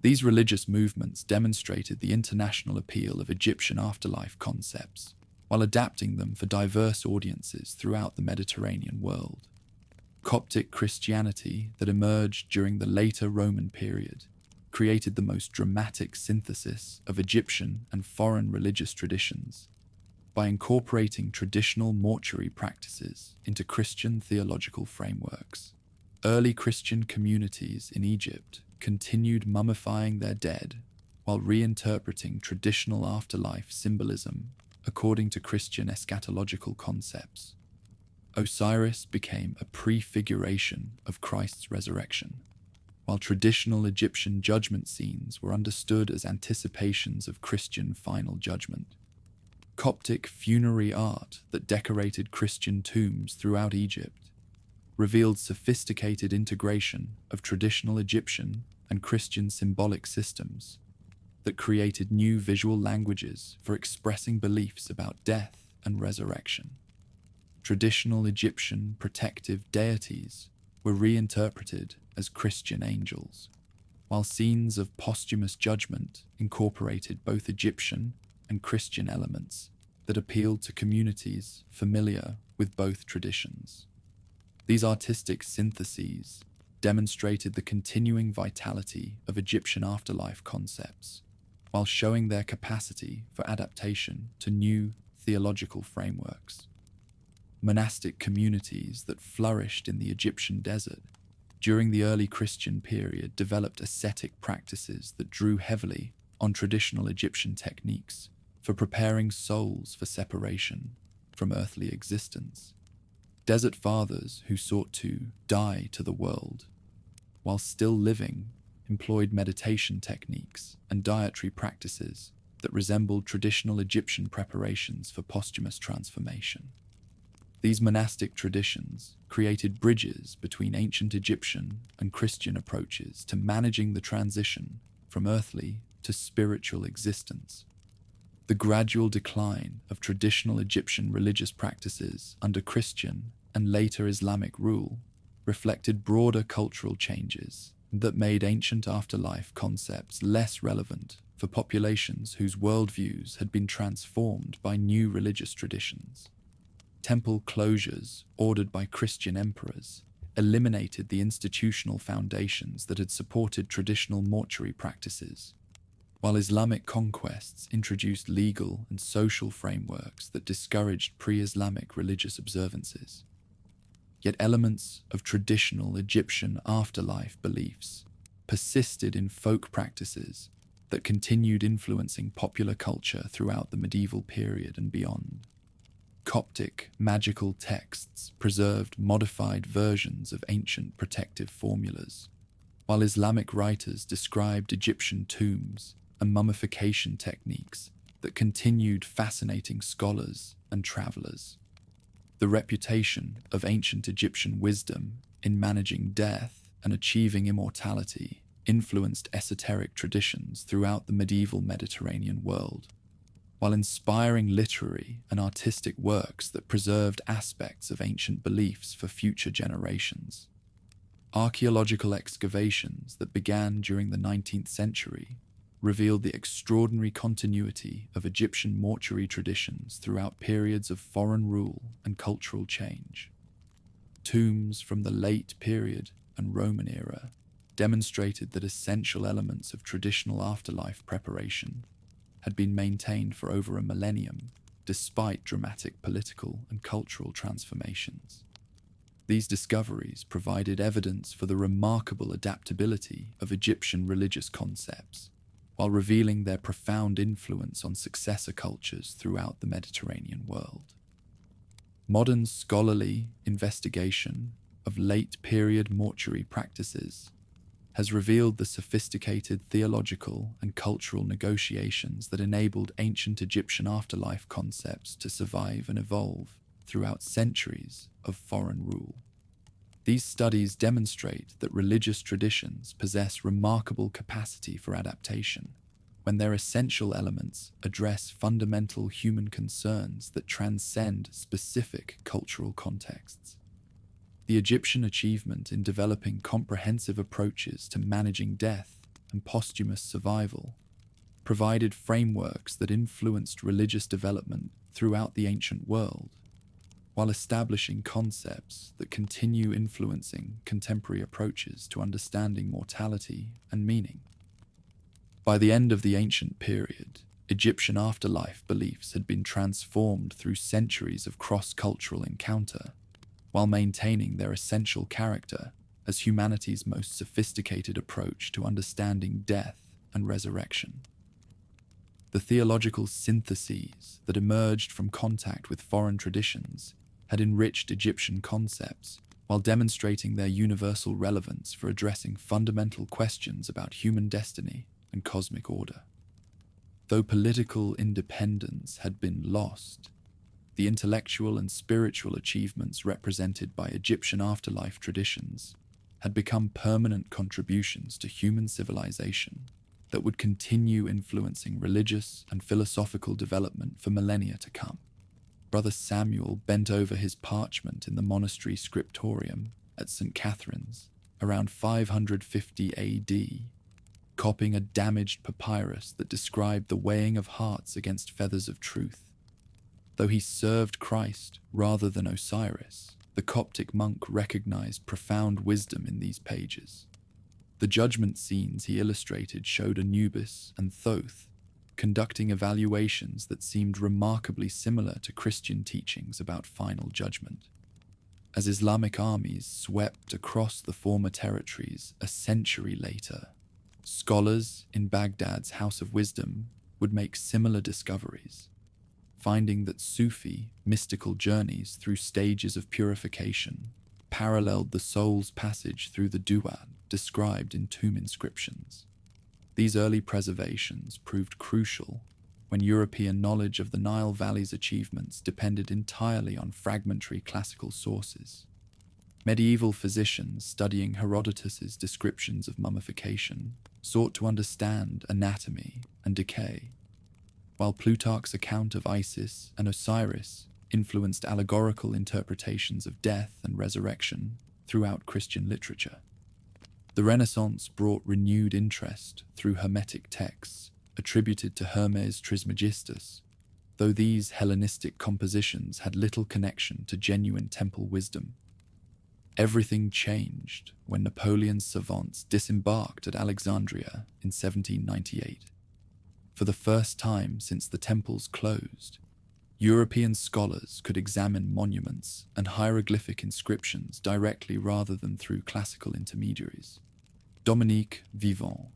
These religious movements demonstrated the international appeal of Egyptian afterlife concepts, while adapting them for diverse audiences throughout the Mediterranean world. Coptic Christianity that emerged during the later Roman period created the most dramatic synthesis of Egyptian and foreign religious traditions by incorporating traditional mortuary practices into Christian theological frameworks. Early Christian communities in Egypt continued mummifying their dead while reinterpreting traditional afterlife symbolism according to Christian eschatological concepts. Osiris became a prefiguration of Christ's resurrection, while traditional Egyptian judgment scenes were understood as anticipations of Christian final judgment. Coptic funerary art that decorated Christian tombs throughout Egypt revealed sophisticated integration of traditional Egyptian and Christian symbolic systems that created new visual languages for expressing beliefs about death and resurrection. Traditional Egyptian protective deities were reinterpreted as Christian angels, while scenes of posthumous judgment incorporated both Egyptian and Christian elements that appealed to communities familiar with both traditions. These artistic syntheses demonstrated the continuing vitality of Egyptian afterlife concepts, while showing their capacity for adaptation to new theological frameworks. Monastic communities that flourished in the Egyptian desert during the early Christian period developed ascetic practices that drew heavily on traditional Egyptian techniques for preparing souls for separation from earthly existence. Desert fathers who sought to die to the world while still living employed meditation techniques and dietary practices that resembled traditional Egyptian preparations for posthumous transformation. These monastic traditions created bridges between ancient Egyptian and Christian approaches to managing the transition from earthly to spiritual existence. The gradual decline of traditional Egyptian religious practices under Christian and later Islamic rule reflected broader cultural changes that made ancient afterlife concepts less relevant for populations whose worldviews had been transformed by new religious traditions. Temple closures ordered by Christian emperors eliminated the institutional foundations that had supported traditional mortuary practices, while Islamic conquests introduced legal and social frameworks that discouraged pre-Islamic religious observances. Yet elements of traditional Egyptian afterlife beliefs persisted in folk practices that continued influencing popular culture throughout the medieval period and beyond. Coptic magical texts preserved modified versions of ancient protective formulas, while Islamic writers described Egyptian tombs and mummification techniques that continued fascinating scholars and travelers. The reputation of ancient Egyptian wisdom in managing death and achieving immortality influenced esoteric traditions throughout the medieval Mediterranean world, while inspiring literary and artistic works that preserved aspects of ancient beliefs for future generations. Archaeological excavations that began during the 19th century revealed the extraordinary continuity of Egyptian mortuary traditions throughout periods of foreign rule and cultural change. Tombs from the late period and Roman era demonstrated that essential elements of traditional afterlife preparation had been maintained for over a millennium, despite dramatic political and cultural transformations. These discoveries provided evidence for the remarkable adaptability of Egyptian religious concepts, while revealing their profound influence on successor cultures throughout the Mediterranean world. Modern scholarly investigation of late-period mortuary practices has revealed the sophisticated theological and cultural negotiations that enabled ancient Egyptian afterlife concepts to survive and evolve throughout centuries of foreign rule. These studies demonstrate that religious traditions possess remarkable capacity for adaptation when their essential elements address fundamental human concerns that transcend specific cultural contexts. The Egyptian achievement in developing comprehensive approaches to managing death and posthumous survival provided frameworks that influenced religious development throughout the ancient world, while establishing concepts that continue influencing contemporary approaches to understanding mortality and meaning. By the end of the ancient period, Egyptian afterlife beliefs had been transformed through centuries of cross-cultural encounter, while maintaining their essential character as humanity's most sophisticated approach to understanding death and resurrection. The theological syntheses that emerged from contact with foreign traditions had enriched Egyptian concepts while demonstrating their universal relevance for addressing fundamental questions about human destiny and cosmic order. Though political independence had been lost, the intellectual and spiritual achievements represented by Egyptian afterlife traditions had become permanent contributions to human civilization that would continue influencing religious and philosophical development for millennia to come. Brother Samuel bent over his parchment in the monastery scriptorium at St. Catherine's around 550 AD, copying a damaged papyrus that described the weighing of hearts against feathers of truth. Though he served Christ rather than Osiris, the Coptic monk recognized profound wisdom in these pages. The judgment scenes he illustrated showed Anubis and Thoth conducting evaluations that seemed remarkably similar to Christian teachings about final judgment. As Islamic armies swept across the former territories a century later, scholars in Baghdad's House of Wisdom would make similar discoveries, finding that Sufi mystical journeys through stages of purification paralleled the soul's passage through the Du'an described in tomb inscriptions. These early preservations proved crucial when European knowledge of the Nile Valley's achievements depended entirely on fragmentary classical sources. Medieval physicians studying Herodotus's descriptions of mummification sought to understand anatomy and decay, while Plutarch's account of Isis and Osiris influenced allegorical interpretations of death and resurrection throughout Christian literature. The Renaissance brought renewed interest through Hermetic texts attributed to Hermes Trismegistus, though these Hellenistic compositions had little connection to genuine temple wisdom. Everything changed when Napoleon's savants disembarked at Alexandria in 1798. For the first time since the temples closed, European scholars could examine monuments and hieroglyphic inscriptions directly rather than through classical intermediaries. Dominique Vivant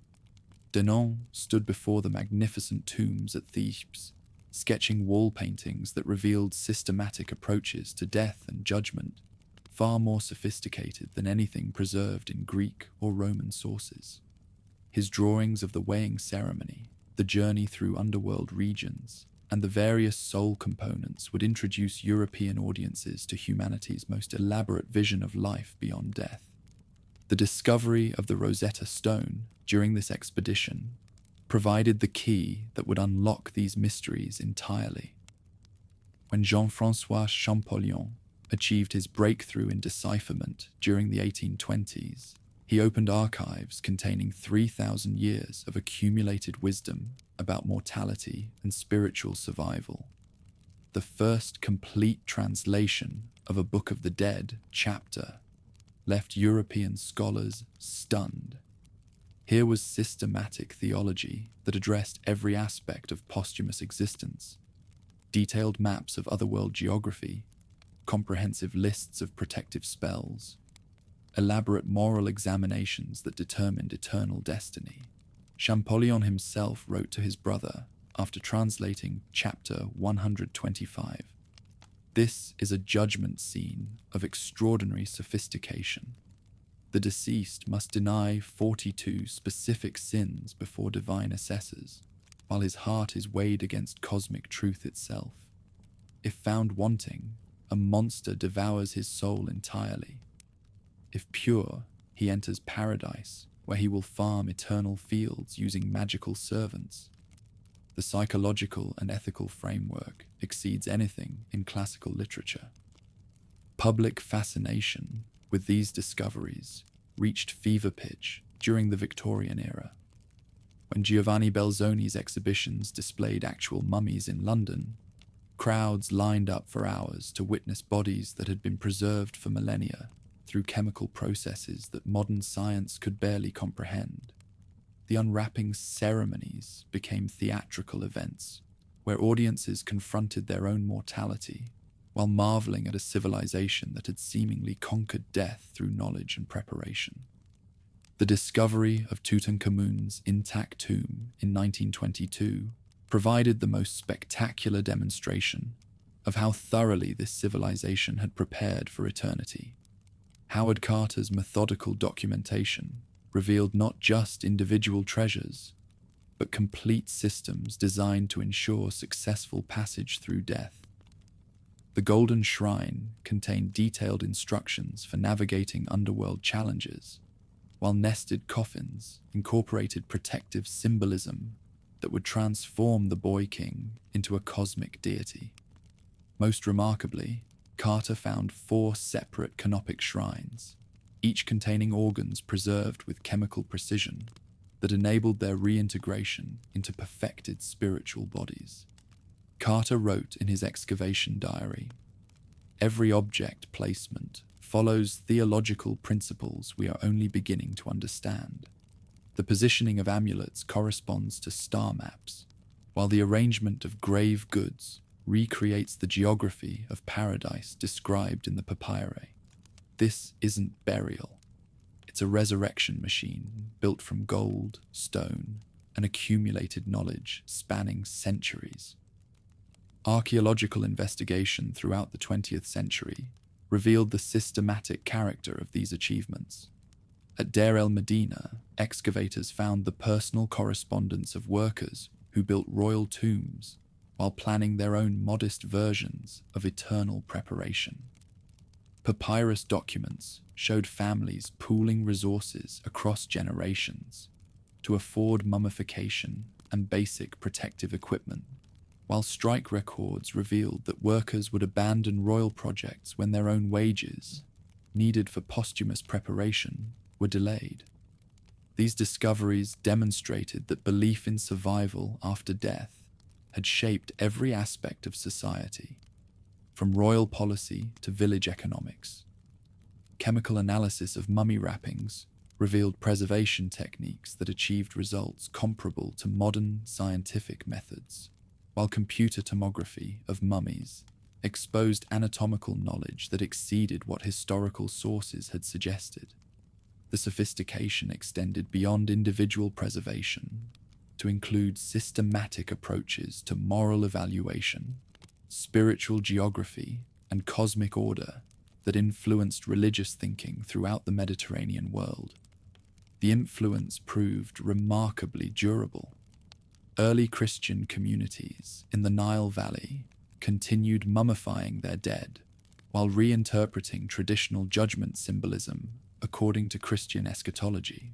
Denon stood before the magnificent tombs at Thebes, sketching wall paintings that revealed systematic approaches to death and judgment, far more sophisticated than anything preserved in Greek or Roman sources. His drawings of the weighing ceremony, the journey through underworld regions, and the various soul components would introduce European audiences to humanity's most elaborate vision of life beyond death. The discovery of the Rosetta Stone during this expedition provided the key that would unlock these mysteries entirely. When Jean-François Champollion achieved his breakthrough in decipherment during the 1820s, he opened archives containing 3,000 years of accumulated wisdom about mortality and spiritual survival. The first complete translation of a Book of the Dead chapter left European scholars stunned. Here was systematic theology that addressed every aspect of posthumous existence, detailed maps of otherworld geography, comprehensive lists of protective spells, elaborate moral examinations that determined eternal destiny. Champollion himself wrote to his brother after translating chapter 125. This is a judgment scene of extraordinary sophistication. The deceased must deny 42 specific sins before divine assessors, while his heart is weighed against cosmic truth itself. If found wanting, a monster devours his soul entirely. If pure, he enters paradise, where he will farm eternal fields using magical servants. The psychological and ethical framework exceeds anything in classical literature. Public fascination with these discoveries reached fever pitch during the Victorian era. When Giovanni Belzoni's exhibitions displayed actual mummies in London, crowds lined up for hours to witness bodies that had been preserved for millennia through chemical processes that modern science could barely comprehend. The unwrapping ceremonies became theatrical events where audiences confronted their own mortality while marveling at a civilization that had seemingly conquered death through knowledge and preparation. The discovery of Tutankhamun's intact tomb in 1922 provided the most spectacular demonstration of how thoroughly this civilization had prepared for eternity. Howard Carter's methodical documentation revealed not just individual treasures, but complete systems designed to ensure successful passage through death. The Golden Shrine contained detailed instructions for navigating underworld challenges, while nested coffins incorporated protective symbolism that would transform the Boy King into a cosmic deity. Most remarkably, Carter found 4 separate canopic shrines, each containing organs preserved with chemical precision that enabled their reintegration into perfected spiritual bodies. Carter wrote in his excavation diary, "Every object placement follows theological principles we are only beginning to understand. The positioning of amulets corresponds to star maps, while the arrangement of grave goods recreates the geography of paradise described in the papyri. This isn't burial. It's a resurrection machine built from gold, stone, and accumulated knowledge spanning centuries. Archaeological investigation throughout the 20th century revealed the systematic character of these achievements. At Deir el-Medina, excavators found the personal correspondence of workers who built royal tombs while planning their own modest versions of eternal preparation. Papyrus documents showed families pooling resources across generations to afford mummification and basic protective equipment, while strike records revealed that workers would abandon royal projects when their own wages, needed for posthumous preparation, were delayed. These discoveries demonstrated that belief in survival after death had shaped every aspect of society, from royal policy to village economics. Chemical analysis of mummy wrappings revealed preservation techniques that achieved results comparable to modern scientific methods, while computer tomography of mummies exposed anatomical knowledge that exceeded what historical sources had suggested. The sophistication extended beyond individual preservation to include systematic approaches to moral evaluation, spiritual geography, and cosmic order that influenced religious thinking throughout the Mediterranean world. The influence proved remarkably durable. Early Christian communities in the Nile Valley continued mummifying their dead while reinterpreting traditional judgment symbolism according to Christian eschatology.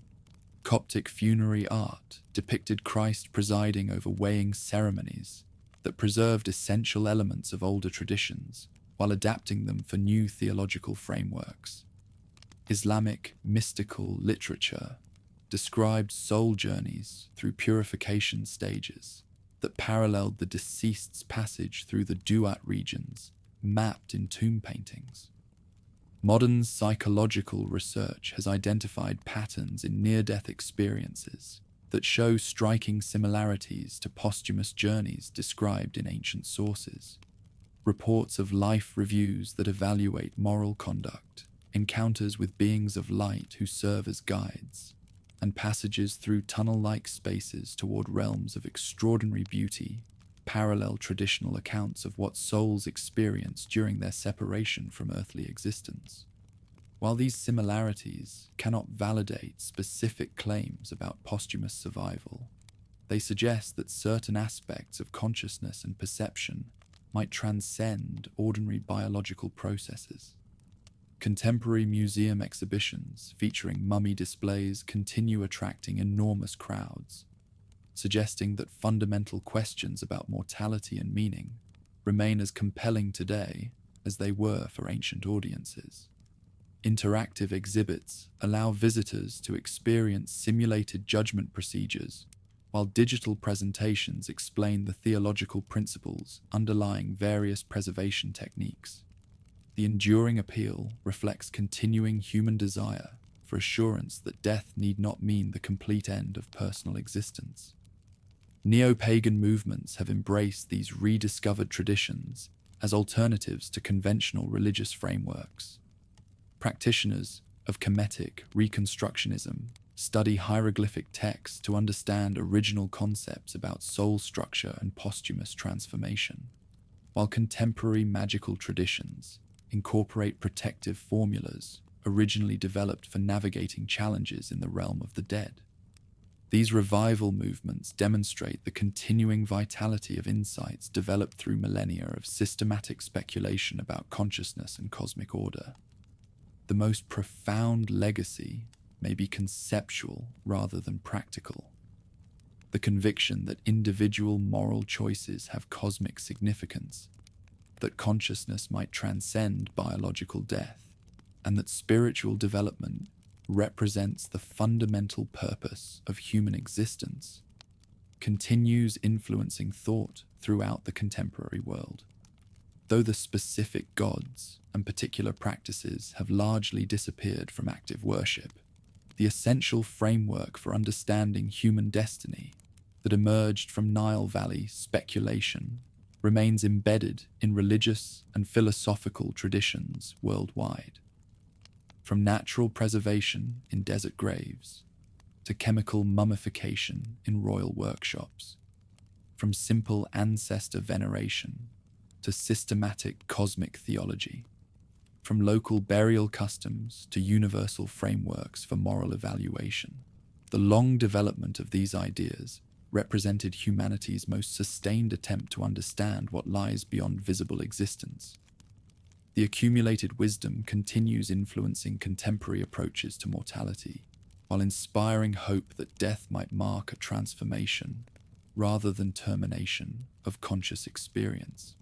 Coptic funerary art depicted Christ presiding over weighing ceremonies that preserved essential elements of older traditions while adapting them for new theological frameworks. Islamic mystical literature described soul journeys through purification stages that paralleled the deceased's passage through the Duat regions mapped in tomb paintings. Modern psychological research has identified patterns in near-death experiences that show striking similarities to posthumous journeys described in ancient sources. Reports of life reviews that evaluate moral conduct, encounters with beings of light who serve as guides, and passages through tunnel-like spaces toward realms of extraordinary beauty parallel traditional accounts of what souls experience during their separation from earthly existence. While these similarities cannot validate specific claims about posthumous survival, they suggest that certain aspects of consciousness and perception might transcend ordinary biological processes. Contemporary museum exhibitions featuring mummy displays continue attracting enormous crowds, suggesting that fundamental questions about mortality and meaning remain as compelling today as they were for ancient audiences. Interactive exhibits allow visitors to experience simulated judgment procedures, while digital presentations explain the theological principles underlying various preservation techniques. The enduring appeal reflects continuing human desire for assurance that death need not mean the complete end of personal existence. Neo-pagan movements have embraced these rediscovered traditions as alternatives to conventional religious frameworks. Practitioners of Kemetic Reconstructionism study hieroglyphic texts to understand original concepts about soul structure and posthumous transformation, while contemporary magical traditions incorporate protective formulas originally developed for navigating challenges in the realm of the dead. These revival movements demonstrate the continuing vitality of insights developed through millennia of systematic speculation about consciousness and cosmic order. The most profound legacy may be conceptual rather than practical. The conviction that individual moral choices have cosmic significance, that consciousness might transcend biological death, and that spiritual development represents the fundamental purpose of human existence, continues influencing thought throughout the contemporary world. Though the specific gods and particular practices have largely disappeared from active worship, the essential framework for understanding human destiny, that emerged from Nile Valley speculation remains embedded in religious and philosophical traditions worldwide. From natural preservation in desert graves to chemical mummification in royal workshops, from simple ancestor veneration to systematic cosmic theology, from local burial customs to universal frameworks for moral evaluation. The long development of these ideas represented humanity's most sustained attempt to understand what lies beyond visible existence. The accumulated wisdom continues influencing contemporary approaches to mortality, while inspiring hope that death might mark a transformation rather than termination of conscious experience.